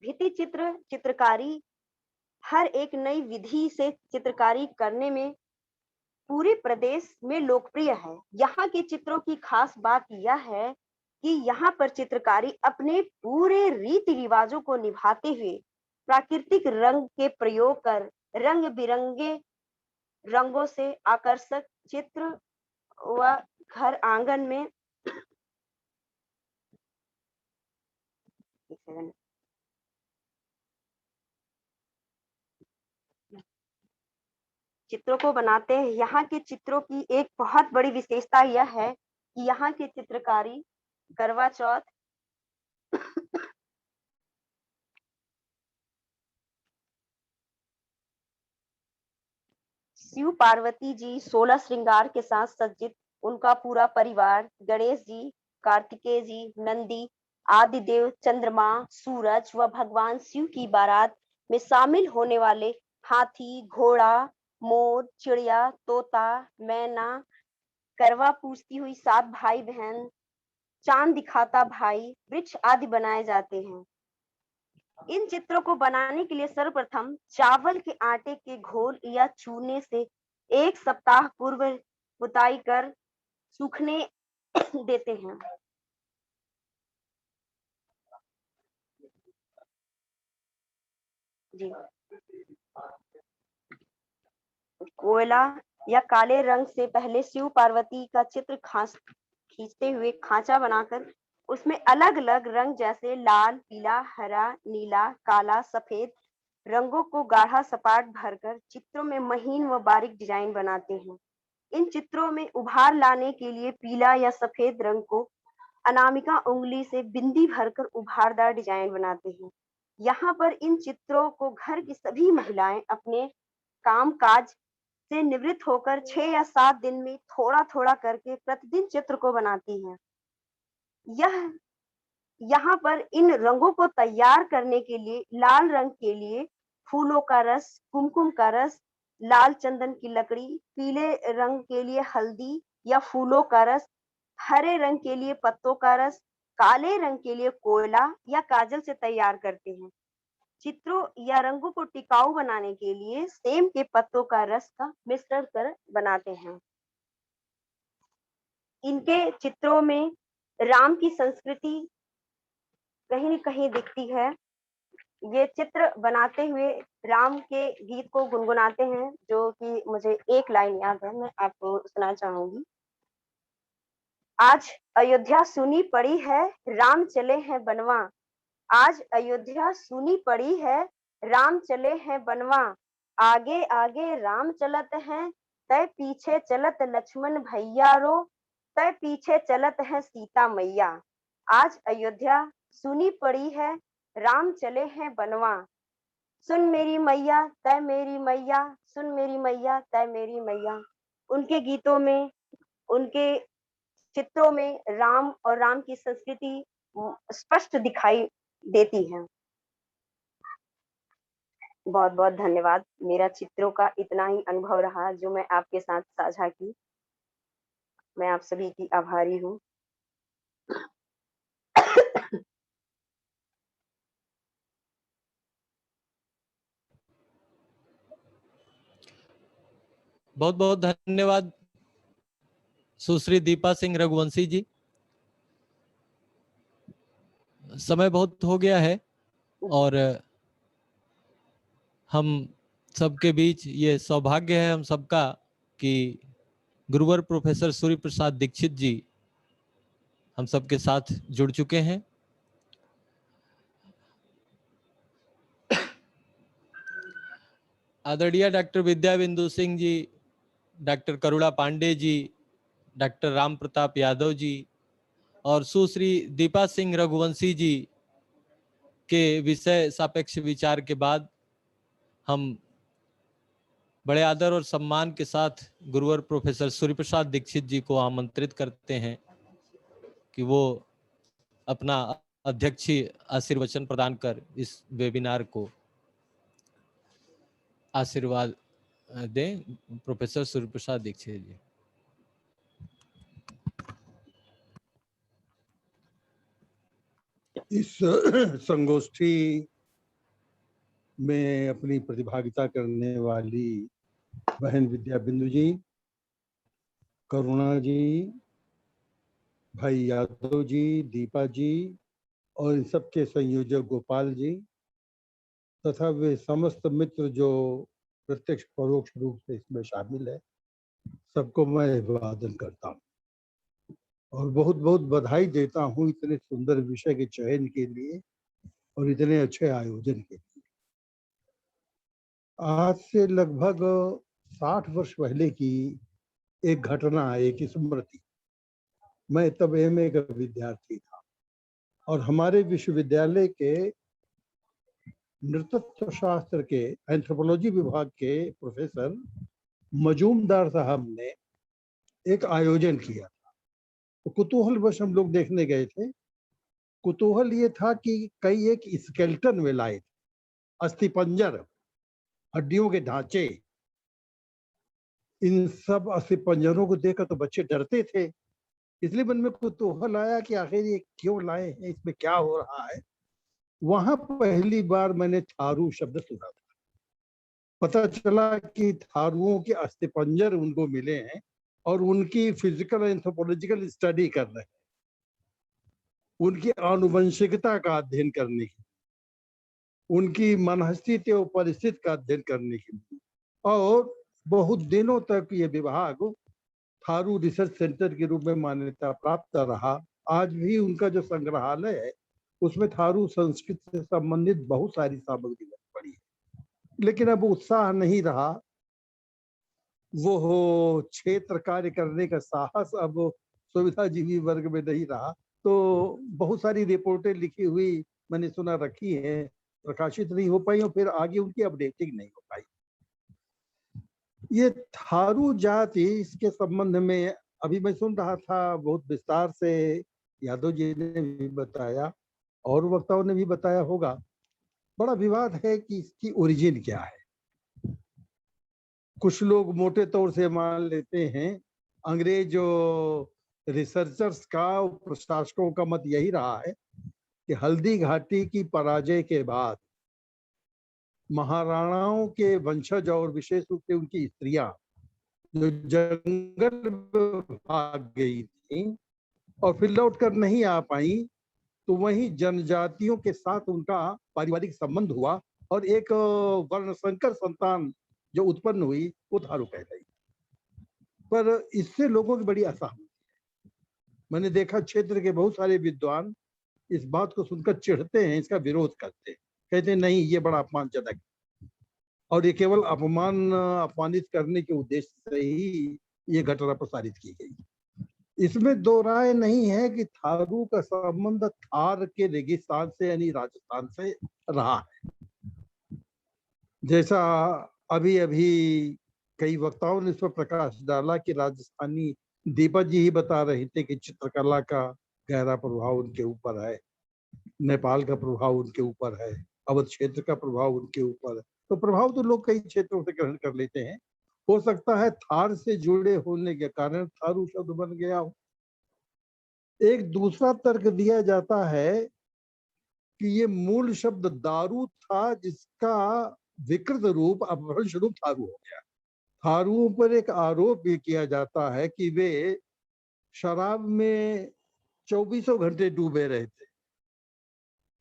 भित्ति चित्रकारी हर एक नई विधि से चित्रकारी करने में पूरे प्रदेश में लोकप्रिय है। यहाँ के चित्रों की खास बात यह है कि यहाँ पर चित्रकारी अपने पूरे रीति रिवाजों को निभाते हुए प्राकृतिक रंग के प्रयोग कर रंग बिरंगे रंगों से आकर्षक चित्र व घर आंगन में चित्रों को बनाते हैं। यहाँ के चित्रों की एक बहुत बड़ी विशेषता यह है कि यहाँ की चित्रकारी करवा चौथ शिव पार्वती जी 16 श्रृंगार के साथ सज्जित उनका पूरा परिवार, गणेश जी, कार्तिकेय जी, नंदी आदि देव, चंद्रमा, सूरज व भगवान शिव की बारात में शामिल होने वाले हाथी, घोड़ा, मोर, चिड़िया, तोता, मैना, करवा पूछती हुई 7 भाई बहन, चांद दिखाता भाई, वृक्ष आदि बनाए जाते हैं। इन चित्रों को बनाने के लिए सर्वप्रथम चावल के आटे के घोल या चूरने से 1 सप्ताह पूर्व पुताई कर सूखने देते हैं। जी, कोयला या काले रंग से पहले शिव पार्वती का चित्र खींचते हुए खांचा बनाकर उसमें अलग अलग रंग जैसे लाल, पीला, हरा, नीला, काला, सफेद रंगों को गाढ़ा सपाट भरकर चित्रों में महीन व बारीक डिजाइन बनाते हैं। इन चित्रों में उभार लाने के लिए पीला या सफेद रंग को अनामिका उंगली से बिंदी भरकर उभारदार डिजाइन बनाते हैं। यहाँ पर इन चित्रों को घर की सभी महिलाएं अपने काम काज से निवृत्त होकर 6 या 7 दिन में थोड़ा थोड़ा करके प्रतिदिन चित्र को बनाती हैं। यहाँ पर इन रंगों को तैयार करने के लिए लाल रंग के लिए फूलों का रस, कुमकुम का रस, लाल चंदन की लकड़ी, पीले रंग के लिए हल्दी या फूलों का रस, हरे रंग के लिए पत्तों का रस, काले रंग के लिए कोयला या काजल से तैयार करते हैं। चित्रों या रंगों को टिकाऊ बनाने के लिए सेम के पत्तों का रस का मिश्रण कर बनाते हैं। इनके चित्रों में राम की संस्कृति कहीं न कहीं दिखती है। ये चित्र बनाते हुए राम के गीत को गुनगुनाते हैं, जो कि मुझे एक लाइन याद है, मैं आपको सुनाना चाहूंगी। आज अयोध्या सुनी पड़ी है, राम चले हैं बनवा। आज अयोध्या सुनी पड़ी है, राम चले हैं बनवा। आगे आगे राम चलत हैं, तय पीछे चलत लक्ष्मण भैया रो, तय पीछे चलत है सीता मैया। आज अयोध्या सुनी पड़ी है, राम चले हैं बनवा। सुन मेरी मैया तय मेरी मैया, सुन मेरी मैया तय मेरी मैया। उनके गीतों में, उनके चित्रों में राम और राम की संस्कृति स्पष्ट दिखाई देती है। बहुत बहुत धन्यवाद। मेरा चित्रों का इतना ही अनुभव रहा जो मैं आपके साथ साझा की। मैं आप सभी की आभारी हूँ। बहुत बहुत धन्यवाद सुश्री दीपा सिंह रघुवंशी जी। समय बहुत हो गया है और हम सबके बीच ये सौभाग्य है हम सबका कि गुरुवर प्रोफेसर सूर्य प्रसाद दीक्षित जी हम सबके साथ जुड़ चुके हैं। आदरणीय डॉक्टर विद्या बिंदु सिंह जी, डॉक्टर करुणा पांडे जी, डॉक्टर राम प्रताप यादव जी और सुश्री दीपा सिंह रघुवंशी जी के विषय सापेक्ष विचार के बाद हम बड़े आदर और सम्मान के साथ गुरुवर प्रोफेसर सूर्य प्रसाद दीक्षित जी को आमंत्रित करते हैं कि वो अपना अध्यक्षीय आशीर्वचन प्रदान कर इस वेबिनार को आशीर्वाद दें। प्रोफेसर सूर्य प्रसाद दीक्षित जी। इस संगोष्ठी में अपनी प्रतिभागिता करने वाली बहन विद्या बिंदु जी, करुणा जी, भाई यादव जी, दीपा जी और इन सबके संयोजक गोपाल जी तथा वे समस्त मित्र जो प्रत्यक्ष परोक्ष रूप से इसमें शामिल है, सबको मैं अभिवादन करता हूँ और बहुत बहुत बधाई देता हूँ इतने सुंदर विषय के चयन के लिए और इतने अच्छे आयोजन के लिए। आज से लगभग 60 वर्ष पहले की एक घटना, एक स्मृति। मैं तब एमए का विद्यार्थी था और हमारे विश्वविद्यालय के नृतत्व शास्त्र के एंथ्रोपोलॉजी विभाग के प्रोफेसर मजूमदार साहब ने एक आयोजन किया था। तो कुतूहलवश हम लोग देखने गए थे। कुतूहल ये था कि कई एक स्केलेटन वे लाए थे, अस्थिपंजर, हड्डियों के ढांचे। इन सब अस्थिपंजरों को देखकर तो बच्चे डरते थे, इसलिए मन में कुतूहल आया कि आखिर ये क्यों लाए हैं, इसमें क्या हो रहा है। वहां पहली बार मैंने थारू शब्द सुना था। पता चला कि थारुओं के अस्थिपंजर उनको मिले हैं और उनकी फिजिकल एंथ्रोपोलॉजिकल स्टडी कर रहे हैं, उनकी आनुवंशिकता का अध्ययन करने की, उनकी मनहस्तित्व और परिस्थिति का अध्ययन करने के लिए। और बहुत दिनों तक ये विभाग थारू रिसर्च सेंटर के रूप में मान्यता प्राप्त रहा। आज भी उनका जो संग्रहालय है उसमें थारू संस्कृति से संबंधित बहुत सारी सामग्री पड़ी है, लेकिन अब उत्साह नहीं रहा, वो क्षेत्र कार्य करने का साहस अब सुविधाजीवी वर्ग में नहीं रहा। तो बहुत सारी रिपोर्टें लिखी हुई मैंने सुना रखी हैं, प्रकाशित नहीं हो पाई और फिर आगे उनकी अपडेटिंग नहीं हो पाई। ये थारू जाति, इसके संबंध में अभी मैं सुन रहा था बहुत विस्तार से, यादव जी ने भी बताया और वक्ताओं ने भी बताया होगा। बड़ा विवाद है कि इसकी ओरिजिन क्या है। कुछ लोग मोटे तौर से मान लेते हैं, अंग्रेज रिसर्चर्स का, प्रशासकों का मत यही रहा है कि हल्दी घाटी की पराजय के बाद महाराणाओं के वंशज और विशेष रूप से उनकी स्त्रियां जो जंगल में भाग गई थी और फिर लौट कर नहीं आ पाई, तो वहीं जनजातियों के साथ उनका पारिवारिक संबंध हुआ और एक वर्णसंकर संतान जो उत्पन्न हुई वो थारू कहलाई। पर इससे लोगों की बड़ी असहमति है। मैंने देखा क्षेत्र के बहुत सारे विद्वान इस बात को सुनकर चिढ़ते हैं, इसका विरोध करते हैं, कहते हैं नहीं ये बड़ा अपमानजनक है और ये केवल अपमानित करने के उद्देश्य से ही ये घटना प्रसारित की गई। इसमें दो राय नहीं है कि थारू का संबंध थार के रेगिस्तान से यानी राजस्थान से रहा है। जैसा अभी अभी कई वक्ताओं ने इस पर प्रकाश डाला कि राजस्थानी दीपा जी ही बता रहे थे कि चित्रकला का गहरा प्रभाव उनके ऊपर है, नेपाल का प्रभाव उनके ऊपर है, अवध क्षेत्र का प्रभाव उनके ऊपर है। तो प्रभाव तो लोग कई क्षेत्रों से ग्रहण कर लेते हैं। हो सकता है थार से जुड़े होने के कारण थारू शब्द बन गया हो। एक दूसरा तर्क दिया जाता है कि ये मूल शब्द दारू था, जिसका विकृत रूप अपभ्रंश रूप थारू हो गया। थारुओं पर एक आरोप भी किया जाता है कि वे शराब में 24 घंटे डूबे रहते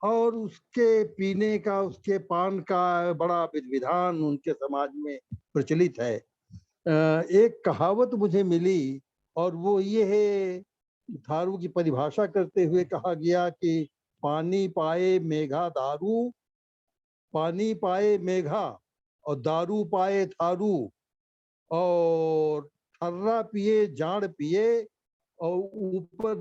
और उसके पीने का, उसके पान का बड़ा विधान उनके समाज में प्रचलित है। एक कहावत मुझे मिली और वो ये है, थारू की परिभाषा करते हुए कहा गया कि पानी पाए मेघा दारू, पानी पाए मेघा और दारू पाए थारू, और ठर्रा पिए जाड़ पिए और ऊपर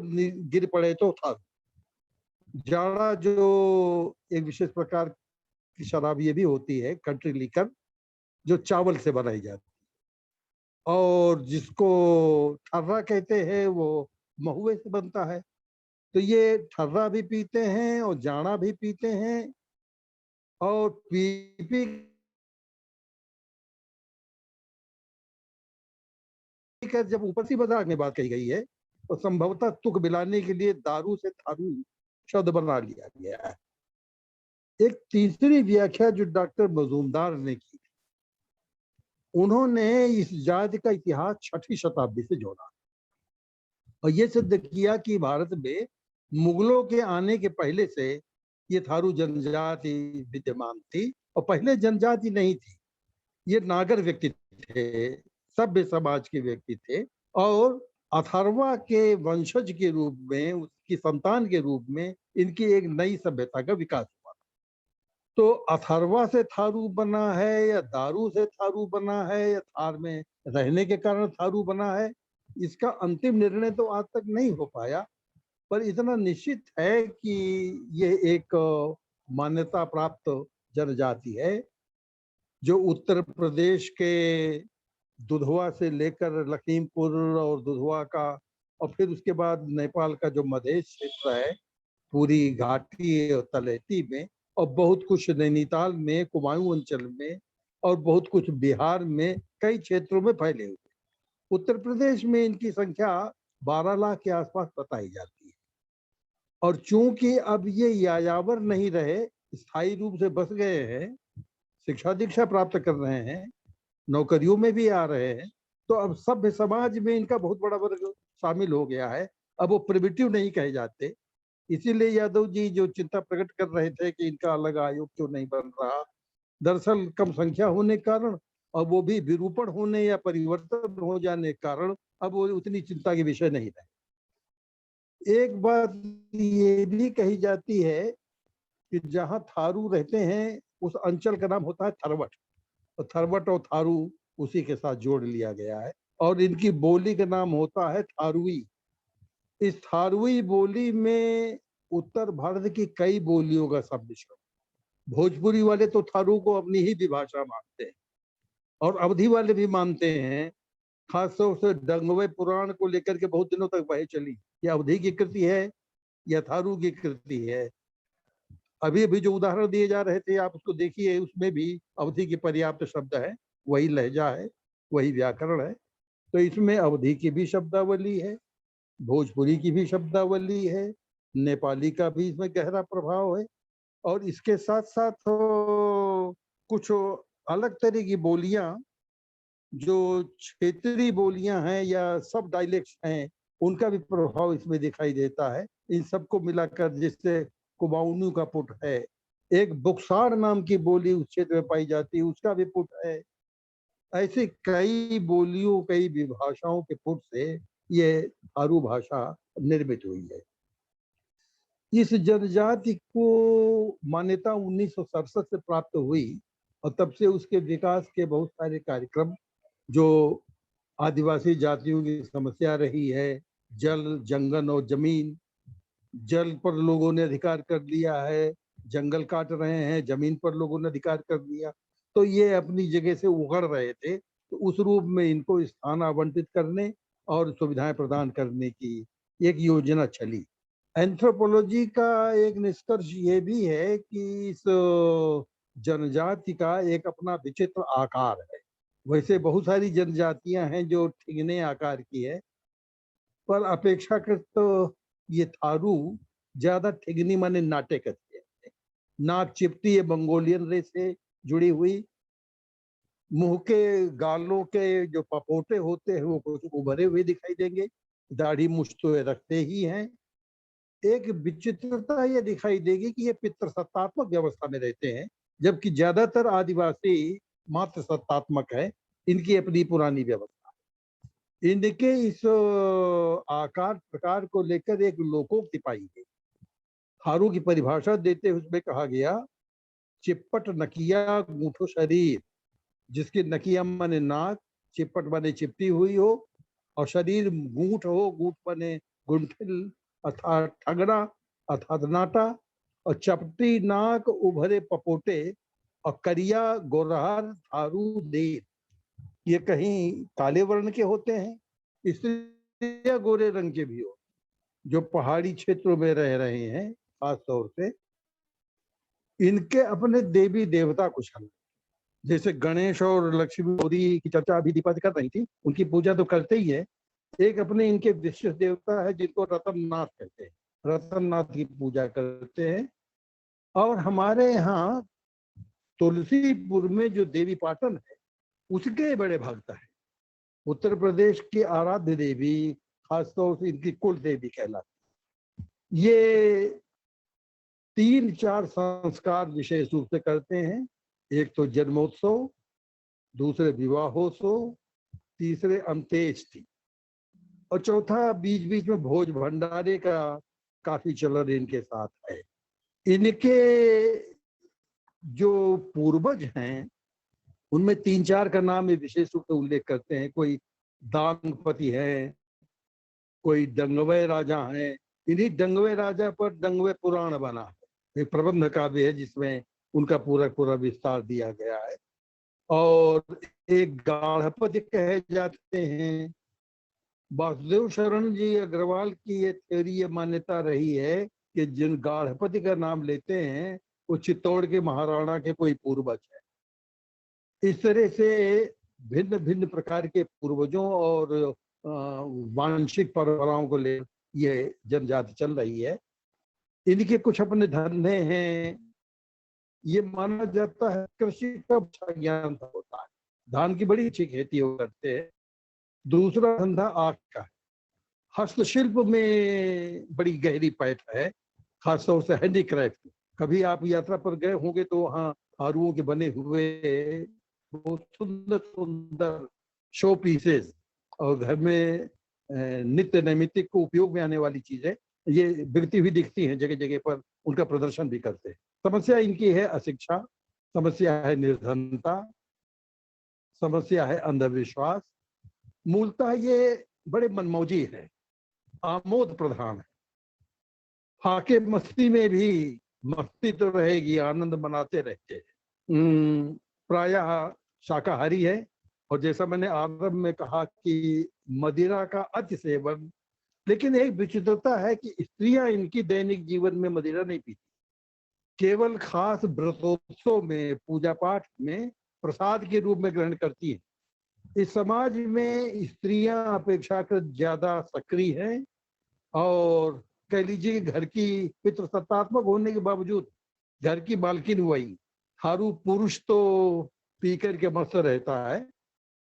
गिर पड़े तो थारू। जाड़ा जो एक विशेष प्रकार की शराब ये भी होती है, कंट्री लीकर, जो चावल से बनाई जाती है, और जिसको ठर्रा कहते हैं वो महुए से बनता है। तो ये ठर्रा भी पीते हैं और जाड़ा भी पीते हैं, और पी कर जब ऊपर सी मजाक में बात कही गई है तो संभवतः तुक मिलाने के लिए दारू से थारू शब्द बना लिया गया है। एक तीसरी व्याख्या जो डॉक्टर मजूमदार ने की, उन्होंने इस जाति का इतिहास 6वीं शताब्दी से जोड़ा और ये सिद्ध किया कि भारत में मुगलों के आने के पहले से ये थारू जनजाति विद्यमान थी, और पहले जनजाति नहीं थी, ये नागर व्यक्ति थे, सभ्य समाज के व्यक्ति थे, और अथर्वा के वंशज के रूप में, उसकी संतान के रूप में इनकी एक नई सभ्यता का विकास हुआ। तो अथर्वा से थारू बना है या दारू से थारू बना है या थार में रहने के कारण थारू बना है, इसका अंतिम निर्णय तो आज तक नहीं हो पाया। पर इतना निश्चित है कि ये एक मान्यता प्राप्त जनजाति है जो उत्तर प्रदेश के दुधवा से लेकर लखीमपुर और दुधवा का, और फिर उसके बाद नेपाल का जो मधेश क्षेत्र है, पूरी घाटी और तलहटी में, और बहुत कुछ नैनीताल में, कुमाऊं अंचल में, और बहुत कुछ बिहार में, कई क्षेत्रों में फैले हुए। उत्तर प्रदेश में इनकी संख्या 12 लाख के आसपास बताई जाती है। और चूंकि अब ये यायावर नहीं रहे, स्थायी रूप से बस गए हैं, शिक्षा दीक्षा प्राप्त कर रहे हैं, नौकरियों में भी आ रहे हैं, तो अब सभ्य समाज में इनका बहुत बड़ा वर्ग शामिल हो गया है। अब वो प्रिमिटिव नहीं कहे जाते। इसीलिए यादव जी जो चिंता प्रकट कर रहे थे कि इनका अलग आयोग क्यों नहीं बन रहा, दरअसल कम संख्या होने के कारण और वो भी विरूपण होने या परिवर्तन हो जाने के कारण अब वो उतनी चिंता के विषय नहीं रहे। एक बात ये भी कही जाती है कि जहाँ थारू रहते हैं उस अंचल का नाम होता है थरवट, तो थरवट और थारू उसी के साथ जोड़ लिया गया है। और इनकी बोली का नाम होता है थारुई। इस थारुई बोली में उत्तर भारत की कई बोलियों का सम्मिश्रण। भोजपुरी वाले तो थारू को अपनी ही विभाषा मानते हैं और अवधी वाले भी मानते हैं। खासतौर से डंगवे पुराण को लेकर के बहुत दिनों तक बहस चली कि अवधी की कृति है या थारू की कृति है। अभी अभी जो उदाहरण दिए जा रहे थे आप उसको देखिए, उसमें भी अवधी की पर्याप्त शब्द है, वही लहजा है, वही व्याकरण है। तो इसमें अवधी की भी शब्दावली है, भोजपुरी की भी शब्दावली है, नेपाली का भी इसमें गहरा प्रभाव है। और इसके साथ साथ कुछ अलग तरह की बोलियां जो क्षेत्रीय बोलियां हैं या सब डायलेक्ट्स हैं, उनका भी प्रभाव इसमें दिखाई देता है। इन सबको मिलाकर जिससे कुमाऊनी का पुट है, एक बुक्सार नाम की बोली उस क्षेत्र में पाई जाती है, उसका भी पुट है। ऐसे कई बोलियों, कई विभाषाओं के पुट से ये थारू भाषा निर्मित हुई है। इस जनजाति को मान्यता 1967 से प्राप्त हुई और तब से उसके विकास के बहुत सारे कार्यक्रम, जो आदिवासी जातियों की समस्या रही है, जल, जंगल और जमीन। जल पर लोगों ने अधिकार कर लिया है, जंगल काट रहे हैं, जमीन पर लोगों ने अधिकार कर लिया, तो ये अपनी जगह से उगड़ रहे थे। तो उस रूप में इनको स्थान आवंटित करने और सुविधाएं प्रदान करने की एक योजना चली। एंथ्रोपोलॉजी का एक निष्कर्ष ये भी है कि इस जनजाति का एक अपना विचित्र आकार है। वैसे बहुत सारी जनजातियां हैं जो ठिगने आकार की है, पर अपेक्षाकृत तो ये थारू ज्यादा ठिगनी माने नाटे करती है। नाक चिपटी है, मंगोलियन रेस से जुड़ी हुई। मुंह के गालों के जो पपोटे होते हैं वो कुछ उभरे हुए दिखाई देंगे, दाढ़ी मूंछ तो ये रखते ही हैं। एक विचित्रता ये दिखाई देगी कि ये पितृसत्तात्मक व्यवस्था में रहते हैं, जबकि ज्यादातर आदिवासी मात्र सत्तात्मक है। इनकी अपनी पुरानी व्यवस्था है। इनके इस आकार प्रकार को लेकर एक लोकोक्ति पाई गई। थारू की परिभाषा देते हुए उसमें कहा गया, चिपट नकिया गूंठो शरीर, जिसकी नकिया माने नाक, चिपट माने चिपटी हुई हो, और शरीर गूंठ हो, गूंठ माने गुंठिल अर्थात ठगड़ा अर्थात नाटा, और चपटी नाक, उभरे पपोटे और करिया गोरहार थारू देर। ये कहीं काले वर्ण के होते हैं, इसलिए गोरे रंग के भी हो, जो पहाड़ी क्षेत्रों में रह रहे हैं खास तौर से। इनके अपने देवी देवता कुछ अलग, जैसे गणेश और लक्ष्मी गौरी की चर्चा अभी दीपा कर रही थी, उनकी पूजा तो करते ही है। एक अपने इनके विशिष्ट देवता है जिनको रतननाथ कहते हैं, रतननाथ की पूजा करते हैं। और हमारे यहाँ तुलसीपुर में जो देवी पाटन है उसके बड़े भक्त हैं। उत्तर प्रदेश की आराध्य देवी, खासतौर से इनकी कुल देवी कहलाती। ये 3-4 संस्कार विशेष रूप से करते हैं। एक तो जन्मोत्सव, दूसरे विवाहोत्सव, तीसरे अंत्येष्टि, और चौथा बीच बीच में भोज भंडारे का काफी चलन इनके साथ है। इनके जो पूर्वज हैं उनमें 3-4 का नाम विशेष रूप से उल्लेख करते हैं। कोई दांगपति है, कोई डंगवे राजा हैं। इन्हीं डंगवे राजा पर डंगवे पुराण बना है, एक प्रबंध काव्य है जिसमें उनका पूरा विस्तार दिया गया है। और एक गाढ़पति कहे जाते हैं। वासुदेव शरण जी अग्रवाल की ये थ्योरी, ये मान्यता रही है कि जिन गाढ़पति का नाम लेते हैं वो चित्तौड़ के महाराणा के कोई पूर्वज है। इस तरह से भिन्न भिन्न प्रकार के पूर्वजों और वांशिक परंपराओं को ले ये जनजाति चल रही है। इनके कुछ अपने धंधे हैं। ये माना जाता है कृषि का अच्छा ज्ञान होता है, धान की बड़ी अच्छी खेती हो करते हैं। दूसरा धंधा आग का है। हस्तशिल्प में बड़ी गहरी पैठ है, खासतौर से हैंडीक्राफ्ट। कभी आप यात्रा पर गए होंगे तो वहाँ हारुओं के बने हुए बहुत सुंदर सुंदर शो पीसेस और घर में नित्य नैमित्तिक को उपयोग में आने वाली चीजें ये बिकती हुई दिखती हैं, जगह जगह पर उनका प्रदर्शन भी करते हैं। समस्या इनकी है अशिक्षा, समस्या है निर्धनता, समस्या है अंधविश्वास। मूलतः ये बड़े मनमौजी है, आमोद प्रधान है। फाके मस्ती में भी मस्ती तो रहेगी, आनंद मनाते रहते हैं। प्रायः शाकाहारी है और जैसा मैंने आरंभ में कहा कि मदिरा का अति सेवन। लेकिन एक विचित्रता है कि स्त्रियां इनकी दैनिक जीवन में मदिरा नहीं पीती, केवल खास व्रतोत्सव में, पूजा पाठ में प्रसाद के रूप में ग्रहण करती हैं। इस समाज में स्त्रियां अपेक्षाकृत ज्यादा सक्रिय हैं और कह लीजिए घर की पितृसत्तात्मक होने के बावजूद घर की मालकिन वही। थारू पुरुष तो पीकर के मस्त रहता है,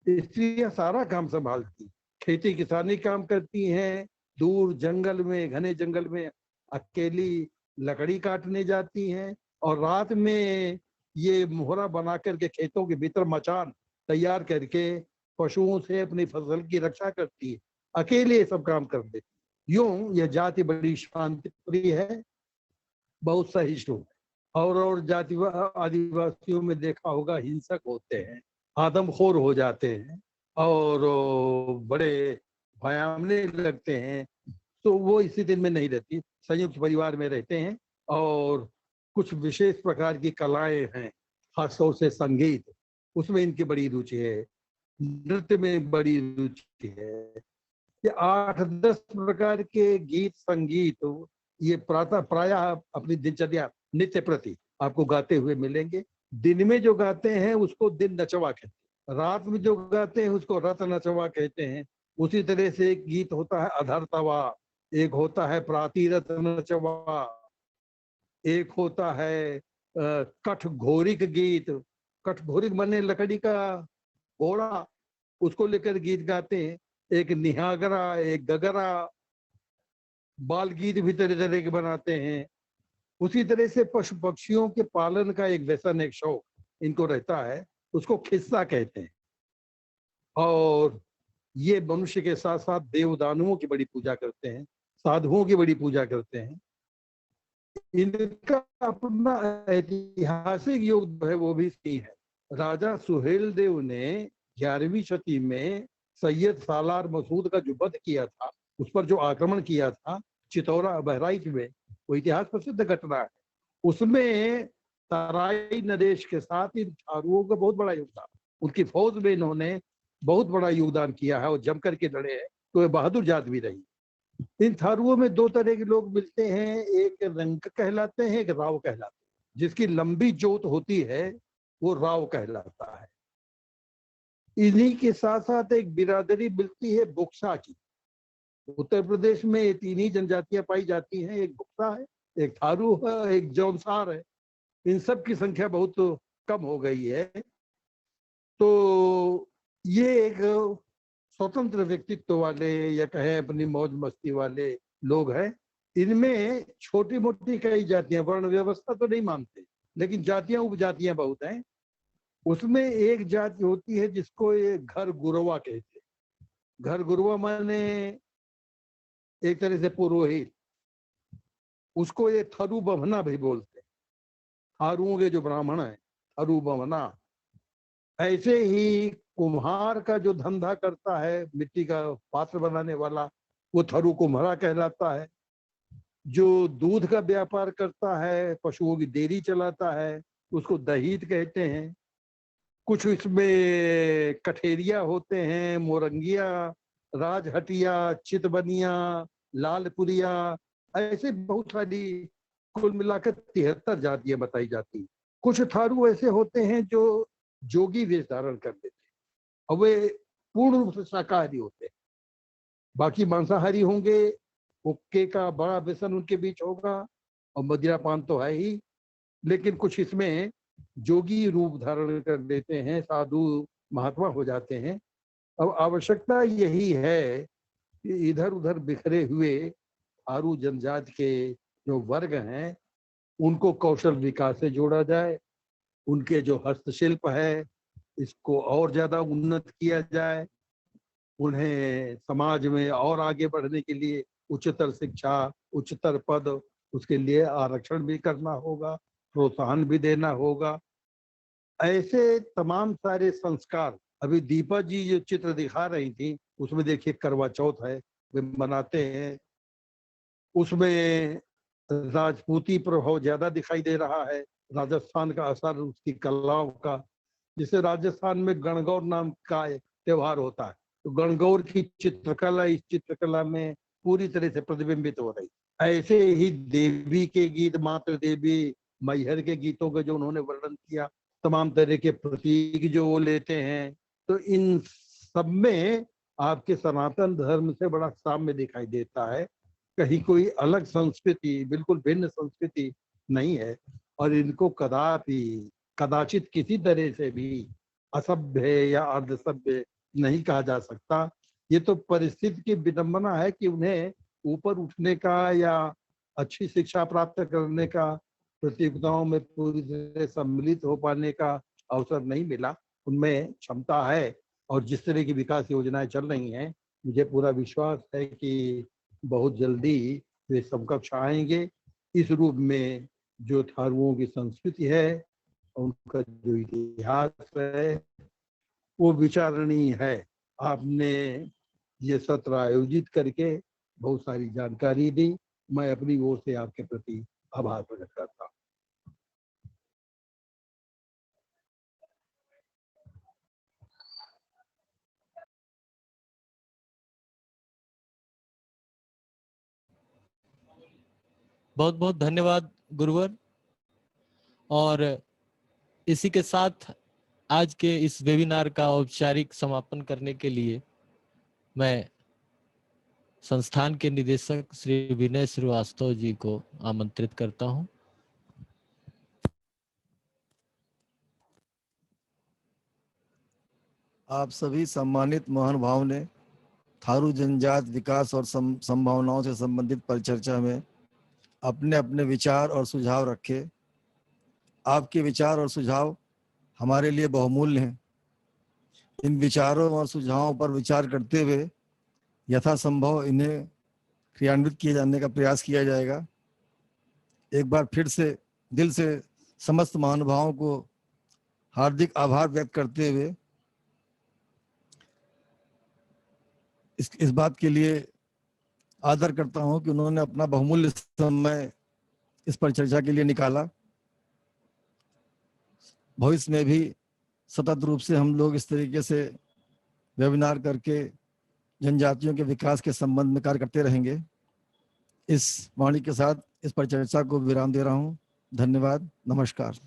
स्त्रियां सारा काम संभालती, खेती किसानी काम करती हैं, दूर जंगल में, घने जंगल में अकेली लकड़ी काटने जाती हैं और रात में ये मोहरा बना करके खेतों के भीतर मचान तैयार करके पशुओं से अपनी फसल की रक्षा करती है, अकेले सब काम कर देती। यूं यह जाति बड़ी शांति प्रिय है, बहुत सहिष्णु है। और जाति आदिवासियों में देखा होगा हिंसक होते हैं, आदमखोर हो जाते हैं और बड़े भयावने लगते हैं। तो वो स्थिति में नहीं रहती, संयुक्त परिवार में रहते हैं। और कुछ विशेष प्रकार की कलाएं हैं, खासतौर से संगीत, उसमें इनकी बड़ी रुचि है, नृत्य में बड़ी रुचि है। ये 8-10 प्रकार के गीत संगीत ये प्रायः अपनी दिनचर्या नित्य प्रति आपको गाते हुए मिलेंगे। दिन में जो गाते हैं उसको दिन नचवा कहते हैं, रात में जो गाते हैं उसको रत नचवा कहते हैं। उसी तरह से एक गीत होता है अधरतवा, एक होता है प्रातिरत नचवा, एक होता है कठघोरिक गीत। कठघोरिक माने लकड़ी का घोड़ा, उसको लेकर गीत गाते हैं। एक निहागरा, एक गगरा, बाल गीत भी तरह तरह के बनाते हैं। उसी तरह से पशु पक्षियों के पालन का एक व्यसन, एक शौक इनको रहता है, उसको खिस्सा कहते हैं। और ये मनुष्य के साथ साथ देवदानुओं की बड़ी पूजा करते हैं, साधुओं की बड़ी पूजा करते हैं। इनका अपना ऐतिहासिक योग है, वो भी सही है। राजा सुहेल देव ने 11वीं शती में सैयद सालार मसूद का जो वध किया था, उस पर जो आक्रमण किया था चितौरा बहराइच में, वो इतिहास प्रसिद्ध घटना है। उसमें तराई नरेश के साथ इन थारुओं का बहुत बड़ा योगदान, उनकी फौज में इन्होंने बहुत बड़ा योगदान किया है और जमकर के लड़े हैं, तो ये बहादुर जात भी रही। इन थारुओं में 2 तरह के लोग मिलते हैं, एक रंक कहलाते हैं, एक राव कहलाते हैं। जिसकी लंबी जोत होती है वो राव कहलाता है। इन्हीं के साथ साथ एक बिरादरी मिलती है बुक्सा की। उत्तर प्रदेश में ये 3 ही जनजातियां पाई जाती हैं, एक बुक्सा है, एक थारू है, एक जौनसार है। इन सब की संख्या बहुत कम हो गई है। तो ये एक स्वतंत्र व्यक्तित्व वाले या कहें अपनी मौज मस्ती वाले लोग हैं। इनमें छोटी मोटी कई जातियां, वर्ण व्यवस्था तो नहीं मानते, लेकिन जातियां उपजातियां बहुत हैं। उसमें एक जाति होती है जिसको ये घर गुरवा कहते हैं। घर गुरवा माने एक तरह से पुरोहित, उसको ये थरु बभना भी बोलते हैं। थारुओं के जो ब्राह्मण है, थरु बभना। ऐसे ही कुम्हार का जो धंधा करता है, मिट्टी का पात्र बनाने वाला, वो थरु कुम्हारा कहलाता है। जो दूध का व्यापार करता है, पशुओं की डेयरी चलाता है, उसको दहीत कहते हैं। कुछ इसमें कठेरिया होते हैं, मोरंगिया, राजहटिया, चितबनिया, लालपुरिया, ऐसे बहुत सारी कुल मिलाकर 73 जातियां बताई जाती। कुछ थारू ऐसे होते हैं जो जोगी वेश धारण कर लेते हैं, और वे पूर्ण रूप से शाकाहारी होते हैं। बाकी मांसाहारी होंगे, हुक्के का बड़ा व्यसन उनके बीच होगा और मदिरापान तो है ही, लेकिन कुछ इसमें जोगी रूप धारण कर लेते हैं, साधु महात्मा हो जाते हैं। अब आवश्यकता यही है कि इधर उधर बिखरे हुए थारू जनजाति के जो वर्ग हैं उनको कौशल विकास से जोड़ा जाए, उनके जो हस्तशिल्प है इसको और ज्यादा उन्नत किया जाए, उन्हें समाज में और आगे बढ़ने के लिए उच्चतर शिक्षा, उच्चतर पद, उसके लिए आरक्षण भी करना होगा, प्रोत्साहन भी देना होगा। ऐसे तमाम सारे संस्कार अभी दीपा जी जो चित्र दिखा रही थी उसमें देखिए करवा चौथ है, वे मनाते हैं, उसमें राजपूती प्रभाव ज्यादा दिखाई दे रहा है, राजस्थान का असर उसकी कलाओं का। जिसे राजस्थान में गणगौर नाम का एक त्योहार होता है, तो गणगौर की चित्रकला इस चित्रकला में पूरी तरह से प्रतिबिंबित हो रही। ऐसे ही देवी के गीत, मातृ देवी मैहर के गीतों का जो उन्होंने वर्णन किया, तमाम तरह के प्रतीक जो वो लेते हैं, तो इन सब में आपके सनातन धर्म से बड़ा साम्य दिखाई देता है। कहीं कोई अलग संस्कृति, बिल्कुल भिन्न संस्कृति नहीं है और इनको कदाचित किसी तरह से भी असभ्य या अर्धसभ्य नहीं कहा जा सकता। ये तो परिस्थिति की विडंबना है कि उन्हें ऊपर उठने का या अच्छी शिक्षा प्राप्त करने का, प्रतियोगिताओं में पूरी तरह सम्मिलित हो पाने का अवसर नहीं मिला। उनमें क्षमता है और जिस तरह की विकास योजनाएं चल रही हैं, मुझे पूरा विश्वास है कि बहुत जल्दी वे समकक्ष आएंगे। इस रूप में जो थारुओं की संस्कृति है, उनका जो इतिहास है, वो विचारणीय है। आपने ये सत्र आयोजित करके बहुत सारी जानकारी दी, मैं अपनी ओर से आपके प्रति आभार प्रकट करता हूँ। बहुत बहुत धन्यवाद गुरुवर। और इसी के साथ आज के इस वेबिनार का औपचारिक समापन करने के लिए मैं संस्थान के निदेशक श्री विनय श्रीवास्तव जी को आमंत्रित करता हूं। आप सभी सम्मानित महानुभाव ने थारू जनजाति विकास और संभावनाओं से संबंधित परिचर्चा में अपने अपने विचार और सुझाव रखे। आपके विचार और सुझाव हमारे लिए बहुमूल्य हैं। इन विचारों और सुझावों पर विचार करते हुए यथासंभव इन्हें क्रियान्वित किए जाने का प्रयास किया जाएगा। एक बार फिर से दिल से समस्त महानुभावों को हार्दिक आभार व्यक्त करते हुए इस बात के लिए आदर करता हूं कि उन्होंने अपना बहुमूल्य समय इस पर चर्चा के लिए निकाला। भविष्य में भी सतत रूप से हम लोग इस तरीके से वेबिनार करके जनजातियों के विकास के संबंध में कार्य करते रहेंगे। इस वाणी के साथ इस पर चर्चा को विराम दे रहा हूं। धन्यवाद, नमस्कार।